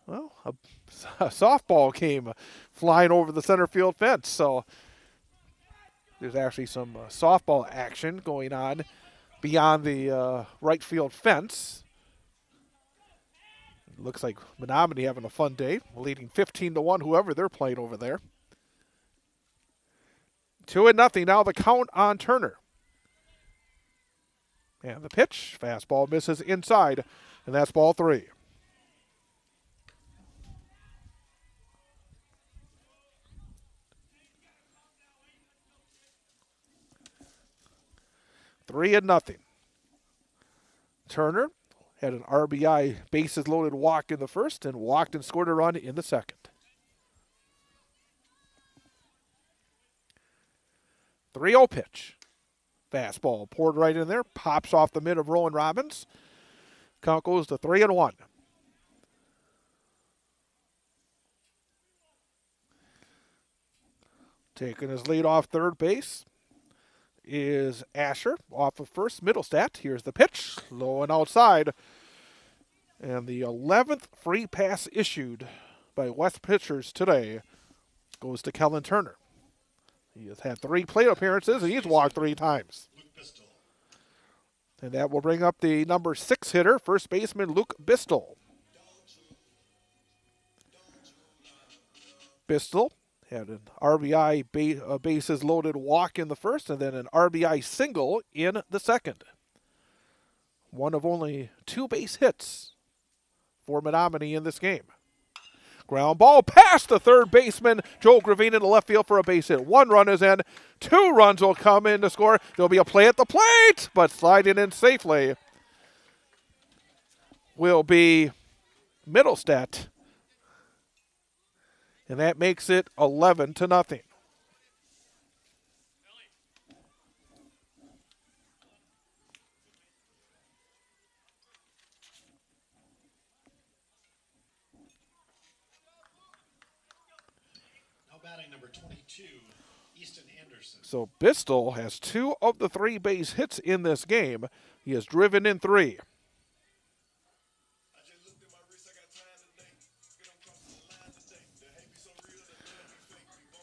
well, a softball came flying over the center field fence. So There's actually some softball action going on beyond the right field fence. Looks like Menomonie having a fun day, leading 15-1, whoever they're playing over there. 2-0 now the count on Turner. And the pitch, fastball misses inside, and that's ball 3. Three and nothing. Turner had an RBI bases loaded walk in the first and walked and scored a run in the second. 3-0 pitch. Fastball poured right in there, pops off the mid of Rowan Robbins. Count goes to 3-1. Taking his lead off third base is Asher off of first. Middlestat. Here's the pitch, low and outside. And the 11th free pass issued by West pitchers today goes to Kellen Turner. He has had 3 plate appearances, and he's walked 3 times. And that will bring up the number 6 hitter, first baseman Luke Bistel. Bistel had an RBI bases loaded walk in the first, and then an RBI single in the second. One of only 2 base hits for Menomonie in this game. Ground ball past the third baseman, Joe Gravina, to left field for a base hit. 1 run is in. 2 runs will come in to score. There'll be a play at the plate, but sliding in safely will be Middlestat. And that makes it 11-0. Number 22, Easton Anderson. So Bistel has 2 of the 3 base hits in this game. He has driven in 3.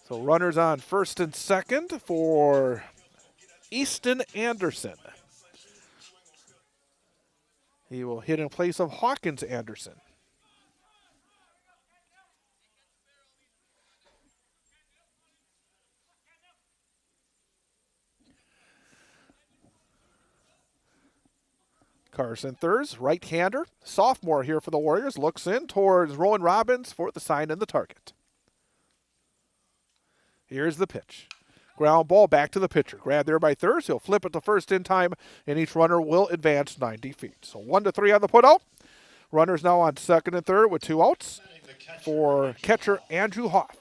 So runners on first and second for Easton Anderson. He will hit in place of Hawkins Anderson. Carson Thurs, right-hander, sophomore here for the Warriors, looks in towards Rowan Robbins for the sign and the target. Here's the pitch. Ground ball back to the pitcher. Grabbed there by Thurs. He'll flip it to first in time, and each runner will advance 90 feet. So 1-3 on the putout. Runners now on second and third with 2 outs for catcher Andrew Hoff.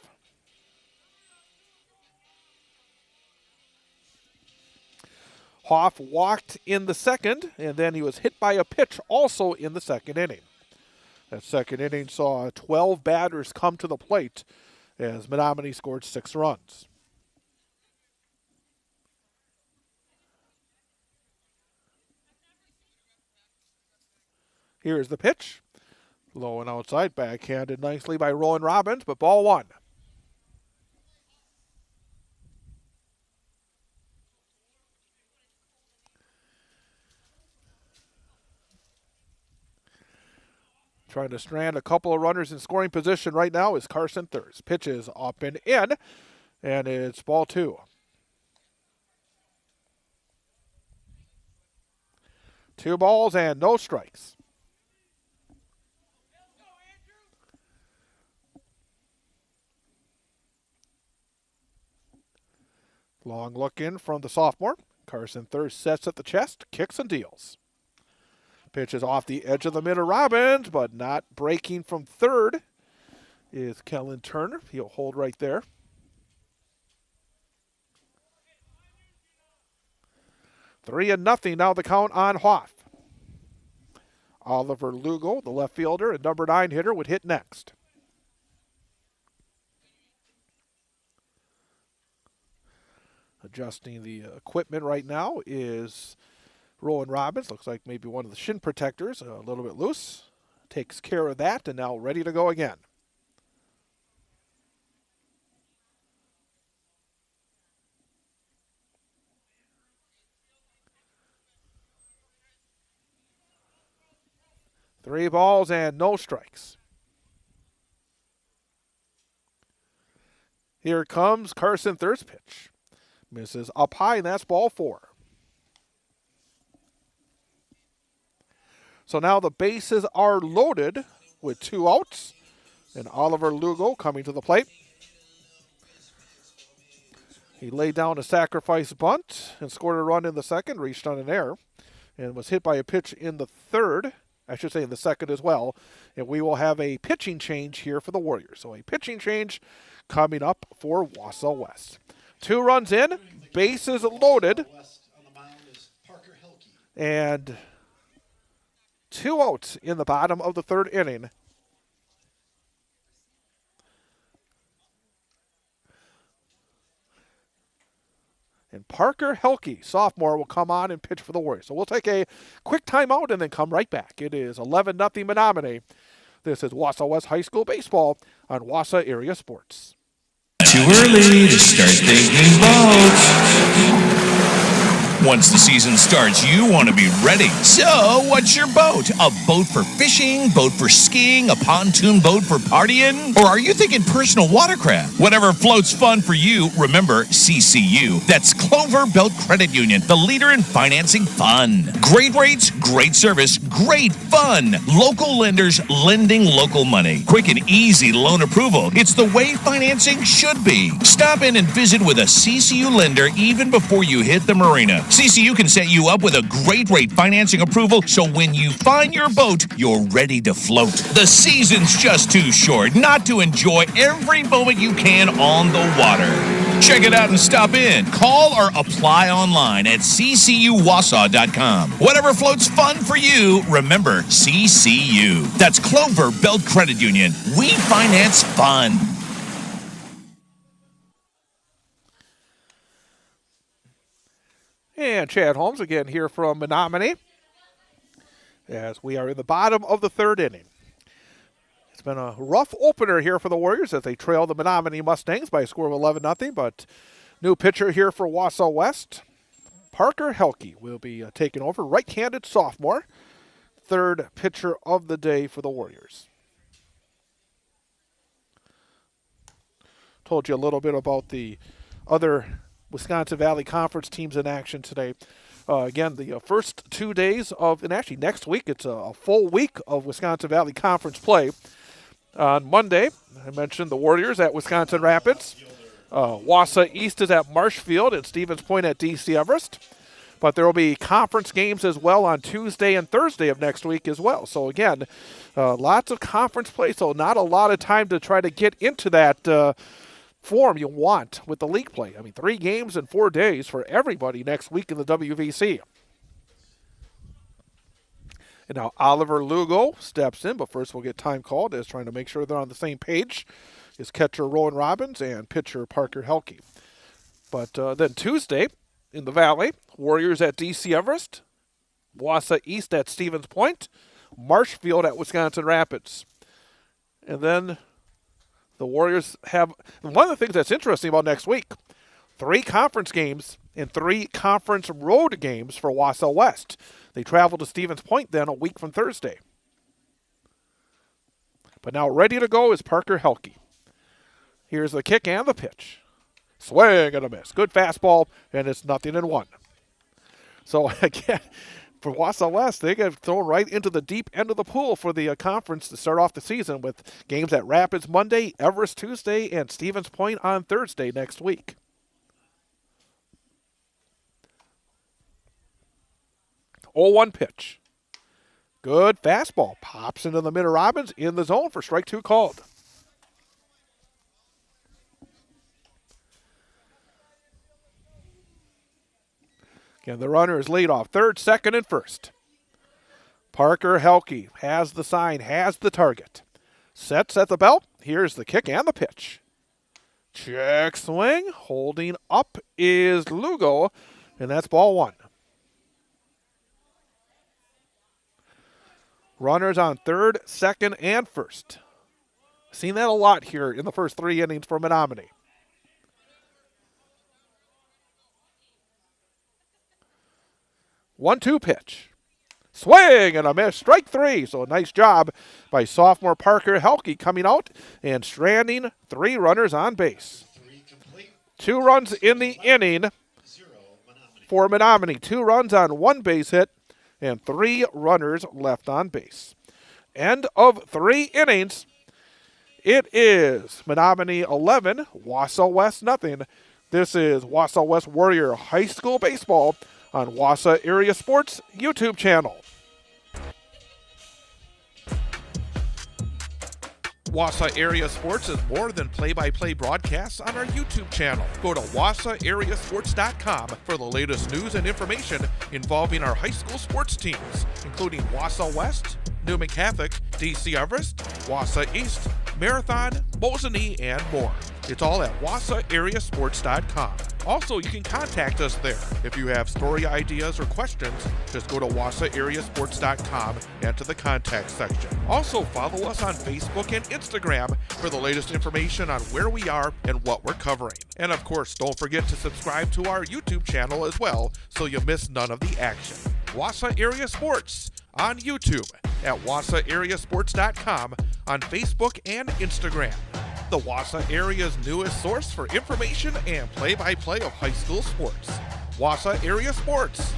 Hoff walked in the second, and then he was hit by a pitch also in the second inning. That second inning saw 12 batters come to the plate as Menomonie scored 6 runs. Here's the pitch. Low and outside, backhanded nicely by Rowan Robbins, but ball 1. Trying to strand a couple of runners in scoring position right now is Carson Thurs. Pitches up and in, and it's ball 2. 2 balls and no strikes. Long look in from the sophomore. Carson Thurs sets at the chest, kicks and deals. Pitch is off the edge of the middle, Robbins, but not breaking from third is Kellen Turner. He'll hold right there. 3-0 now the count on Hoff. Oliver Lugo, the left fielder and number 9 hitter, would hit next. Adjusting the equipment right now is Rowan Robbins. Looks like maybe one of the shin protectors a little bit loose. Takes care of that and now ready to go again. 3 balls and no strikes. Here comes Carson Thur's pitch. Misses up high, and that's ball 4. So now the bases are loaded with 2 outs. And Oliver Lugo coming to the plate. He laid down a sacrifice bunt and scored a run in the second, reached on an error, and was hit by a pitch in the third. I should say in the second as well. And we will have a pitching change here for the Warriors. So a pitching change coming up for Wausau West. 2 runs in, bases loaded, and 2 outs in the bottom of the 3rd inning. And Parker Helke, sophomore, will come on and pitch for the Warriors. So we'll take a quick timeout and then come right back. It is 11-0 Menomonie. This is Wausau West High School baseball on Wausau Area Sports. Too early to start thinking boats. Once the season starts, you want to be ready. So, what's your boat? A boat for fishing, boat for skiing, a pontoon boat for partying? Or are you thinking personal watercraft? Whatever floats fun for you, remember CCU. That's Clover Belt Credit Union, the leader in financing fun. Great rates, great service, great fun. Local lenders lending local money. Quick and easy loan approval. It's the way financing should be. Stop in and visit with a CCU lender even before you hit the marina. CCU can set you up with a great rate financing approval, so when you find your boat, you're ready to float. The season's just too short not to enjoy every moment you can on the water. Check it out and stop in. Call or apply online at ccuwausau.com. Whatever floats fun for you, remember CCU. That's Clover Belt Credit Union. We finance fun. And Chad Holmes again here from Menomonie as we are in the bottom of the 3rd inning. It's been a rough opener here for the Warriors as they trail the Menomonie Mustangs by a score of 11-0, but new pitcher here for Wausau West. Parker Helke will be taking over, right-handed sophomore, 3rd pitcher of the day for the Warriors. Told you a little bit about the other Wisconsin Valley Conference teams in action today. Again, the first 2 days of, and actually next week, it's a full week of Wisconsin Valley Conference play. On Monday, I mentioned the Warriors at Wisconsin Rapids. Wausau East is at Marshfield and Stevens Point at DC Everest. But there will be conference games as well on Tuesday and Thursday of next week as well. So again, lots of conference play, so not a lot of time to try to get into that form you want with the league play. I mean, 3 games in 4 days for everybody next week in the WVC. And now Oliver Lugo steps in, but first we'll get time called as trying to make sure they're on the same page is catcher Rowan Robbins and pitcher Parker Helke. But then Tuesday in the Valley, Warriors at DC Everest, Wausau East at Stevens Point, Marshfield at Wisconsin Rapids. And then the Warriors have, one of the things that's interesting about next week, 3 conference games and 3 conference road games for Wausau West. They travel to Stevens Point then a week from Thursday. But now ready to go is Parker Helke. Here's the kick and the pitch. Swing and a miss. Good fastball, and it's 0-1. So again, for Wausau West, they get thrown right into the deep end of the pool for the conference to start off the season with games at Rapids Monday, Everest Tuesday, and Stevens Point on Thursday next week. Oh, 1 pitch. Good fastball. Pops into the mid of Robbins in the zone for strike 2 called. Again, the runner is lead off third, second, and first. Parker Helke has the sign, has the target. Sets at the belt. Here's the kick and the pitch. Check swing. Holding up is Lugo, and that's ball 1. Runners on third, second, and first. Seen that a lot here in the first 3 innings for Menomonie. One-two pitch. Swing and a miss. Strike three. So a nice job by sophomore Parker Helke coming out and stranding 3 runners on base. 3 complete. 2 runs in the inning 0 Menomonie. for Menomonie. 2 runs on 1 base hit and 3 runners left on base. End of 3 innings. It is Menomonie 11, Wausau West nothing. This is Wausau West Warrior High School Baseball on Wausau Area Sports YouTube channel. Wausau Area Sports is more than play-by-play broadcasts on our YouTube channel. Go to wausauareasports.com for the latest news and information involving our high school sports teams, including Wausau West, Newman Catholic, DC Everest, Wausau East, Marathon, Mosinee, and more. It's all at wausauareasports.com. Also, you can contact us there. If you have story ideas or questions, just go to wausauareasports.com and to the contact section. Also, follow us on Facebook and Instagram for the latest information on where we are and what we're covering. And of course, don't forget to subscribe to our YouTube channel as well so you miss none of the action. Wausau Area Sports on YouTube, at wausauareasports.com, on Facebook and Instagram. The Wausau area's newest source for information and play-by-play of high school sports. Wausau Area Sports.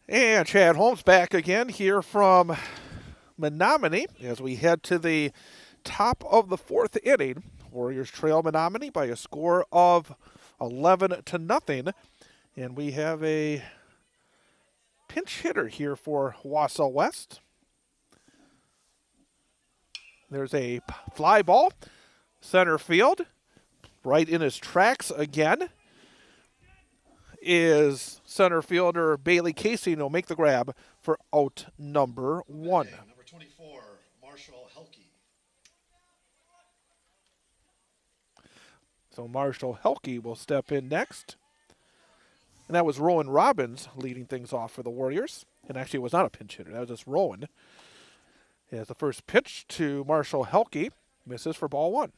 And Chad Holmes back again here from Menomonie as we head to the top of the 4th inning. Warriors trail Menomonie by a score of 11-0, and we have a pinch hitter here for Wausau West. There's a fly ball, center field, right in his tracks again is center fielder Bailey Casey, and he'll make the grab for out number 1. Batting, number 24, Marshall Helke. So Marshall Helke will step in next. And that was Rowan Robbins leading things off for the Warriors. And actually it was not a pinch hitter. That was just Rowan. As the first pitch to Marshall Helke misses for ball 1.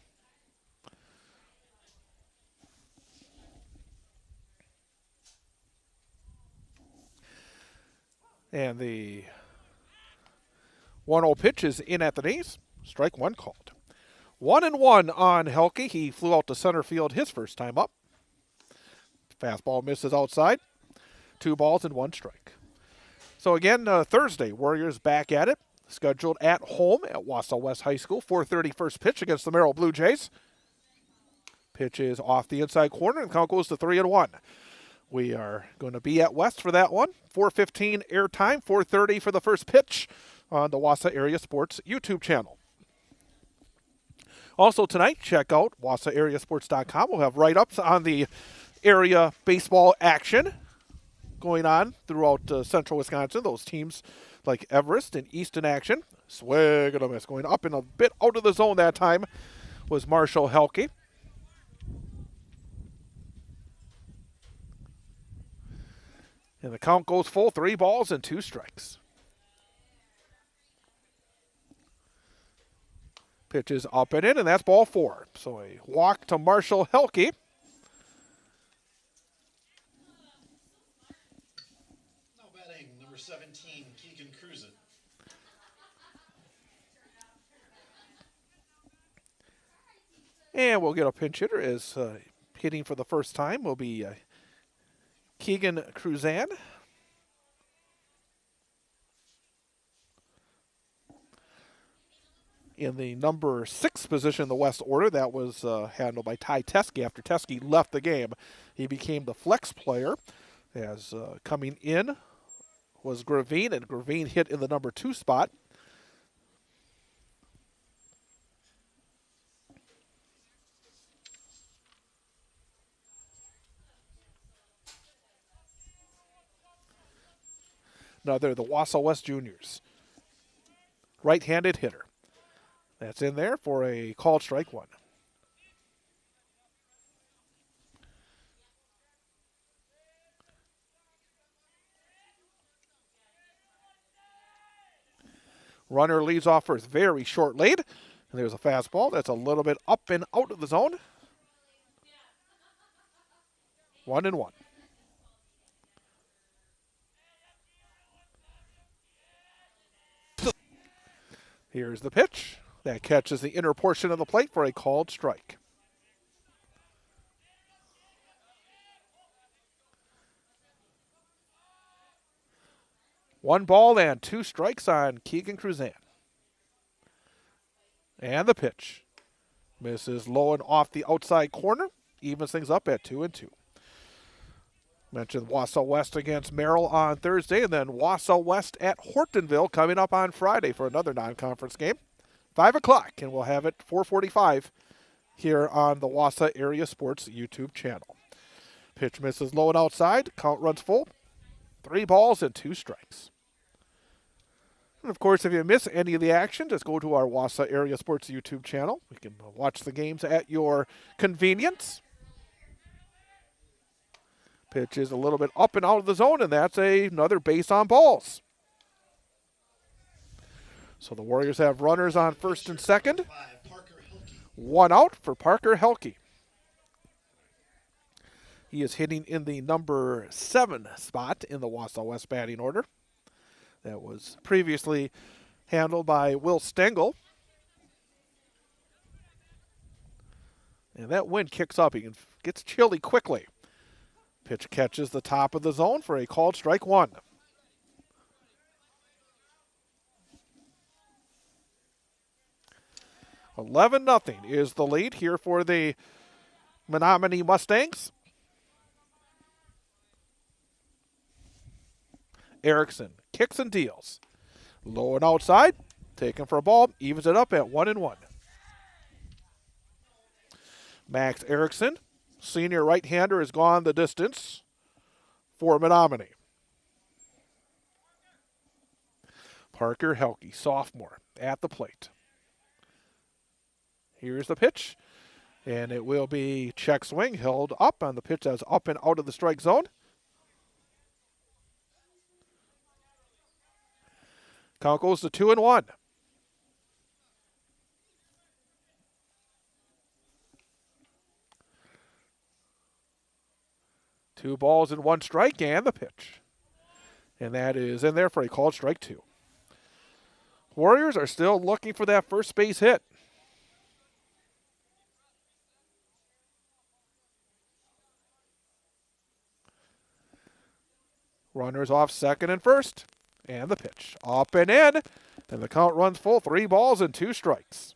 And the 1-0 pitch is in at the knees. Strike 1 called. 1-1 on Helke. He flew out to center field his first time up. Fastball misses outside. 2 balls and 1 strike. So again, Thursday, Warriors back at it. Scheduled at home at Wausau West High School. 4:30 first pitch against the Merrill Blue Jays. Pitch is off the inside corner and count goes to 3-1. We are going to be at West for that one. 4:15 airtime, 4:30 for the first pitch on the Wausau Area Sports YouTube channel. Also tonight, check out wausauareasports.com. We'll have write-ups on the area baseball action going on throughout central Wisconsin. Those teams like Everest and Easton action. Swing and a miss. Going up and a bit out of the zone that time was Marshall Helke. And the count goes full, 3 balls and 2 strikes. Pitch is up and in, and that's ball 4. So a walk to Marshall Helke. Now batting, number 17, Keegan Cruzen. And we'll get a pinch hitter as hitting for the first time will be Keegan Cruzan. In the number 6 position in the West order, that was handled by Ty Teske. After Teske left the game, he became the flex player. As coming in was Gravine, and Gravine hit in the number 2 spot. Now they're the Wausau West Juniors. Right-handed hitter. That's in there for a called strike 1. Runner leads off first. Very short lead. And there's a fastball that's a little bit up and out of the zone. 1-1. Here's the pitch. That catches the inner portion of the plate for a called strike. One ball and 2 strikes on Keegan Cruzan. And the pitch. Misses low and off the outside corner. Evens things up at 2-2. Mentioned Wausau West against Merrill on Thursday, and then Wausau West at Hortonville coming up on Friday for another non-conference game. 5 o'clock, and we'll have it 4:45 here on the Wausau Area Sports YouTube channel. Pitch misses low and outside. Count runs full. 3 balls and 2 strikes. And of course, if you miss any of the action, just go to our Wausau Area Sports YouTube channel. You can watch the games at your convenience. Pitch is a little bit up and out of the zone, and that's another base on balls. So the Warriors have runners on first and second. 1 out for Parker Helke. He is hitting in the number 7 spot in the Wausau West batting order. That was previously handled by Will Stengel. And that wind kicks up. He gets chilly quickly. Pitch catches the top of the zone for a called strike 1. $11-0 is the lead here for the Menomonie Mustangs. Erickson kicks and deals. Low and outside. Taken for a ball. Evens it up at 1-1. Max Erickson, senior right-hander, has gone the distance for Menomonie. Parker Helke, sophomore, at the plate. Here's the pitch, and it will be check swing, held up on the pitch that's up and out of the strike zone. Count goes to 2-1. Two balls and 1 strike, and the pitch. And that is in there for a called strike 2. Warriors are still looking for that first base hit. Runners off second and first. And the pitch. Up and in. And the count runs full. 3 balls and 2 strikes.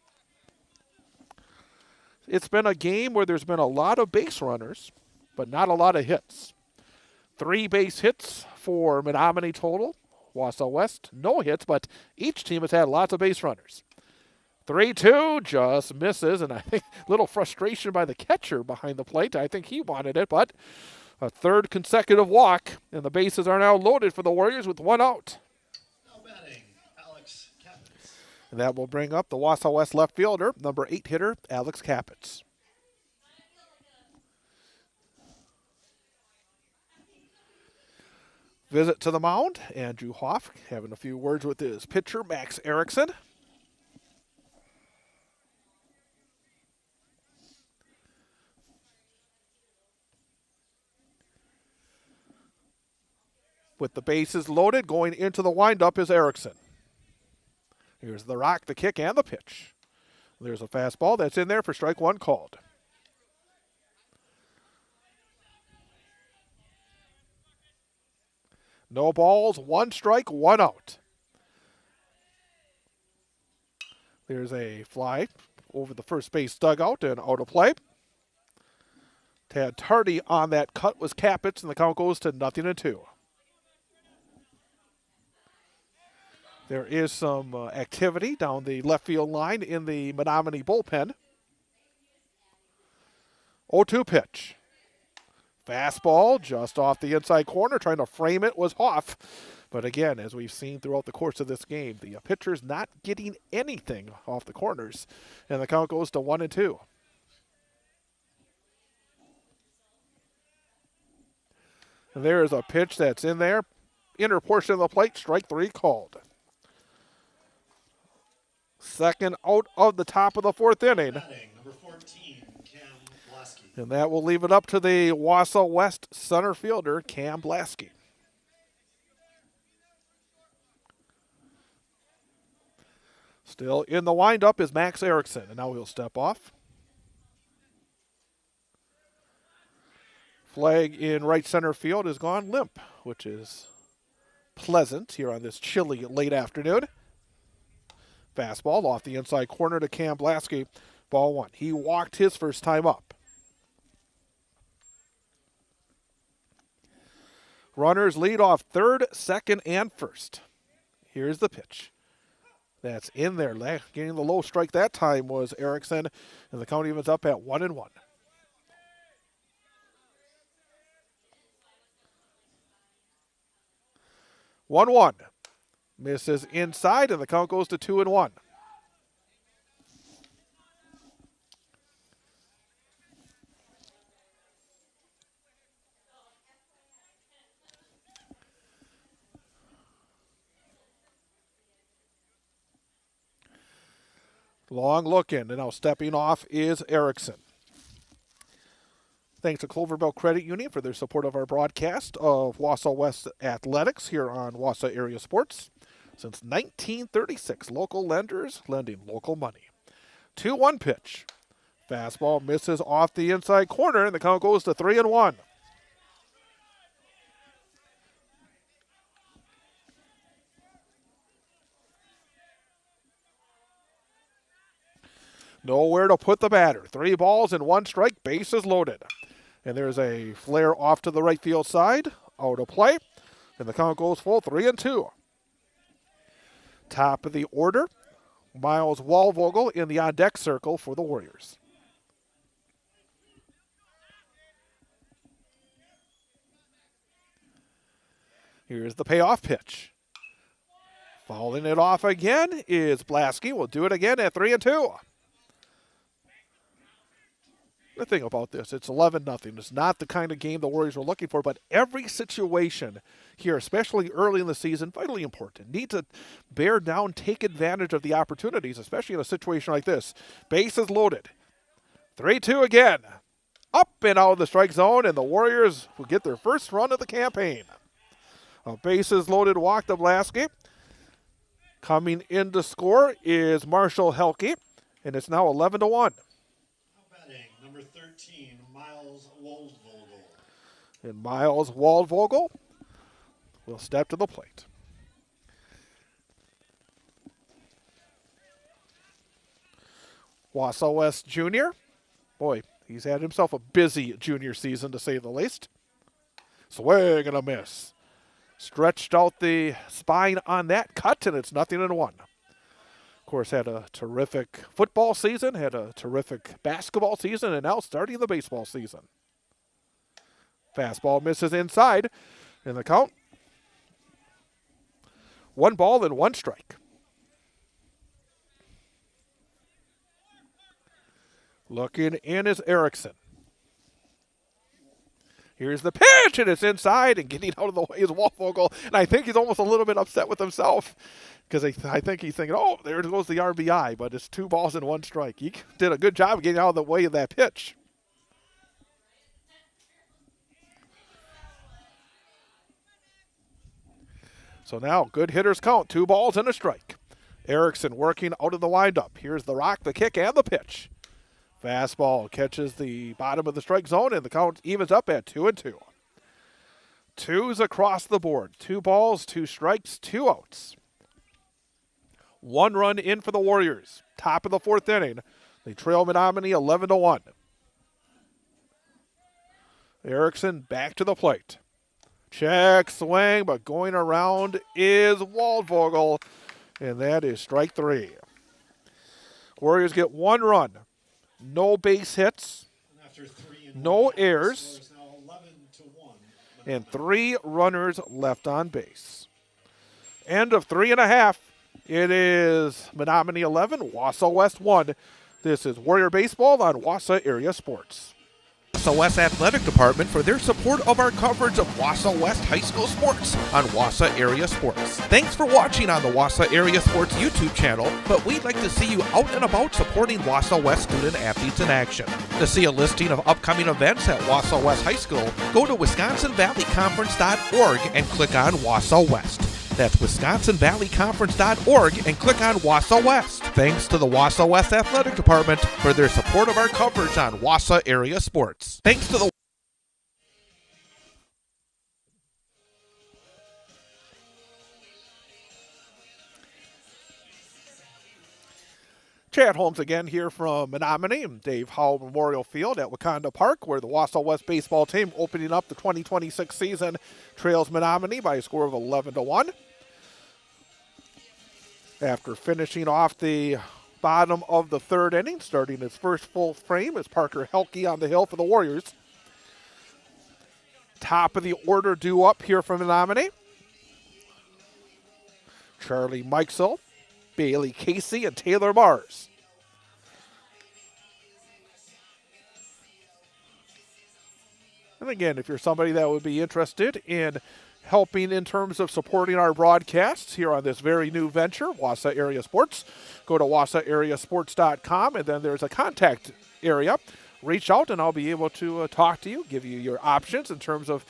It's been a game where there's been a lot of base runners, but not a lot of hits. 3 base hits for Menomonie total. Wausau West, no hits, but each team has had lots of base runners. 3-2, just misses, and I think a little frustration by the catcher behind the plate. I think he wanted it, but a 3rd consecutive walk, and the bases are now loaded for the Warriors with 1 out. Now batting, Alex Capitz. And that will bring up the Wausau West left fielder, number 8 hitter, Alex Capitz. Visit to the mound, Andrew Hoff having a few words with his pitcher, Max Erickson. With the bases loaded, going into the windup is Erickson. Here's the rock, the kick, and the pitch. There's a fastball that's in there for strike 1 called. No balls, 1 strike, 1 out. There's a fly over the first base dugout and out of play. Tad Tardy on that cut was Capitz, and the count goes to 0-2. There is some activity down the left field line in the Menomonie bullpen. 0-2 pitch. Fastball just off the inside corner. Trying to frame it was Hoff. But again, as we've seen throughout the course of this game, the pitcher's not getting anything off the corners. And the count goes to 1-2. And there is a pitch that's in there. Inner portion of the plate, strike 3 called. Second out of the top of the fourth inning. Batting, number 14, Cam Blasky. And that will leave it up to the Wausau West center fielder, Cam Blasky. Still in the windup is Max Erickson, and now he'll step off. Flag in right center field has gone limp, which is pleasant here on this chilly late afternoon. Fastball off the inside corner to Cam Blasky. Ball one. He walked his first time up. Runners lead off third, second, and first. Here's the pitch. That's in there. Getting the low strike that time was Erickson, and the count evens up at 1-1. One. Misses inside, and the count goes to 2-1. Long look in, and now stepping off is Erickson. Thanks to Cloverbell Credit Union for their support of our broadcast of Wausau West Athletics here on Wausau Area Sports. Since 1936, local lenders lending local money. 2-1 pitch. Fastball misses off the inside corner, and the count goes to 3-1. Nowhere to put the batter. 3 balls and 1 strike, bases loaded. And there's a flare off to the right field side, out of play, and the count goes full, 3-2. Top of the order, Miles Waldvogel in the on-deck circle for the Warriors. Here's the payoff pitch. Fouling it off again is Blasky. We'll do it again at 3-2. The thing about this, it's 11-0. It's not the kind of game the Warriors were looking for, but every situation here, especially early in the season, vitally important. Need to bear down, take advantage of the opportunities, especially in a situation like this. Bases loaded. 3-2 again. Up and out of the strike zone, and the Warriors will get their first run of the campaign. A bases loaded walk to Blasky. Coming in to score is Marshall Helke, and it's now 11-1. Number 13, Miles Waldvogel. And Miles Waldvogel will step to the plate. Wausau West Jr. Boy, he's had himself a busy junior season, to say the least. Swing and a miss. Stretched out the spine on that cut, and it's 0-1. Of course, had a terrific football season, had a terrific basketball season, and now starting the baseball season. Fastball misses inside, and the count, 1 ball and 1 strike. Looking in is Erickson. Here's the pitch, and it's inside, and getting out of the way is Waldvogel, and I think he's almost a little bit upset with himself, because I think he's thinking, oh, there goes the RBI, but it's 2 balls and 1 strike. He did a good job of getting out of the way of that pitch. So now, good hitters count, 2 balls and a strike. Erickson working out of the windup. Here's the rock, the kick, and the pitch. Fastball catches the bottom of the strike zone, and the count evens up at 2-2. 2s across the board. 2 balls, 2 strikes, 2 outs. 1 run in for the Warriors. Top of the 4th inning. They trail Menomonie 11-1. Erickson back to the plate. Check swing, but going around is Waldvogel, and that is strike 3. Warriors get 1 run. No base hits, no errors, and 3 runners left on base. End of 3.5. It is Menomonie 11, Wausau West 1. This is Warrior Baseball on Wausau Area Sports. Wausau West Athletic Department for their support of our coverage of Wausau West High School sports on Wausau Area Sports. Thanks for watching on the Wausau Area Sports YouTube channel, but we'd like to see you out and about supporting Wausau West student athletes in action. To see a listing of upcoming events at Wausau West High School, go to WisconsinValleyConference.org and click on Wausau West. That's WisconsinValleyConference.org and click on Wausau West. Thanks to the Wausau West Athletic Department for their support of our coverage on Wausau Area Sports. Thanks to the Chad Holmes again here from Menomonie and Dave Howell Memorial Field at Wakanda Park, where the Wausau West baseball team opening up the 2026 season trails Menomonie by a score of 11-1. After finishing off the bottom of the third inning, starting his first full frame is Parker Helke on the hill for the Warriors. Top of the order due up here from Menomonie. Charlie Mikesell, Bailey Casey, and Taylor Mars. And again, if you're somebody that would be interested in helping in terms of supporting our broadcasts here on this very new venture, Wausau Area Sports, go to wausauareasports.com, and then there's a contact area. Reach out and I'll be able to talk to you, give you your options in terms of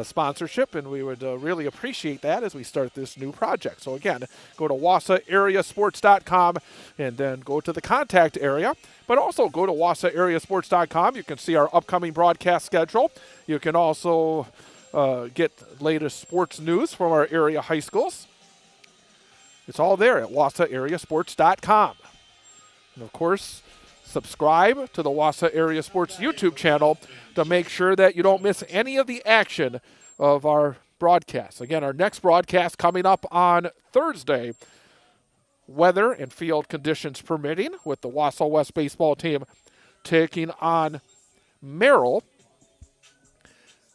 sponsorship, and we would really appreciate that as we start this new project. So again, go to wausauareasports.com and then go to the contact area, but also go to wausauareasports.com. You can see our upcoming broadcast schedule. You can also get latest sports news from our area high schools. It's all there at wausauareasports.com. And of course, subscribe to the Wausau Area Sports YouTube channel to make sure that you don't miss any of the action of our broadcasts. Again, our next broadcast coming up on Thursday, weather and field conditions permitting, with the Wausau West baseball team taking on Merrill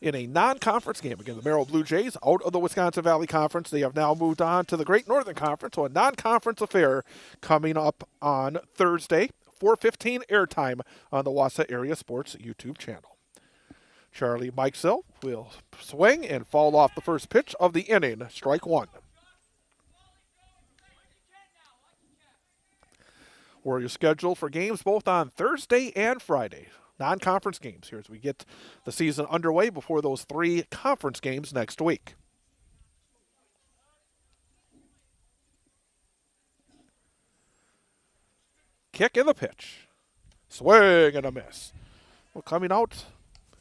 in a non-conference game. Again, the Merrill Blue Jays out of the Wisconsin Valley Conference. They have now moved on to the Great Northern Conference, so a non-conference affair coming up on Thursday, 4:15 airtime on the Wausau Area Sports YouTube channel. Charlie Mikesell will swing and fall off the first pitch of the inning, strike one. Warriors scheduled for games both on Thursday and Friday. Non-conference games here as we get the season underway before those 3 conference games next week. Kick in the pitch. Swing and a miss. Well, coming out,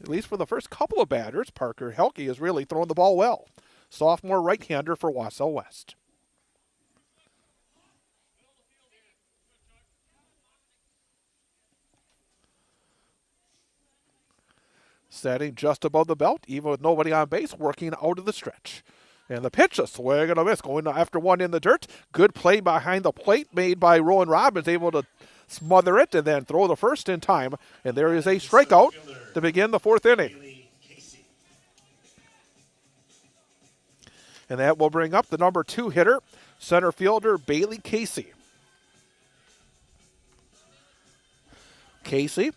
at least for the first couple of batters, Parker Helke has really thrown the ball well. Sophomore right-hander for Wausau West. Setting just above the belt, even with nobody on base, working out of the stretch. And the pitch, a swing and a miss, going after one in the dirt. Good play behind the plate made by Rowan Robbins, able to smother it and then throw the first in time. And there is a strikeout to begin the 4th inning. And that will bring up the number 2 hitter, center fielder Bailey Casey. Casey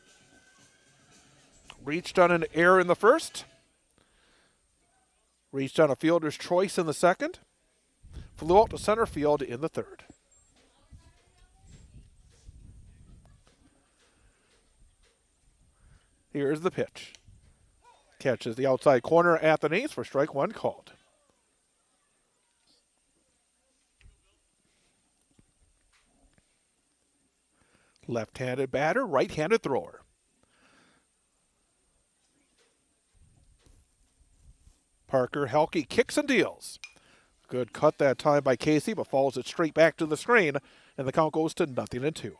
reached on an error in the first. Reached on a fielder's choice in the second. Flew out to center field in the third. Here's the pitch. Catches the outside corner at the knees for strike one called. Left-handed batter, right-handed thrower. Parker Helke kicks and deals. Good cut that time by Casey, but follows it straight back to the screen, and the count goes to 0-2.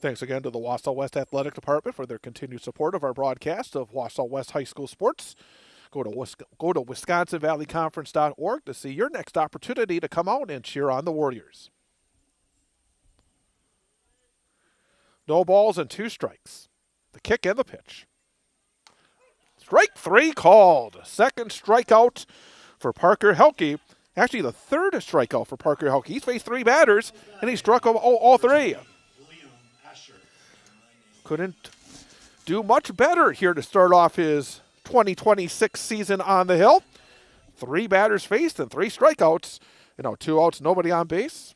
Thanks again to the Wausau West Athletic Department for their continued support of our broadcast of Wausau West High School sports. Go to WisconsinValleyConference.org to see your next opportunity to come out and cheer on the Warriors. No balls and 2 strikes. The kick and the pitch. Strike 3 called. Second strikeout for Parker Helke. Actually, the third strikeout for Parker Helke. He's faced 3 batters, and he struck them all 3. Couldn't do much better here to start off his 2026 season on the hill. 3 batters faced and 3 strikeouts. 2 outs, nobody on base.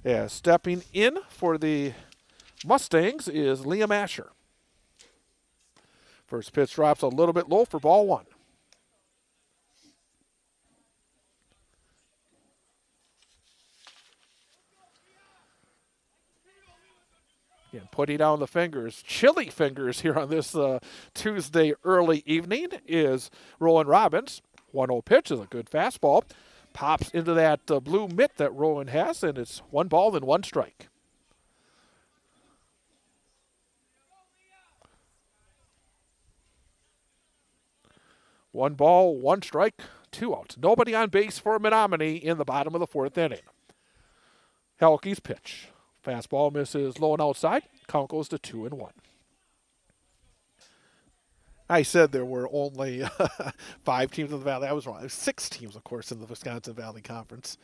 Yeah, stepping in for the Mustangs is Liam Asher. First pitch drops a little bit low for ball 1. And putting down the fingers, chilly fingers here on this Tuesday early evening is Rowan Robbins. 1-0 pitch is a good fastball. Pops into that blue mitt that Rowan has, and it's 1 ball and 1 strike. One ball, 1 strike, 2 outs. Nobody on base for Menomonie in the bottom of the 4th inning. Helke's pitch. Fastball misses low and outside. Count goes to 2-1. I said there were only 5 teams in the Valley. I was wrong. There's 6 teams, of course, in the Wisconsin Valley Conference.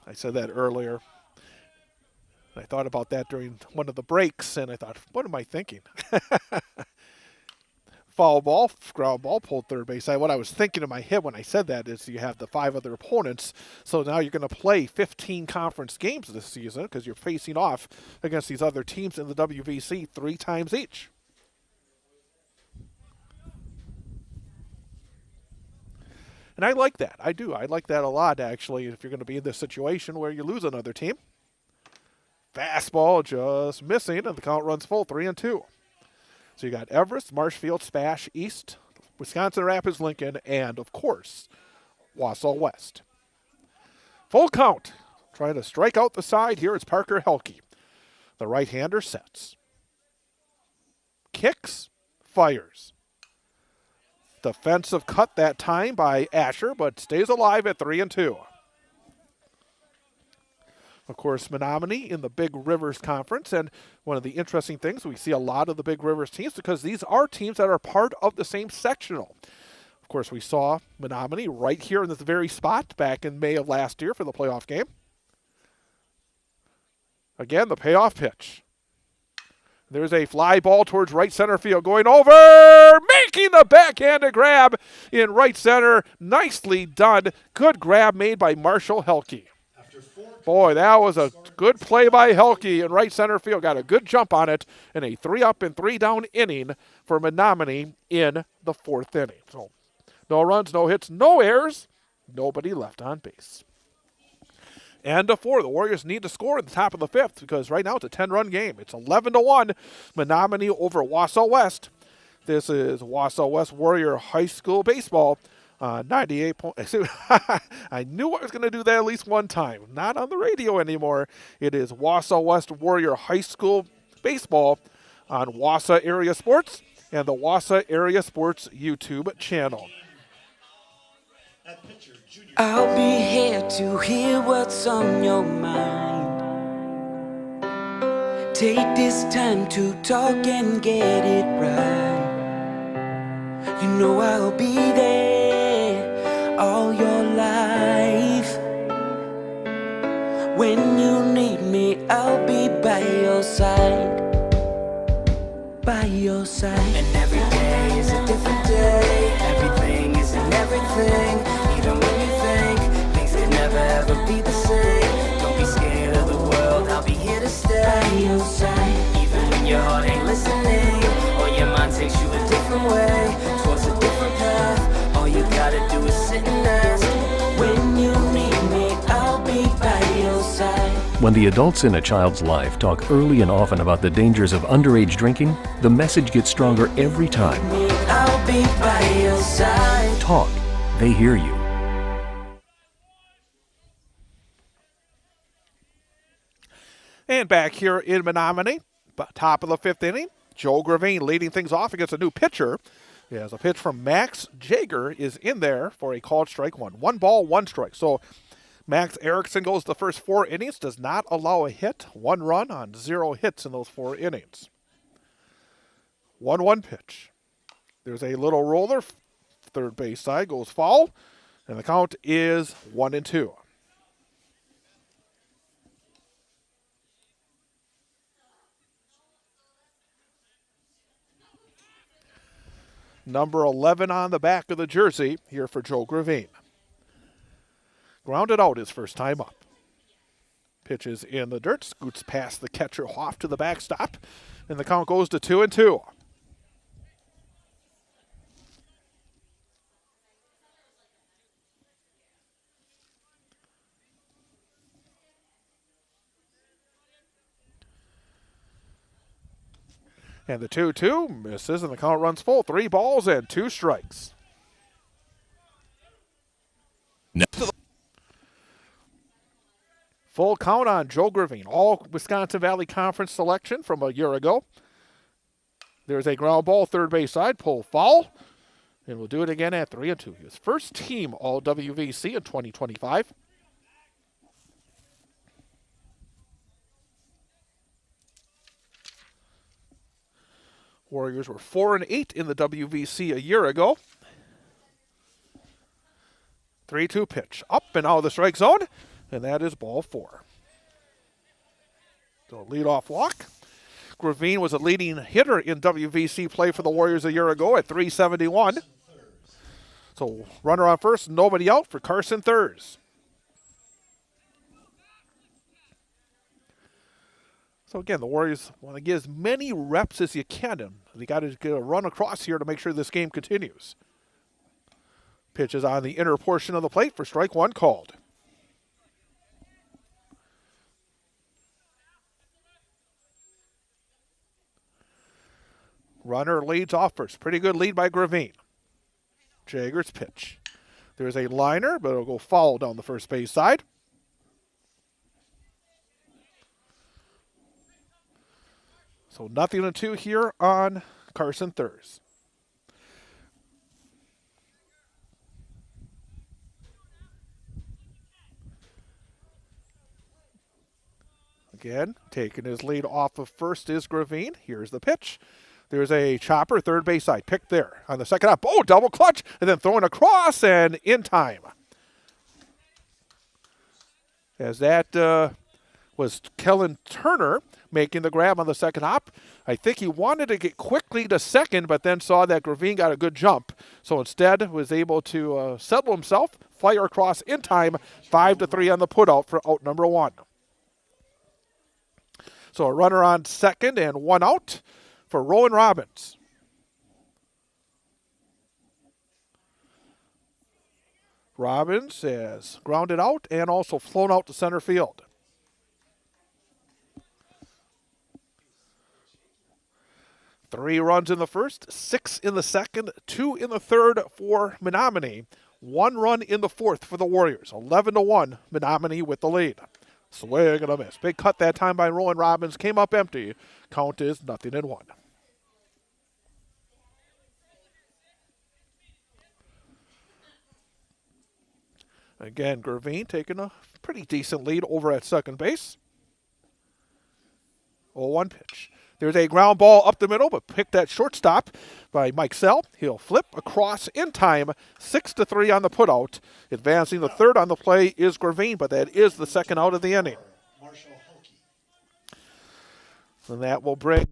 I said that earlier. I thought about that during one of the breaks, and I thought, what am I thinking? Foul ball, ground ball, pulled third base. What I was thinking in my head when I said that is you have the 5 other opponents, so now you're going to play 15 conference games this season because you're facing off against these other teams in the WVC 3 times each. And I like that. I do. I like that a lot, actually, if you're going to be in this situation where you lose another team. Fastball just missing, and the count runs full, 3-2. So you got Everest, Marshfield, Spash, East, Wisconsin Rapids, Lincoln, and, of course, Wausau West. Full count. Trying to strike out the side here is Parker Helke. The right-hander sets. Kicks, fires. Defensive cut that time by Asher, but stays alive at 3-2. Of course, Menomonie in the Big Rivers Conference, and one of the interesting things, we see a lot of the Big Rivers teams because these are teams that are part of the same sectional. Of course, we saw Menomonie right here in this very spot back in May of last year for the playoff game. Again, the payoff pitch. There's a fly ball towards right center field going over, making the backhanded grab in right center. Nicely done. Good grab made by Marshall Helke. Boy, that was a good play by Helke in right center field. Got a good jump on it in a 3-up and 3-down inning for Menomonie in the 4th inning. So no runs, no hits, no errors, nobody left on base. And a 4. The Warriors need to score in the top of the 5th because right now it's a 10-run game. It's 11-1, Menomonie over Wausau West. This is Wausau West Warrior High School Baseball. 98 points. I knew I was going to do that at least one time. Not on the radio anymore. It is Wausau West Warrior High School Baseball on Wausau Area Sports and the Wausau Area Sports YouTube channel. I'll be here to hear what's on your mind. Take this time to talk and get it right. You know I'll be there all your life. When you need me, I'll be by your side. By your side. And every day is a different day. Everything is in everything. Even when you think things can never ever be the same. Don't be scared of the world, I'll be here to stay. By your side. Even when your heart ain't listening, or your mind takes you a different way, towards a different path. All you gotta do is sit and ask. When you need me, I'll be by your side. When the adults in a child's life talk early and often about the dangers of underage drinking, the message gets stronger every time. I'll be by your side. Talk. They hear you. And back here in Menomonie, top of the 5th inning, Joe Gravine leading things off against a new pitcher. As a pitch from Max Jager is in there for a called strike 1. 1 ball, 1 strike. So Max Erickson goes the first 4 innings, does not allow a hit. 1 run on 0 hits in those 4 innings. 1-1 pitch. There's a little roller. Third base side goes foul. And the count is 1-2. Number 11 on the back of the jersey here for Joe Gravine. Grounded out his first time up. Pitches in the dirt, scoots past the catcher off to the backstop, and the count goes to 2-2. And the 2-2 misses, and the count runs full. 3 balls and 2 strikes. No. Full count on Joe Gravine, all Wisconsin Valley Conference selection from a year ago. There's a ground ball, third base side, pull foul, and we'll do it again at 3-2. His first team All WVC in 2025. Warriors were 4-8 in the WVC a year ago. 3-2 pitch. Up and out of the strike zone, and that is ball 4. So leadoff walk. Gravine was a leading hitter in WVC play for the Warriors a year ago at .371. So runner on first, nobody out for Carson Thurs. So again, the Warriors want to get as many reps as you can, and you got to get a run across here to make sure this game continues. Pitch is on the inner portion of the plate for strike 1 called. Runner leads off first. Pretty good lead by Gravine. Jager's pitch. There's a liner, but it'll go foul down the first base side. So 0-2 here on Carson Thurs. Again, taking his lead off of first is Gravine. Here's the pitch. There's a chopper, third base side, picked there on the second up. Oh, double clutch, and then throwing across and in time. As that was Kellen Turner making the grab on the second hop. I think he wanted to get quickly to second, but then saw that Gravine got a good jump. So instead was able to settle himself, fire across in time, 5-3 on the putout for out number 1. So a runner on second and 1 out for Rowan Robbins. Robbins has grounded out and also flown out to center field. Three runs in the first, 6 in the second, 2 in the third for Menomonie. 1 run in the fourth for the Warriors. 11-1, Menomonie with the lead. Swing and a miss. Big cut that time by Rowan Robbins. Came up empty. Count is 0-1. Again, Gravine taking a pretty decent lead over at second base. 0-1 pitch. There's a ground ball up the middle, but picked at shortstop by Mike Sell. He'll flip across in time, 6-3 on the putout. Advancing the third on the play is Gravine, but that is the second out of the inning. And that will bring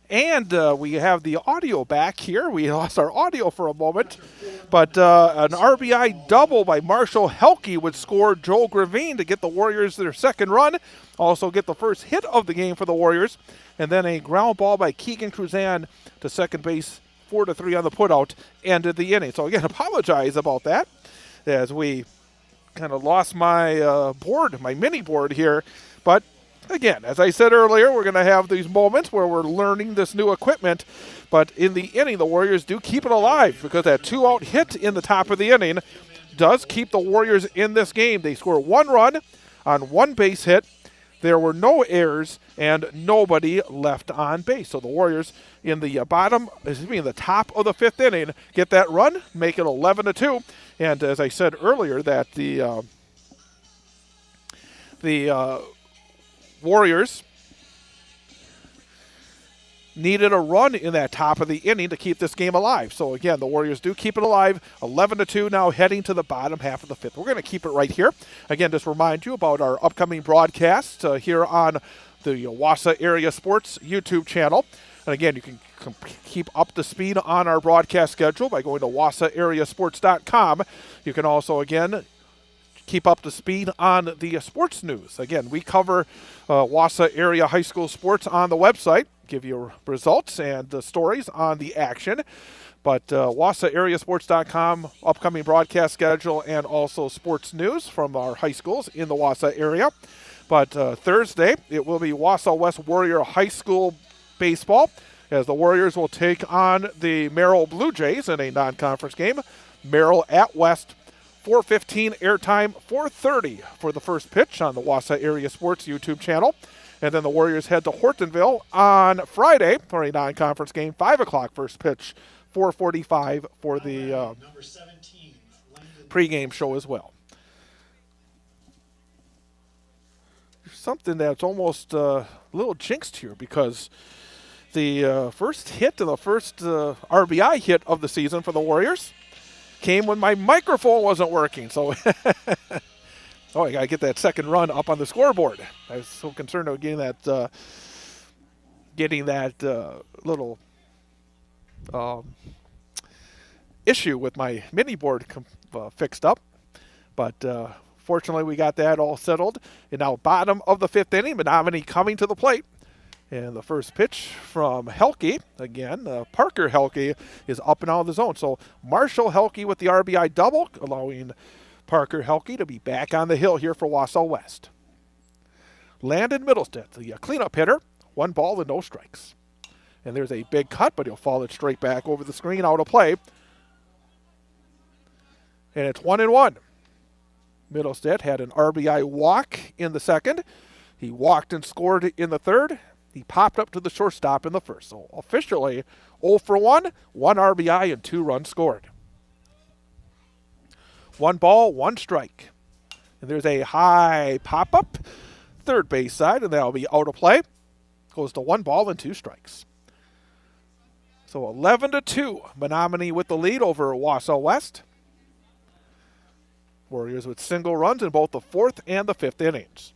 And we have the audio back here. We lost our audio for a moment. But an RBI double by Marshall Helke would score Joel Gravine to get the Warriors their second run. Also get the first hit of the game for the Warriors. And then a ground ball by Keegan Cruzan to second base, 4-3 on the putout, ended the inning. So again, apologize about that as we kind of lost my board, my mini board here. But again, as I said earlier, we're going to have these moments where we're learning this new equipment. But in the inning, the Warriors do keep it alive because that 2-out hit in the top of the inning does keep the Warriors in this game. They score 1 run on 1 base hit. There were no errors and nobody left on base. So the Warriors in the the top of the 5th inning get that run, make it 11-2. And as I said earlier, that the Warriors needed a run in that top of the inning to keep this game alive. So again, the Warriors do keep it alive. 11-2 now, heading to the bottom half of the 5th. We're going to keep it right here. Again, just remind you about our upcoming broadcast here on the Wausau Area Sports YouTube channel. And again, you can keep up to speed on our broadcast schedule by going to wausauareasports.com. You can also, again, keep up to speed on the sports news. Again, we cover Wausau area high school sports on the website, give you results and the stories on the action. But wausauareasports.com, upcoming broadcast schedule, and also sports news from our high schools in the Wausau area. But Thursday, it will be Wausau West Warrior High School baseball, as the Warriors will take on the Merrill Blue Jays in a non-conference game. Merrill at West, 4:15 airtime, 4:30 for the first pitch on the Wausau Area Sports YouTube channel. And then the Warriors head to Hortonville on Friday for a non-conference game, 5 o'clock first pitch, 4:45 for the Number 17, pregame show as well. There's something that's almost a little jinxed here because the first hit and the first RBI hit of the season for the Warriors came when my microphone wasn't working. So, I got to get that second run up on the scoreboard. I was so concerned about getting that little issue with my mini board fixed up. But fortunately, we got that all settled. And now bottom of the 5th inning, Menomonie coming to the plate. And the first pitch from Helke, again, Parker Helke, is up and out of the zone. So Marshall Helke with the RBI double, allowing Parker Helke to be back on the hill here for Wausau West. Landon Middlestead, the cleanup hitter, 1 ball and no strikes. And there's a big cut, but he'll fall it straight back over the screen, out of play. And it's 1-1. Middlestead had an RBI walk in the second. He walked and scored in the third. He popped up to the shortstop in the first. So officially 0 for 1, 1 RBI and 2 runs scored. 1 ball, 1 strike. And there's a high pop-up, third base side, and that'll be out of play. Goes to 1 ball and 2 strikes. So 11-2, Menomonie with the lead over Wausau West. Warriors with single runs in both the 4th and the 5th innings.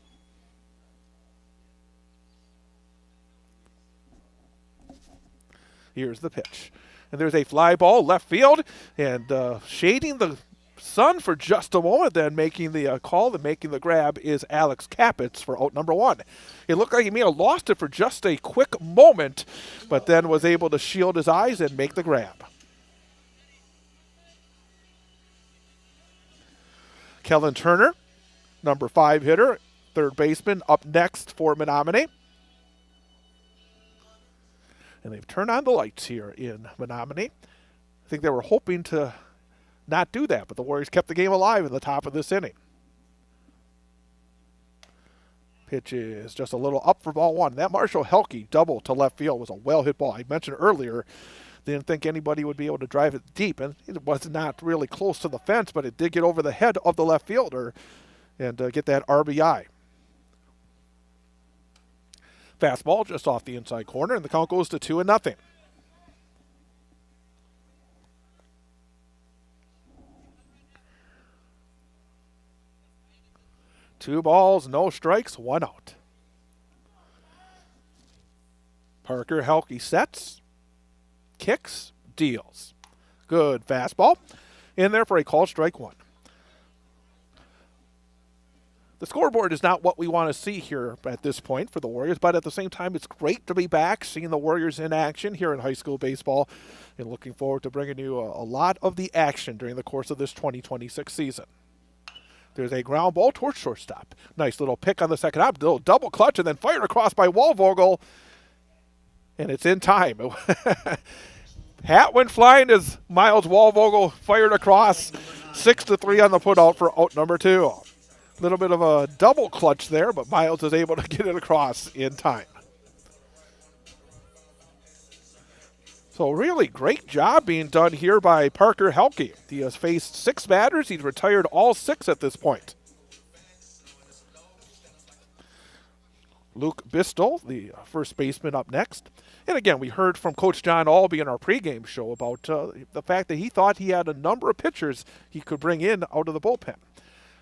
Here's the pitch. And there's a fly ball left field, and shading the sun for just a moment, then making the call and making the grab is Alex Capitz for out number 1. It looked like he may have lost it for just a quick moment, but then was able to shield his eyes and make the grab. Kellen Turner, number 5 hitter, third baseman, up next for Menomonie. And they've turned on the lights here in Menomonie. I think they were hoping to not do that, but the Warriors kept the game alive in the top of this inning. Pitch is just a little up for ball 1. That Marshall Helke double to left field was a well-hit ball. I mentioned earlier, didn't think anybody would be able to drive it deep, and it was not really close to the fence, but it did get over the head of the left fielder and get that RBI. Fastball just off the inside corner, and the count goes to 2-0. Two balls, no strikes, 1 out. Parker Helke sets, kicks, deals. Good fastball. In there for a called strike one. The scoreboard is not what we want to see here at this point for the Warriors, but at the same time, it's great to be back, seeing the Warriors in action here in high school baseball, and looking forward to bringing you a lot of the action during the course of this 2026 season. There's a ground ball towards shortstop. Nice little pick on the second hop, little double clutch, and then fired across by Wallvogel, and it's in time. Hat went flying as Miles Wallvogel fired across. 6-3 on the putout for out number 2. Little bit of a double clutch there, but Miles is able to get it across in time. So really great job being done here by Parker Helke. He has faced 6 batters. He's retired all 6 at this point. Luke Bistel, the first baseman, up next. And again, we heard from Coach John Albee in our pregame show about the fact that he thought he had a number of pitchers he could bring in out of the bullpen.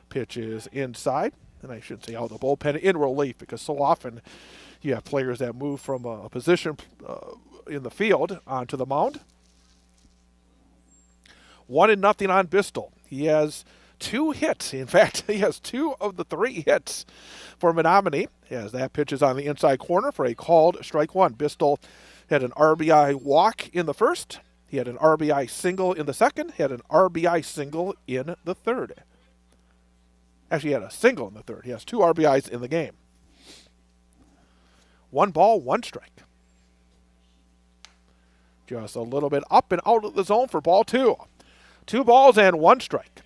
Pitch is inside, and I shouldn't say out of the bullpen, in relief, because so often you have players that move from a position in the field onto the mound. 1-0 on Bistel. He has 2 hits. In fact, he has 2 of the 3 hits for Menomonie, as that pitch is on the inside corner for a called strike one. Bistel had an RBI walk in the first. He had an RBI single in the second. He had an RBI single in the third. Actually, he had a single in the third. He has 2 RBIs in the game. 1 ball, 1 strike. Just a little bit up and out of the zone for ball 2. 2 balls and 1 strike.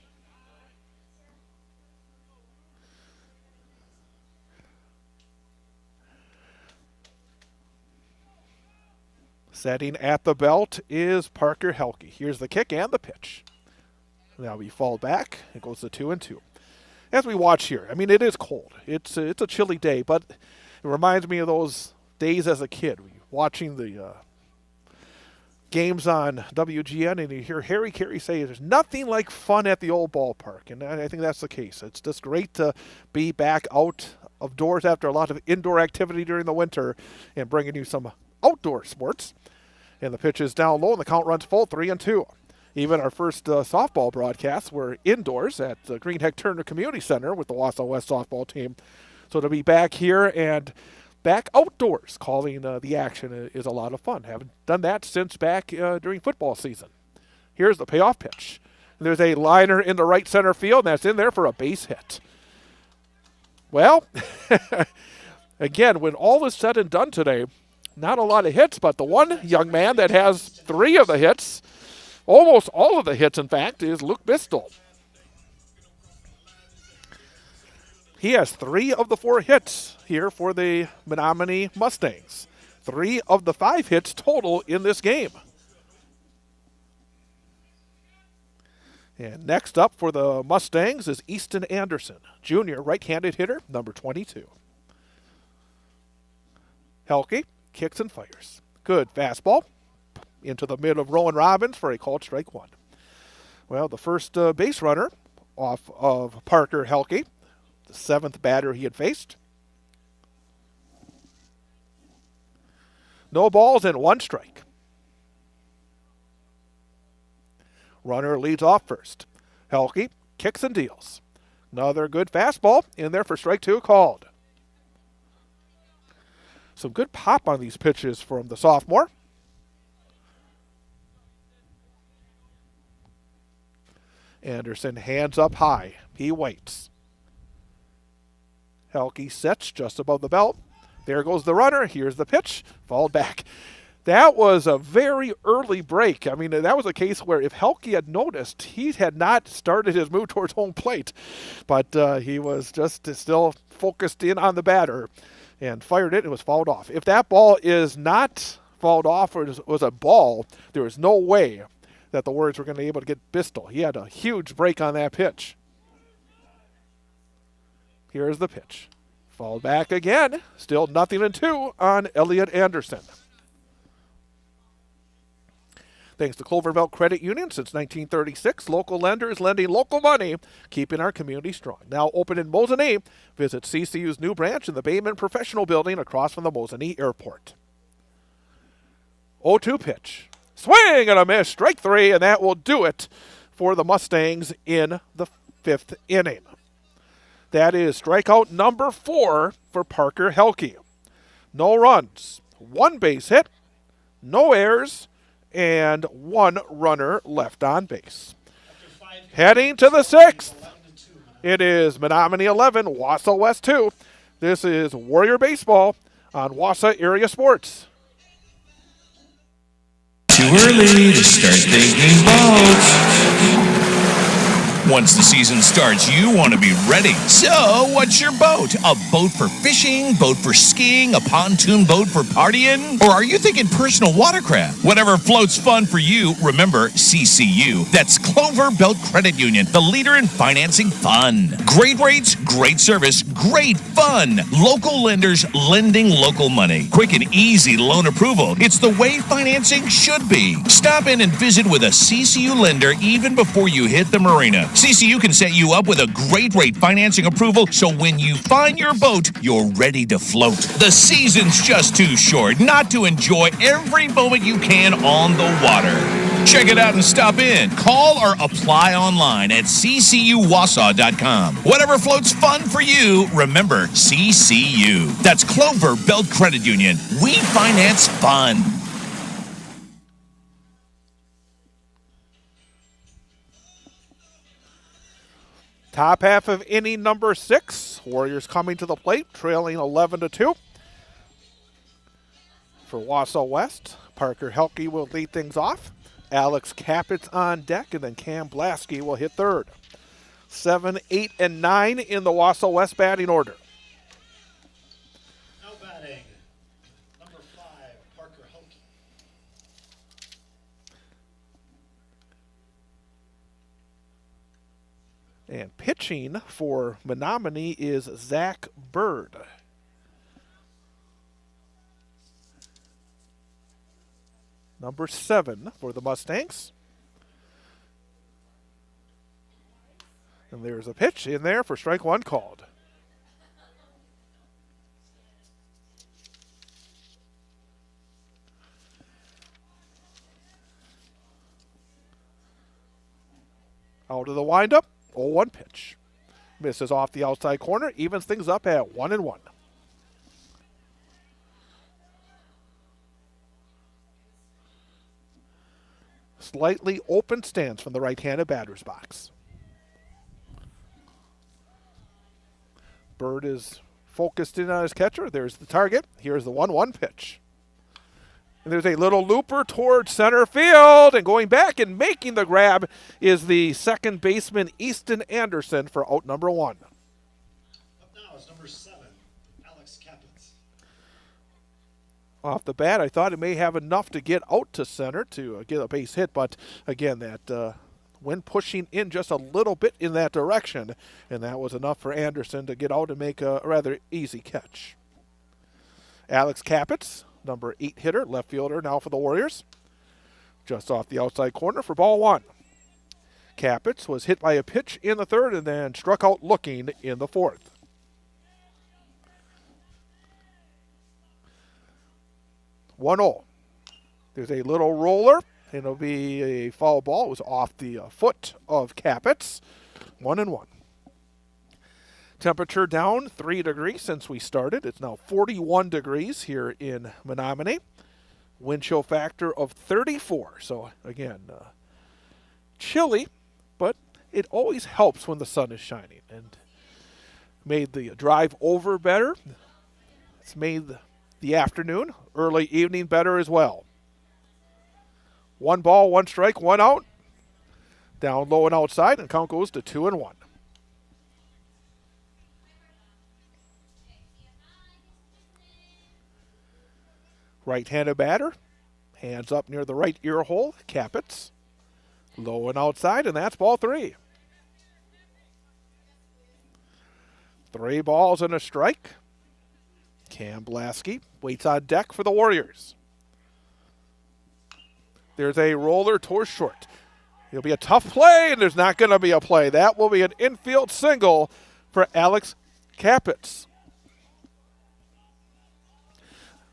Setting at the belt is Parker Helke. Here's the kick and the pitch. Now we fall back. It goes to 2-2. As we watch here, I mean, it is cold. It's a chilly day, but it reminds me of those days as a kid, watching the games on WGN, and you hear Harry Carey say there's nothing like fun at the old ballpark, and I think that's the case. It's just great to be back out of doors after a lot of indoor activity during the winter and bringing you some outdoor sports. And the pitch is down low, and the count runs full, 3-2. Even our first softball broadcasts were indoors at the Green Heck Turner Community Center with the Wausau West softball team. So to be back here and back outdoors calling the action is a lot of fun. Haven't done that since back during football season. Here's the payoff pitch. There's a liner in the right center field, and that's in there for a base hit. Well, again, when all is said and done today, not a lot of hits, but the one young man that has 3 of the hits, almost all of the hits, in fact, is Luke Bistel. He has 3 of the 4 hits here for the Menomonie Mustangs. 3 of the 5 hits total in this game. And next up for the Mustangs is Easton Anderson, junior right-handed hitter, number 22. Helke kicks and fires. Good fastball into the mid of Rowan Robbins for a called strike one. Well, the first base runner off of Parker Helke, the 7th batter he had faced. No balls and 1 strike. Runner leads off first. Helke kicks and deals. Another good fastball in there for strike 2 called. Some good pop on these pitches from the sophomore. Anderson hands up high. He waits. Helke sets just above the belt. There goes the runner. Here's the pitch. Fouled back. That was a very early break. I mean, that was a case where if Helke had noticed, he had not started his move towards home plate. But he was just still focused in on the batter and fired it and was fouled off. If that ball is not fouled off or it was a ball, there was no way that the Warriors were going to be able to get Bistel. He had a huge break on that pitch. Here's the pitch. Fouled back again. Still 0-2 on Elliot Anderson. Thanks to Cloverville Credit Union since 1936, local lenders lending local money, keeping our community strong. Now open in Menomonie. Visit CCU's new branch in the Bayman Professional Building across from the Menomonie Airport. 0-2 pitch. Swing and a miss, strike 3, and that will do it for the Mustangs in the 5th inning. That is strikeout number 4 for Parker Helke. No runs, 1 base hit, no errors, and 1 runner left on base. Heading to the 6th, it is Menomonie 11, Wausau West 2. This is Warrior Baseball on Wausau Area Sports. Too early to start thinking boats. Once the season starts, you want to be ready. So, what's your boat? A boat for fishing, boat for skiing, a pontoon boat for partying? Or are you thinking personal watercraft? Whatever floats fun for you, remember CCU. That's Clover Belt Credit Union, the leader in financing fun. Great rates, great service, great fun. Local lenders lending local money. Quick and easy loan approval. It's the way financing should be. Stop in and visit with a CCU lender even before you hit the marina. CCU can set you up with a great rate financing approval, so when you find your boat, you're ready to float. The season's just too short not to enjoy every moment you can on the water. Check it out and stop in. Call or apply online at ccuwausau.com. Whatever floats fun for you, remember CCU. That's Clover Belt Credit Union. We finance fun. Top half of inning number 6. Warriors coming to the plate, trailing 11-2. For Wausau West, Parker Helke will lead things off. Alex Capit's on deck, and then Cam Blasky will hit third. 7, 8, and 9 in the Wausau West batting order. Now batting, number 5, Parker Helke. And pitching for Menomonie is Zach Bird. Number 7 for the Mustangs. And there's a pitch in there for strike 1 called. Out of the windup. 0-1 pitch. Misses off the outside corner, evens things up at 1-1. Slightly open stance from the right-handed batter's box. Bird is focused in on his catcher. There's the target. Here's the 1-1 pitch. And there's a little looper towards center field, and going back and making the grab is the second baseman, Easton Anderson, for out number 1. Up now is number 7, Alex Capitz. Off the bat, I thought it may have enough to get out to center to get a base hit, but again, that wind pushing in just a little bit in that direction, and that was enough for Anderson to get out and make a rather easy catch. Alex Capitz, number 8 hitter, left fielder now for the Warriors. Just off the outside corner for ball 1. Capitz was hit by a pitch in the 3rd and then struck out looking in the 4th. One-0. There's a little roller. It'll be a foul ball. It was off the foot of Capitz. 1-1. Temperature down 3 degrees since we started. It's now 41 degrees here in Menomonie. Wind chill factor of 34. So again, chilly, but it always helps when the sun is shining. And made the drive over better. It's made the afternoon, early evening better as well. 1 ball, 1 strike, 1 out. Down low and outside, and count goes to 2-1. Right-handed batter, hands up near the right ear hole, Capitz. Low and outside, and that's ball 3. 3 balls and a strike. Cam Blasky waits on deck for the Warriors. There's a roller towards short. It'll be a tough play, and there's not going to be a play. That will be an infield single for Alex Capitz.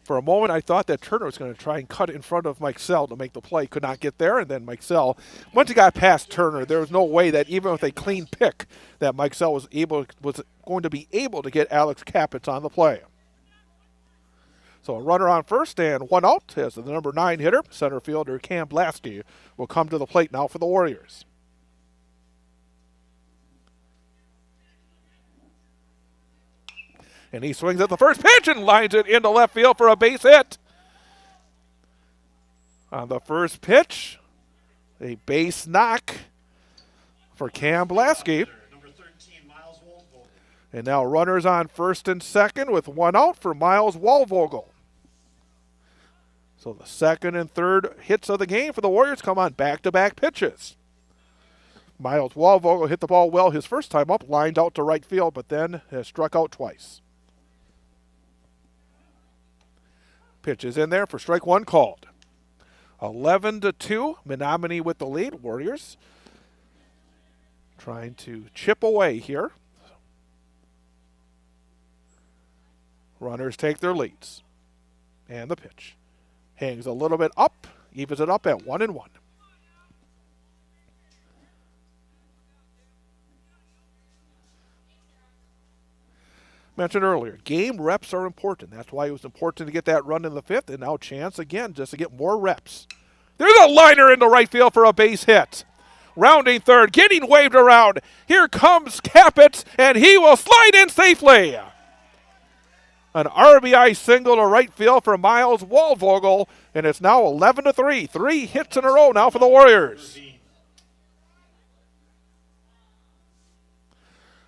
For a moment, I thought that Turner was going to try and cut in front of Mike Sell to make the play. Could not get there, and then Mike Sell, once he got past Turner, there was no way that even with a clean pick that Mike Sell was going to be able to get Alex Capitz on the play. So a runner on first and one out as the number 9 hitter, center fielder Cam Blasky, will come to the plate now for the Warriors. And he swings at the first pitch and lines it into left field for a base hit. On the first pitch, a base knock for Cam Blasky. Number 13, Miles Waldvogel. And now runners on first and second with one out for Miles Waldvogel. So the second and third hits of the game for the Warriors come on back-to-back pitches. Miles Waldvogel hit the ball well his first time up, lined out to right field, but then has struck out twice. Pitch is in there for strike one called. 11-2, Menomonie with the lead. Warriors trying to chip away here. Runners take their leads. And the pitch. Hangs a little bit up, evens it up at 1-1. Mentioned earlier, game reps are important. That's why it was important to get that run in the fifth, and now chance again just to get more reps. There's a liner into right field for a base hit. Rounding third, getting waved around. Here comes Capitz, and he will slide in safely. An RBI single to right field for Miles Waldvogel, and it's now 11-3. 3 hits in a row now for the Warriors.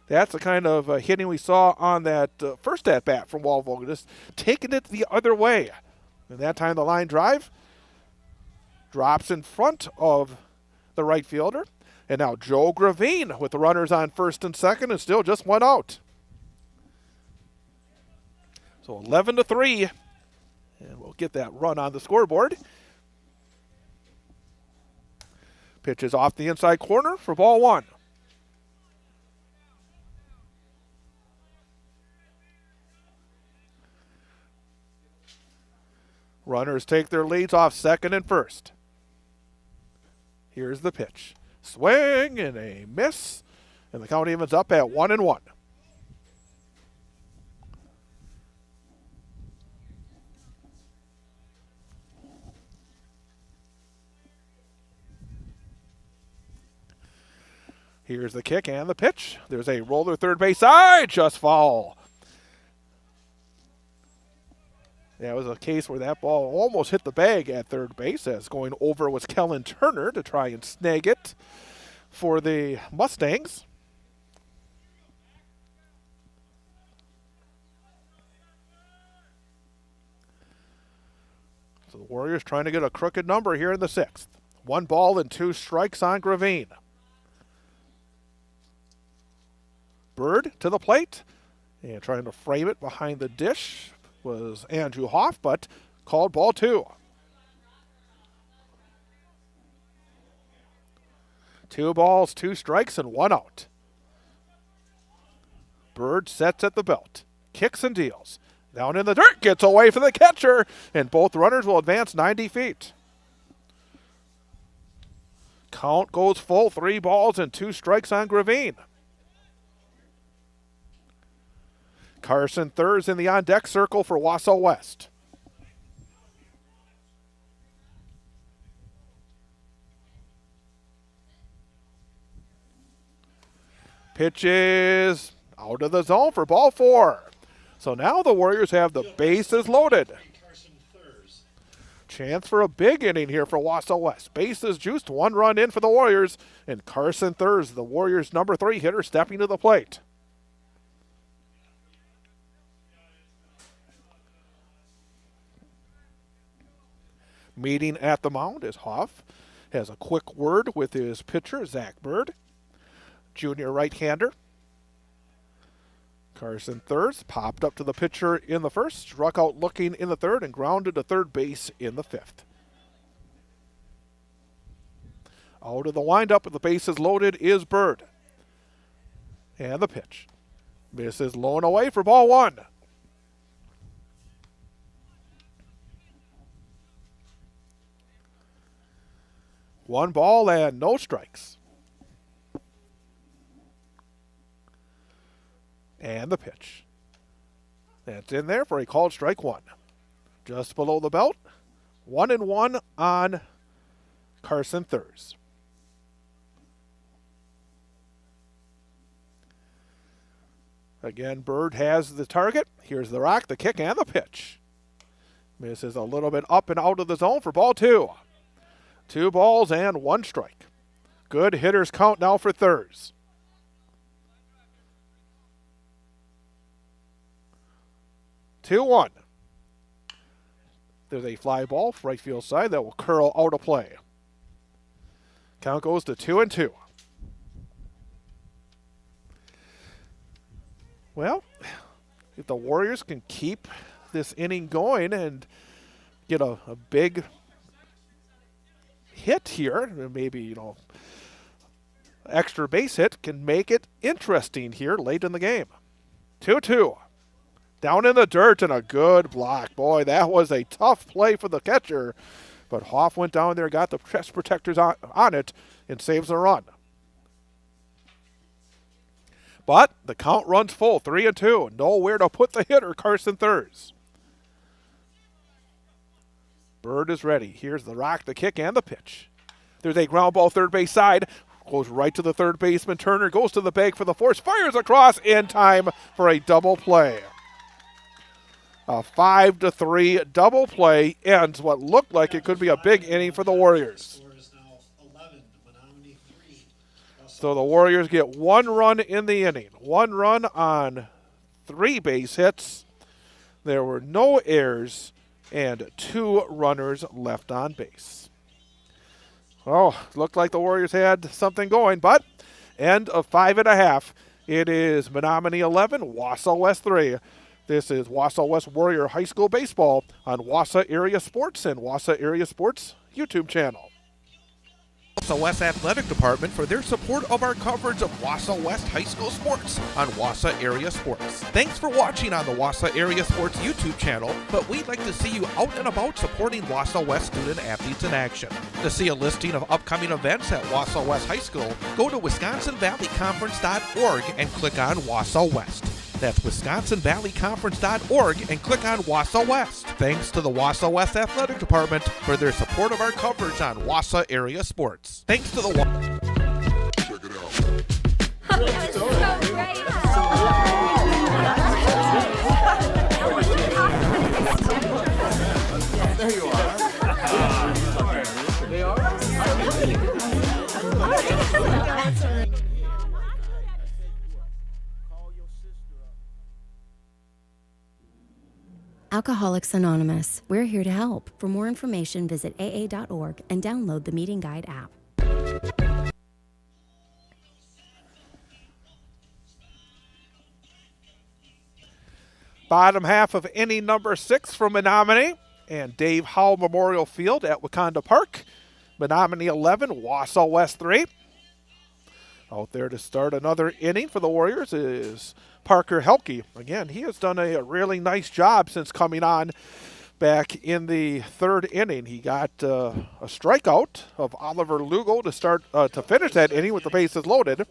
That's the kind of hitting we saw on that first at-bat from Waldvogel, just taking it the other way. And that time the line drive drops in front of the right fielder. And now Joe Gravine with the runners on first and second and still just one out. So 11-3, and we'll get that run on the scoreboard. Pitch is off the inside corner for ball one. Runners take their leads off second and first. Here's the pitch. Swing and a miss, and the count evens up at 1-1. Here's the kick and the pitch. There's a roller third base side, just foul. Yeah, it was a case where that ball almost hit the bag at third base, as going over was Kellen Turner to try and snag it for the Mustangs. So the Warriors trying to get a crooked number here in the sixth. 1 ball and 2 strikes on Gravine. Bird to the plate, and trying to frame it behind the dish was Andrew Hoff, but called ball 2. 2 balls, 2 strikes, and 1 out. Bird sets at the belt, kicks and deals. Down in the dirt, gets away from the catcher, and both runners will advance 90 feet. Count goes full, 3 balls and 2 strikes on Gravine. Carson Thurs in the on-deck circle for Wausau West. Pitch is out of the zone for ball 4. So now the Warriors have the bases loaded. Chance for a big inning here for Wausau West. Bases juiced, 1 run in for the Warriors, and Carson Thurs, the Warriors' number 3 hitter, stepping to the plate. Meeting at the mound is Hoff. Has a quick word with his pitcher, Zach Bird, junior right-hander. Carson Thurs popped up to the pitcher in the first, struck out looking in the third, and grounded to third base in the fifth. Out of the windup with the bases loaded is Bird. And the pitch. Misses low and away for ball 1. 1 ball and no strikes. And the pitch. That's in there for a called strike 1. Just below the belt. 1-1 on Carson Thurs. Again, Bird has the target. Here's the rock, the kick, and the pitch. Misses a little bit up and out of the zone for ball 2. 2 balls and 1 strike. Good hitters count now for Thurs. Two one. There's a fly ball, right field side, that will curl out of play. Count goes to 2-2. Well, if the Warriors can keep this inning going and get a big hit here, maybe, extra base hit, can make it interesting here late in the game. 2-2. Down in the dirt and a good block. Boy, that was a tough play for the catcher. But Hoff went down there, got the chest protectors on it, and saves the run. But the count runs full, 3-2. Nowhere to put the hitter, Carson Thurs. Bird is ready. Here's the rock, the kick, and the pitch. There's a ground ball third base side. Goes right to the third baseman. Turner goes to the bag for the force. Fires across in time for a double play. A 5-3 double play ends what looked like it could be a big inning for the Warriors. So the Warriors get 1 run in the inning. 1 run on 3 base hits. There were no errors and 2 runners left on base. Oh, looked like the Warriors had something going, but end of 5.5. It is Menomonie 11, Wausau West 3. This is Wausau West Warrior High School Baseball on Wausau Area Sports and Wausau Area Sports YouTube channel. Wausau West Athletic Department for their support of our coverage of Wausau West High School sports on Wausau Area Sports. Thanks for watching on the Wausau Area Sports YouTube channel, but we'd like to see you out and about supporting Wausau West student athletes in action. To see a listing of upcoming events at Wausau West High School, go to WisconsinValleyConference.org and click on Wausau West. That's WisconsinValleyConference.org and click on Wausau West. Thanks to the Wausau West Athletic Department for their support of our coverage on Wausau Area Sports. Thanks to the Check it out. That was so great. There you are. They are? Alcoholics Anonymous. We're here to help. For more information, visit aa.org and download the Meeting Guide app. Bottom half of inning number 6 from Menomonie and Dave Howell Memorial Field at Wakanda Park. Menomonie 11, Wausau West 3. Out there to start another inning for the Warriors is Parker Helke. Again, he has done a really nice job since coming on back in the 3rd inning. He got a strikeout of Oliver Lugo to start to finish that inning with the bases loaded.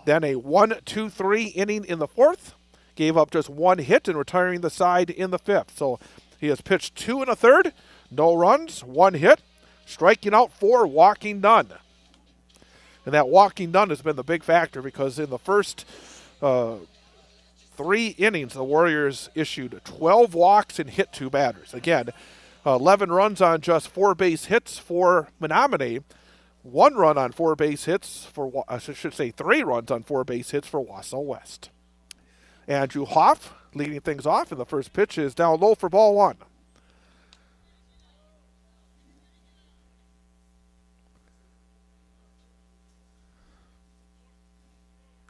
Then a 1-2-3 inning in the 4th. Gave up just 1 hit and retiring the side in the 5th. So he has pitched 2 1/3, no runs, 1 hit, striking out 4, walking none. And that walking none has been the big factor because in the first 3 innings, the Warriors issued 12 walks and hit 2 batters. Again, 11 runs on just 4 base hits for Menomonie, 1 run on 4 base hits for, I should say 3 runs on 4 base hits for Wausau West. Andrew Hoff leading things off, and the first pitch is down low for ball 1.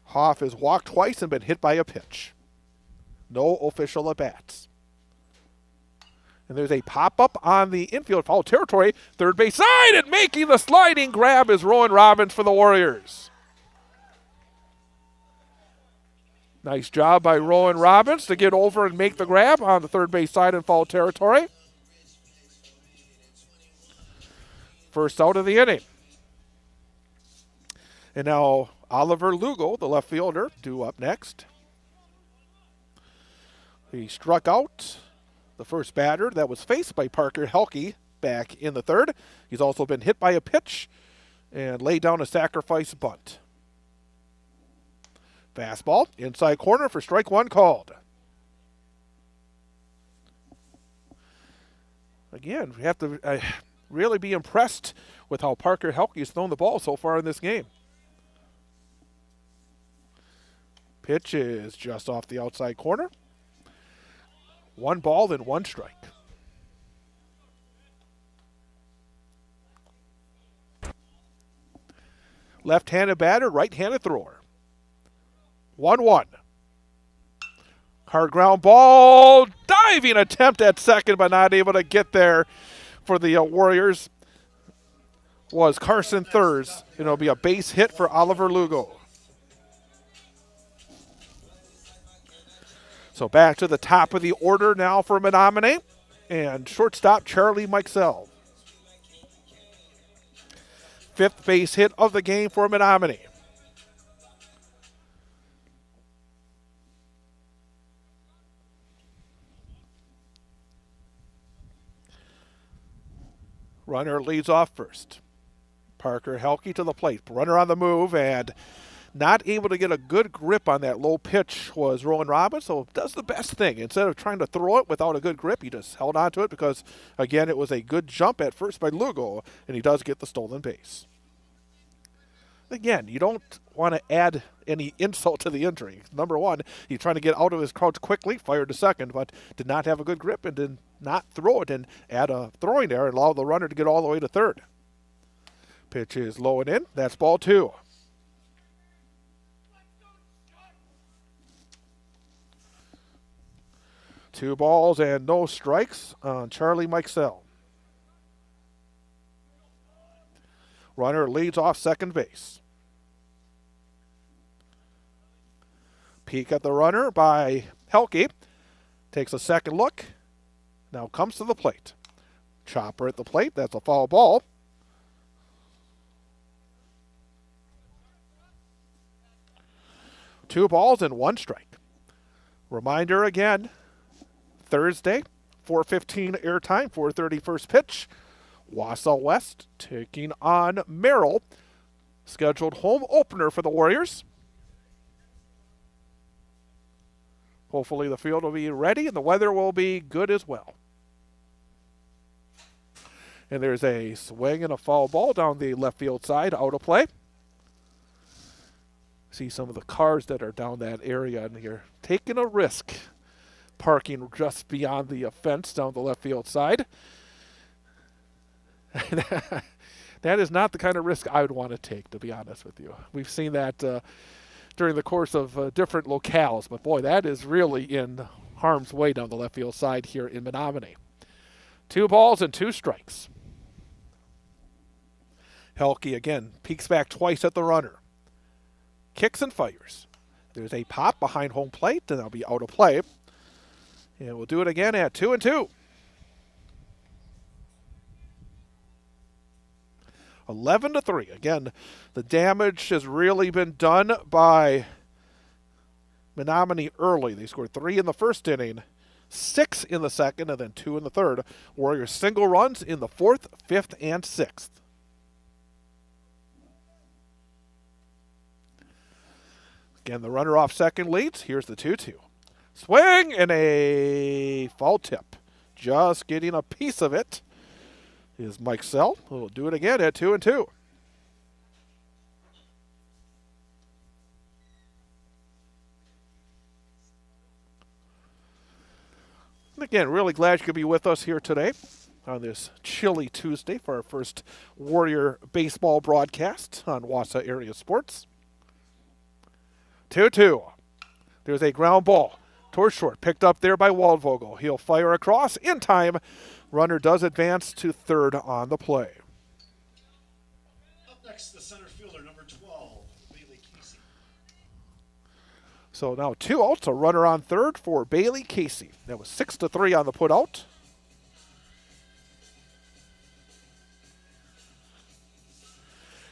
Hoff has walked twice and been hit by a pitch. No official at-bats. And there's a pop-up on the infield foul territory. Third base side, and making the sliding grab is Rowan Robbins for the Warriors. Nice job by Rowan Robbins to get over and make the grab on the third base side in foul territory. First out of the inning. And now Oliver Lugo, the left fielder, due up next. He struck out the first batter that was faced by Parker Helke back in the third. He's also been hit by a pitch and laid down a sacrifice bunt. Fastball, inside corner for strike one called. Again, we have to really be impressed with how Parker Helke has thrown the ball so far in this game. Pitch is just off the outside corner. 1 ball and 1 strike. Left-handed batter, right-handed thrower. 1-1. Hard ground ball. Diving attempt at second, but not able to get there for the Warriors was Carson Thurs. It'll be a base hit for Oliver Lugo. So back to the top of the order now for Menomonie, and shortstop Charlie Mikesell. 5th base hit of the game for Menomonie. Runner leads off first. Parker Helke to the plate. Runner on the move, and not able to get a good grip on that low pitch was Rowan Robbins, so does the best thing. Instead of trying to throw it without a good grip, he just held on to it because, again, it was a good jump at first by Lugo, and he does get the stolen base. Again, you don't want to add any insult to the injury. Number one, he's trying to get out of his crouch quickly, fired to second, but did not have a good grip and did not throw it and add a throwing error and allow the runner to get all the way to third. Pitch is low and in. That's ball 2. Two balls and no strikes on Charlie Mikesell. Runner leads off second base. Peek at the runner by Helke. Takes a second look. Now comes to the plate. Chopper at the plate. That's a foul ball. Two balls and 1 strike. Reminder again, Thursday, 4:15 airtime, 4:30 first pitch. Wausau West taking on Merrill. Scheduled home opener for the Warriors. Hopefully the field will be ready and the weather will be good as well. And there's a swing and a foul ball down the left field side, out of play. See some of the cars that are down that area, and you're taking a risk parking just beyond the fence down the left field side. That is not the kind of risk I would want to take, to be honest with you. We've seen that during the course of different locales, but boy, that is really in harm's way down the left field side here in Menomonie. 2 balls and 2 strikes. Helke again peeks back twice at the runner. Kicks and fires. There's a pop behind home plate, and that'll be out of play. And we'll do it again at 2-2. 11-3. Again, the damage has really been done by Menomonie early. They scored 3 in the first inning, 6 in the second, and then 2 in the third. Warriors single runs in the 4th, 5th, and 6th. Again, the runner off second leads. Here's the 2-2. Swing and a foul tip. Just getting a piece of it is Mikesell, who will do it again at 2-2. And again, really glad you could be with us here today on this chilly Tuesday for our first Warrior baseball broadcast on Wausau Area Sports. 2-2. There's a ground ball towards short, picked up there by Waldvogel. He'll fire across in time. Runner does advance to third on the play. Up next, the center fielder, number 12, Bailey Casey. So now 2 outs, a runner on third for Bailey Casey. That was 6-3 on the putout.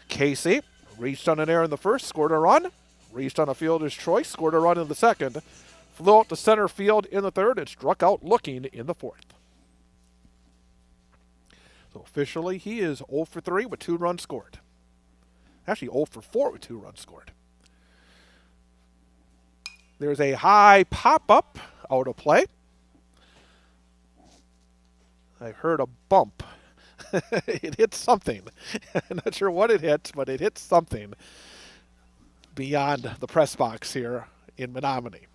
Casey Reached on an error in the first, scored a run. Reached on a fielder's choice, scored a run in the second. Flew out to center field in the third and struck out looking in the fourth. So officially, he is 0 for 3 with 2 runs scored. Actually, 0 for 4 with 2 runs scored. There's a high pop-up out of play. I heard a bump. It hit something. I'm not sure what it hit, but it hit something beyond the press box here in Menomonie.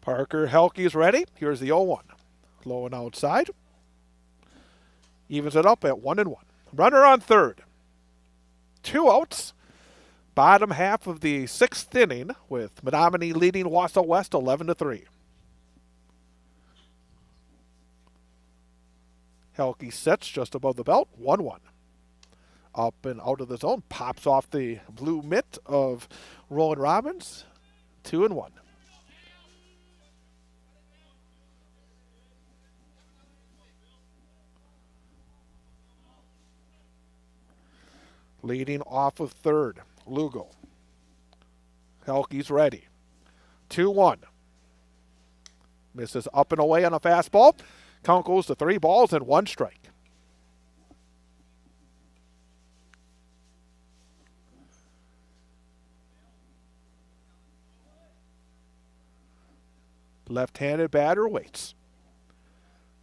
Parker Helke's ready. Here's the 0-1. Low and outside. Evens it up at 1-1. Runner on third. 2 outs. Bottom half of the 6th inning with Menomonie leading Wausau West 11-3. Helke sets just above the belt, 1-1. Up and out of the zone, pops off the blue mitt of Roland Robbins, 2-1. Leading off of third, Lugo. Helke's ready. 2-1. Misses up and away on a fastball. Count goes to 3 balls and 1 strike. Left-handed batter waits.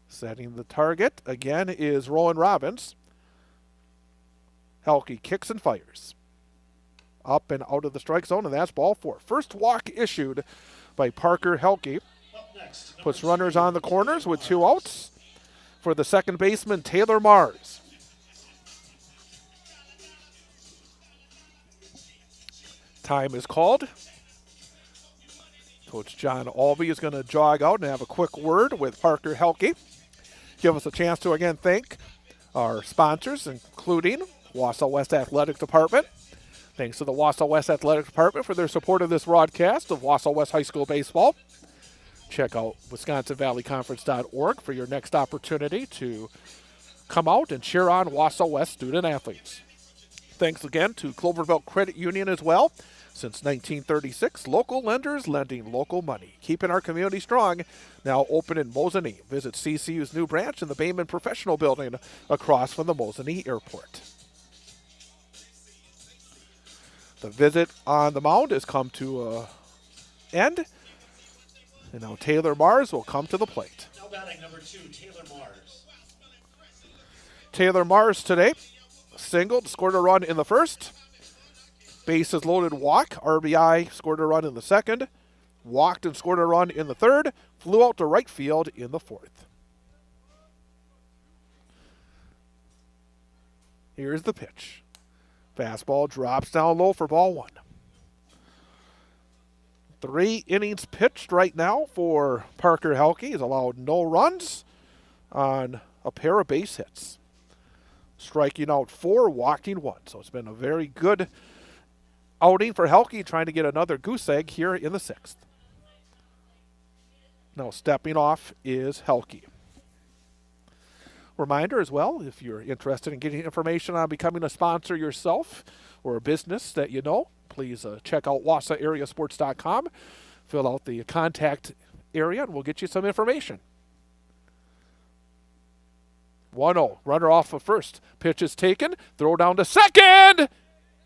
Setting the target again is Rowan Robbins. Helke kicks and fires. Up and out of the strike zone, and that's ball 4. First walk issued by Parker Helke. Puts runners on the corners with 2 outs for the second baseman, Taylor Mars. Time is called. Coach John Albee is going to jog out and have a quick word with Parker Helke. Give us a chance to again thank our sponsors, including Wausau West Athletic Department. Thanks to the Wausau West Athletic Department for their support of this broadcast of Wausau West High School Baseball. Check out WisconsinValleyConference.org for your next opportunity to come out and cheer on Wausau West student athletes. Thanks again to Cloverville Credit Union as well. Since 1936, local lenders lending local money, keeping our community strong. Now open in Mosinee. Visit CCU's new branch in the Bayman Professional Building across from the Mosinee Airport. The visit on the mound has come to an end. And now Taylor Mars will come to the plate. Now batting number 2, Taylor Mars. Taylor Mars today singled, scored a run in the first. Bases loaded walk. RBI scored a run in the second. Walked and scored a run in the third. Flew out to right field in the fourth. Here's the pitch. Fastball drops down low for ball 1. 3 innings pitched right now for Parker Helke. He's allowed no runs on a pair of base hits. Striking out 4, walking 1. So it's been a very good outing for Helke, trying to get another goose egg here in the 6th. Now stepping off is Helke. Reminder as well, if you're interested in getting information on becoming a sponsor yourself or a business that you know, please check out WausauAreaSports.com. Fill out the contact area and we'll get you some information. 1-0. Runner off of first. Pitch is taken. Throw down to second.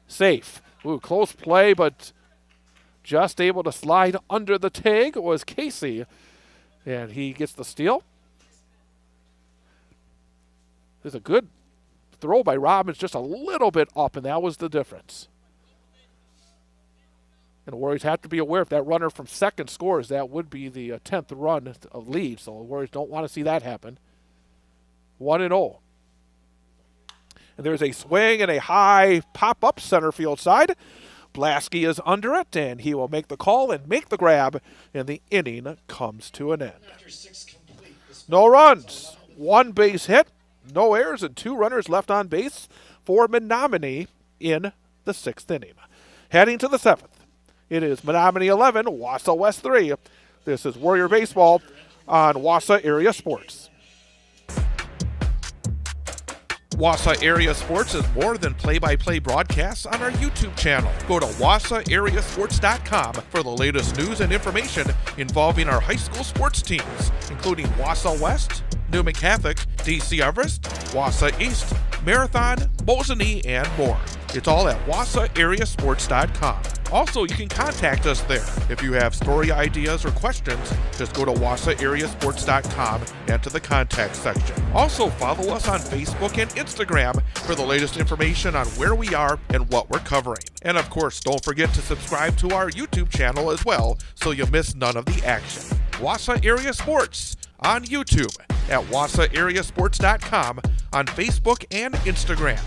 Safe. Ooh, close play, but just able to slide under the tag was Casey. And he gets the steal. There's a good throw by Robbins, just a little bit up, and that was the difference. And the Warriors have to be aware if that runner from second scores, that would be the 10th run of lead. So the Warriors don't want to see that happen. 1-0. And there's a swing and a high pop-up center field side. Blasky is under it, and he will make the call and make the grab, and the inning comes to an end. No runs, 1 base hit, no errors, and 2 runners left on base for Menomonie in the 6th inning. Heading to the 7th, it is Menomonie 11, Wausau West 3. This is Warrior Baseball on Wausau Area Sports. Wausau Area Sports is more than play-by-play broadcasts on our YouTube channel. Go to wausauareasports.com for the latest news and information involving our high school sports teams, including Wausau West, Newman Catholic, DC Everest, Wausau East, Marathon, Menomonie, and more. It's all at wausauareasports.com. Also, you can contact us there. If you have story ideas or questions, just go to wausauareasports.com and to the contact section. Also, follow us on Facebook and Instagram for the latest information on where we are and what we're covering. And of course, don't forget to subscribe to our YouTube channel as well so you miss none of the action. Wausau Area Sports on YouTube, at wausauareasports.com, on Facebook and Instagram.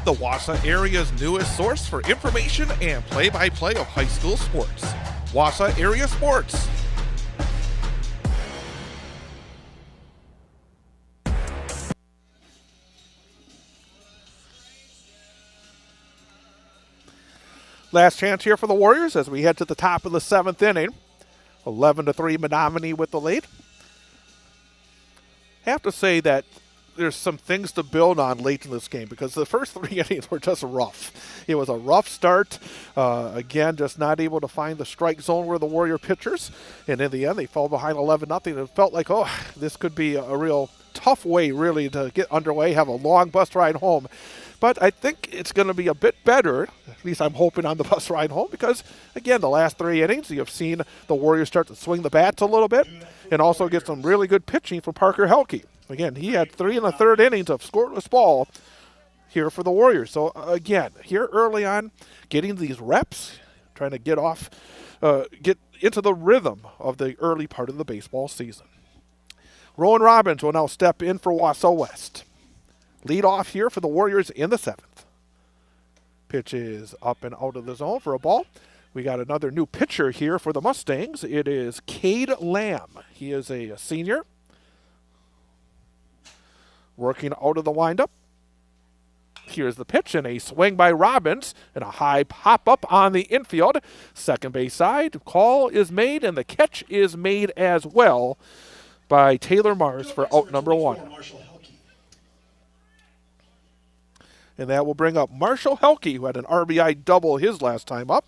The Wausau area's newest source for information and play-by-play of high school sports. Wausau Area Sports. Last chance here for the Warriors as we head to the top of the 7th inning. 11-3 Menomonie with the lead. Have to say that there's some things to build on late in this game because the first 3 innings were just rough. It was a rough start. Again, just not able to find the strike zone where the Warrior pitchers. And in the end, they fell behind 11-0. It felt like, oh, this could be a real tough way really to get underway, have a long bus ride home. But I think it's going to be a bit better, at least I'm hoping, on the bus ride home because, again, the last 3 innings, you've seen the Warriors start to swing the bats a little bit and also get some really good pitching from Parker Helke. Again, he had 3 1/3 innings of scoreless ball here for the Warriors. So, again, here early on, getting these reps, trying to get into the rhythm of the early part of the baseball season. Rowan Robbins will now step in for Wausau West. Lead off here for the Warriors in the 7th. Pitch is up and out of the zone for a ball. We got another new pitcher here for the Mustangs. It is Cade Lamb. He is a senior. Working out of the windup. Here's the pitch and a swing by Robbins and a high pop-up on the infield. Second base side. Call is made and the catch is made as well by Taylor Mars for out number 1. And that will bring up Marshall Helke, who had an RBI double his last time up.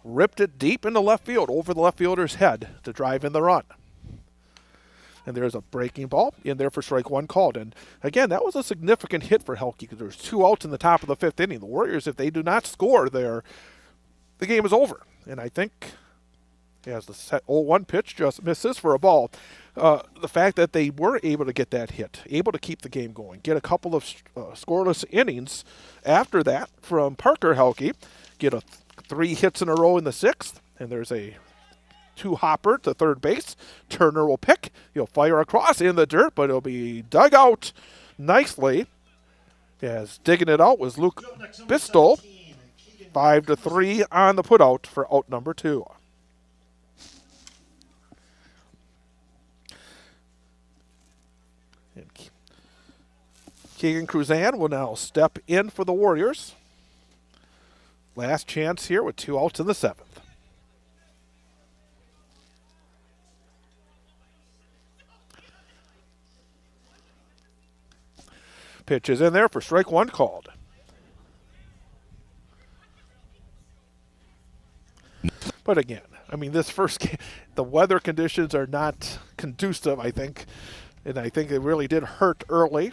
Ripped it deep into left field, over the left fielder's head to drive in the run. And there's a breaking ball in there for strike 1 called. And again, that was a significant hit for Helke because there's 2 outs in the top of the 5th inning. The Warriors, if they do not score there, the game is over. And I think as the 0-1 pitch just misses for a ball, the fact that they were able to get that hit, able to keep the game going, get a couple of scoreless innings after that from Parker Helke, get 3 hits in a row in the 6th, and there's a 2-hopper to third base. Turner will pick. He'll fire across in the dirt, but it'll be dug out nicely. As digging it out was Luke Bistol. 5-3 on the putout for out number 2. And Keegan Cruzan will now step in for the Warriors. Last chance here with 2 outs in the 7th. Pitch is in there for strike 1 called. But again, I mean, this first game, the weather conditions are not conducive, I think. And I think it really did hurt early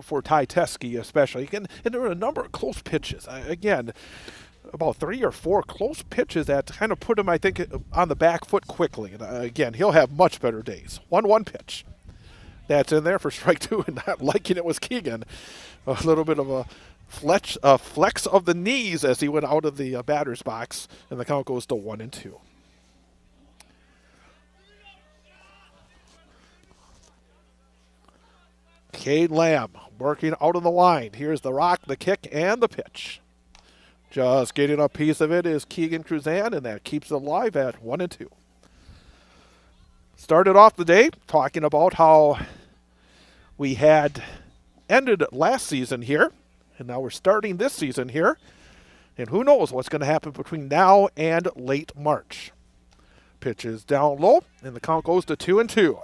for Ty Teskey especially. And there were a number of close pitches. Again, about 3 or 4 close pitches that kind of put him, I think, on the back foot quickly. And again, he'll have much better days. 1-1 pitch. That's in there for strike 2, and not liking it was Keegan. A little bit of a flex of the knees as he went out of the batter's box, and the count goes to 1-2. Cade Lamb working out on the line. Here's the rock, the kick, and the pitch. Just getting a piece of it is Keegan Cruzan, and that keeps it alive at 1-2. Started off the day talking about how we had ended last season here, and now we're starting this season here. And who knows what's going to happen between now and late March. Pitch is down low, and the count goes to 2-2.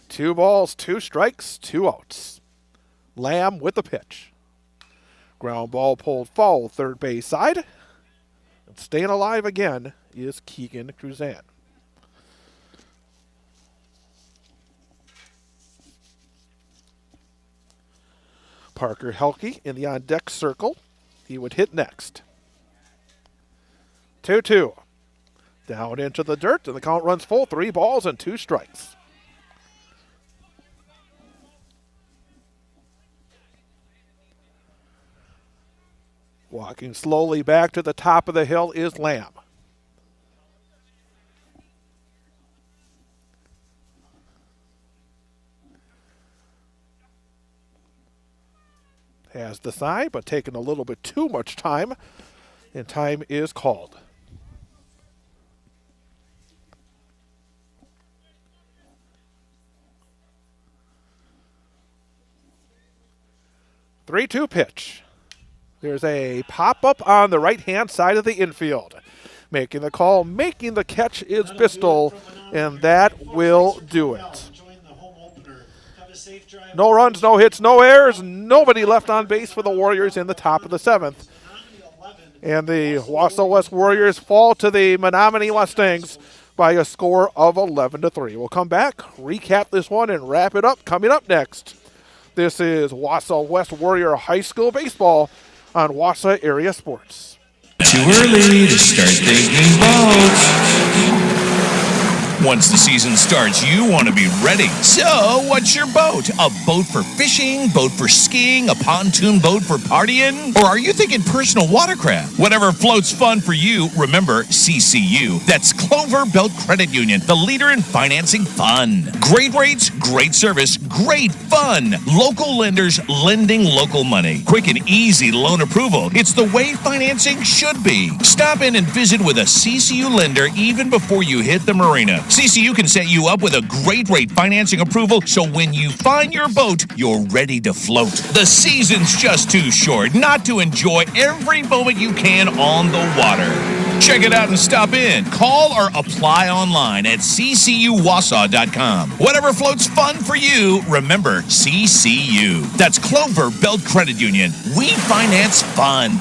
Two balls, two strikes, two outs. Lamb with the pitch. Ground ball pulled foul, third base side. And staying alive again is Keegan Cruzan. Parker Helke in the on-deck circle. He would hit next. 2-2. Down into the dirt, and the count runs full. 3 balls and 2 strikes. Walking slowly back to the top of the hill is Lamb. Has the sign, but taking a little bit too much time, and time is called. Three-two pitch. There's a pop-up on the right-hand side of the infield. Making the call, making the catch is Bistel, and that will do it. No runs, no hits, no errors, nobody left on base for the Warriors in the top of the 7th. And the Wausau West Warriors fall to the Menomonie Mustangs by a score of 11-3. We'll come back, recap this one, and wrap it up coming up next. This is Wausau West Warrior High School Baseball on Wausau Area Sports. Too early to start thinking boats. Once the season starts, you want to be ready. So, what's your boat? A boat for fishing, boat for skiing, a pontoon boat for partying? Or are you thinking personal watercraft? Whatever floats fun for you, remember CCU. That's Clover Belt Credit Union, the leader in financing fun. Great rates, great service, great fun. Local lenders lending local money. Quick and easy loan approval. It's the way financing should be. Stop in and visit with a CCU lender even before you hit the marina. CCU can set you up with a great rate financing approval, so when you find your boat, you're ready to float. The season's just too short not to enjoy every moment you can on the water. Check it out and stop in. Call or apply online at ccuwausau.com. Whatever floats fun for you, remember CCU. That's Clover Belt Credit Union. We finance fun.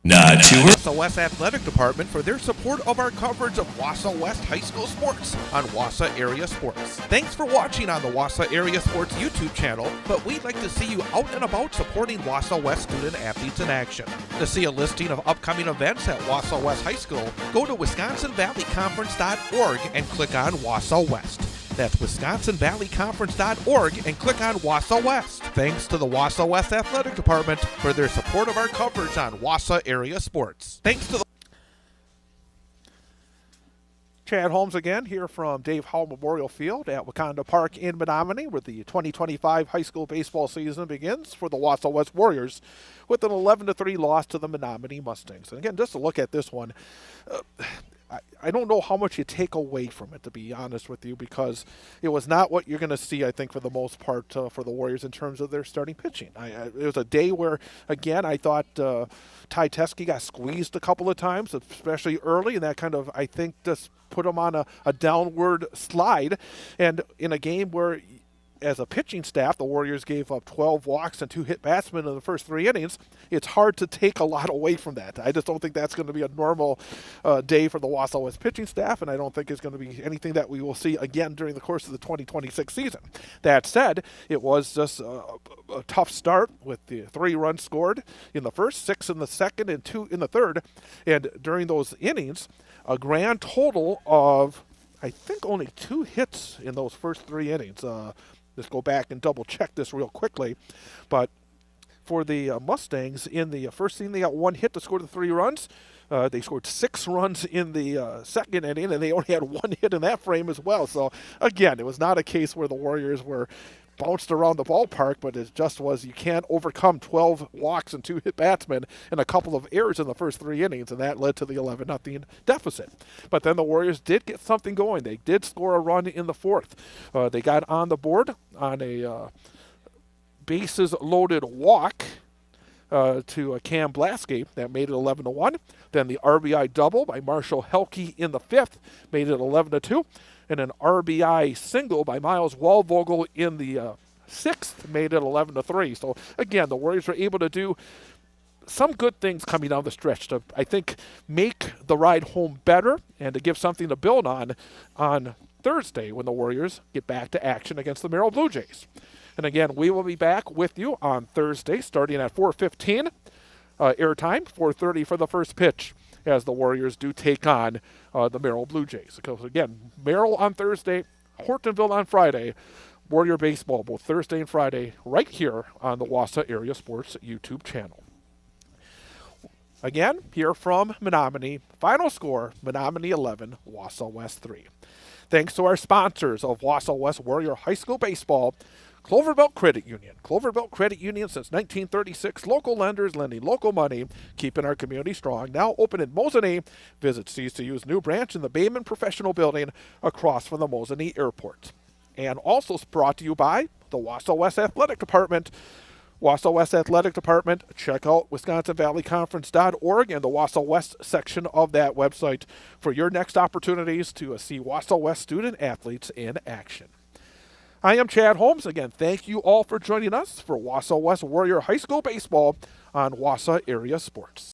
Not too early. Wausau West Athletic Department for their support of our coverage of Wausau West High School sports on Wausau Area Sports. Thanks for watching on the Wausau Area Sports YouTube channel, but we'd like to see you out and about supporting Wausau West student athletes in action. To see a listing of upcoming events at Wausau West High School, go to WisconsinValleyConference.org and click on Wausau West. That's WisconsinValleyConference.org and click on Wausau West. Thanks to the Wausau West Athletic Department for their support of our coverage on Wausau Area Sports. Thanks to the Chad Holmes again here from Dave Howell Memorial Field at Wakanda Park in Menomonie, where the 2025 high school baseball season begins for the Wausau West Warriors with an 11-3 loss to the Menomonie Mustangs. And again, just to look at this one, I don't know how much you take away from it, to be honest with you, because it was not what you're going to see, I think, for the most part for the Warriors in terms of their starting pitching. It was a day where, again, I thought Ty Teske got squeezed a couple of times, especially early, and that kind of, I think, just put him on a downward slide. And in a game where, as a pitching staff, the Warriors gave up 12 walks and 2 hit batsmen in the first 3 innings. It's hard to take a lot away from that. I just don't think that's going to be a normal day for the Wausau West pitching staff, and I don't think it's going to be anything that we will see again during the course of the 2026 season. That said, it was just a tough start with the 3 runs scored in the first, 6 in the second, and 2 in the third. And during those innings, a grand total of, I think, only 2 hits in those first 3 innings. Let's go back and double check this real quickly. But for the Mustangs, in the first inning, they got 1 hit to score the 3 runs. They scored 6 runs in the second inning, and they only had 1 hit in that frame as well. So, again, it was not a case where the Warriors were bounced around the ballpark, but it just was you can't overcome 12 walks and 2 hit batsmen and a couple of errors in the first 3 innings, and that led to the 11-0 deficit. But then the Warriors did get something going. They did score a run in the 4th. They got on the board on a bases-loaded walk to Cam Blaskey. That made it 11-1. Then the RBI double by Marshall Helke in the 5th made it 11-2. And an RBI single by Miles Wallvogel in the 6th made it 11-3. So again, the Warriors were able to do some good things coming down the stretch to, I think, make the ride home better and to give something to build on Thursday when the Warriors get back to action against the Merrill Blue Jays. And again, we will be back with you on Thursday starting at 4:15 airtime, 4:30 for the first pitch as the Warriors do take on the Merrill Blue Jays. Because again, Merrill on Thursday, Hortonville on Friday, Warrior Baseball both Thursday and Friday right here on the Wausau Area Sports YouTube channel. Again, here from Menomonie, final score, Menomonie 11, Wausau West 3. Thanks to our sponsors of Wausau West Warrior High School Baseball, Cloverbelt Credit Union. Cloverbelt Credit Union since 1936. Local lenders lending local money, keeping our community strong. Now open in Mosinee. Visit CCU's new branch in the Bayman Professional Building across from the Mosinee Airport. And also brought to you by the Wausau West Athletic Department. Wausau West Athletic Department, check out WisconsinValleyConference.org and the Wausau West section of that website for your next opportunities to see Wausau West student athletes in action. I am Chad Holmes. Again, thank you all for joining us for Wausau West Warrior High School Baseball on Wausau Area Sports.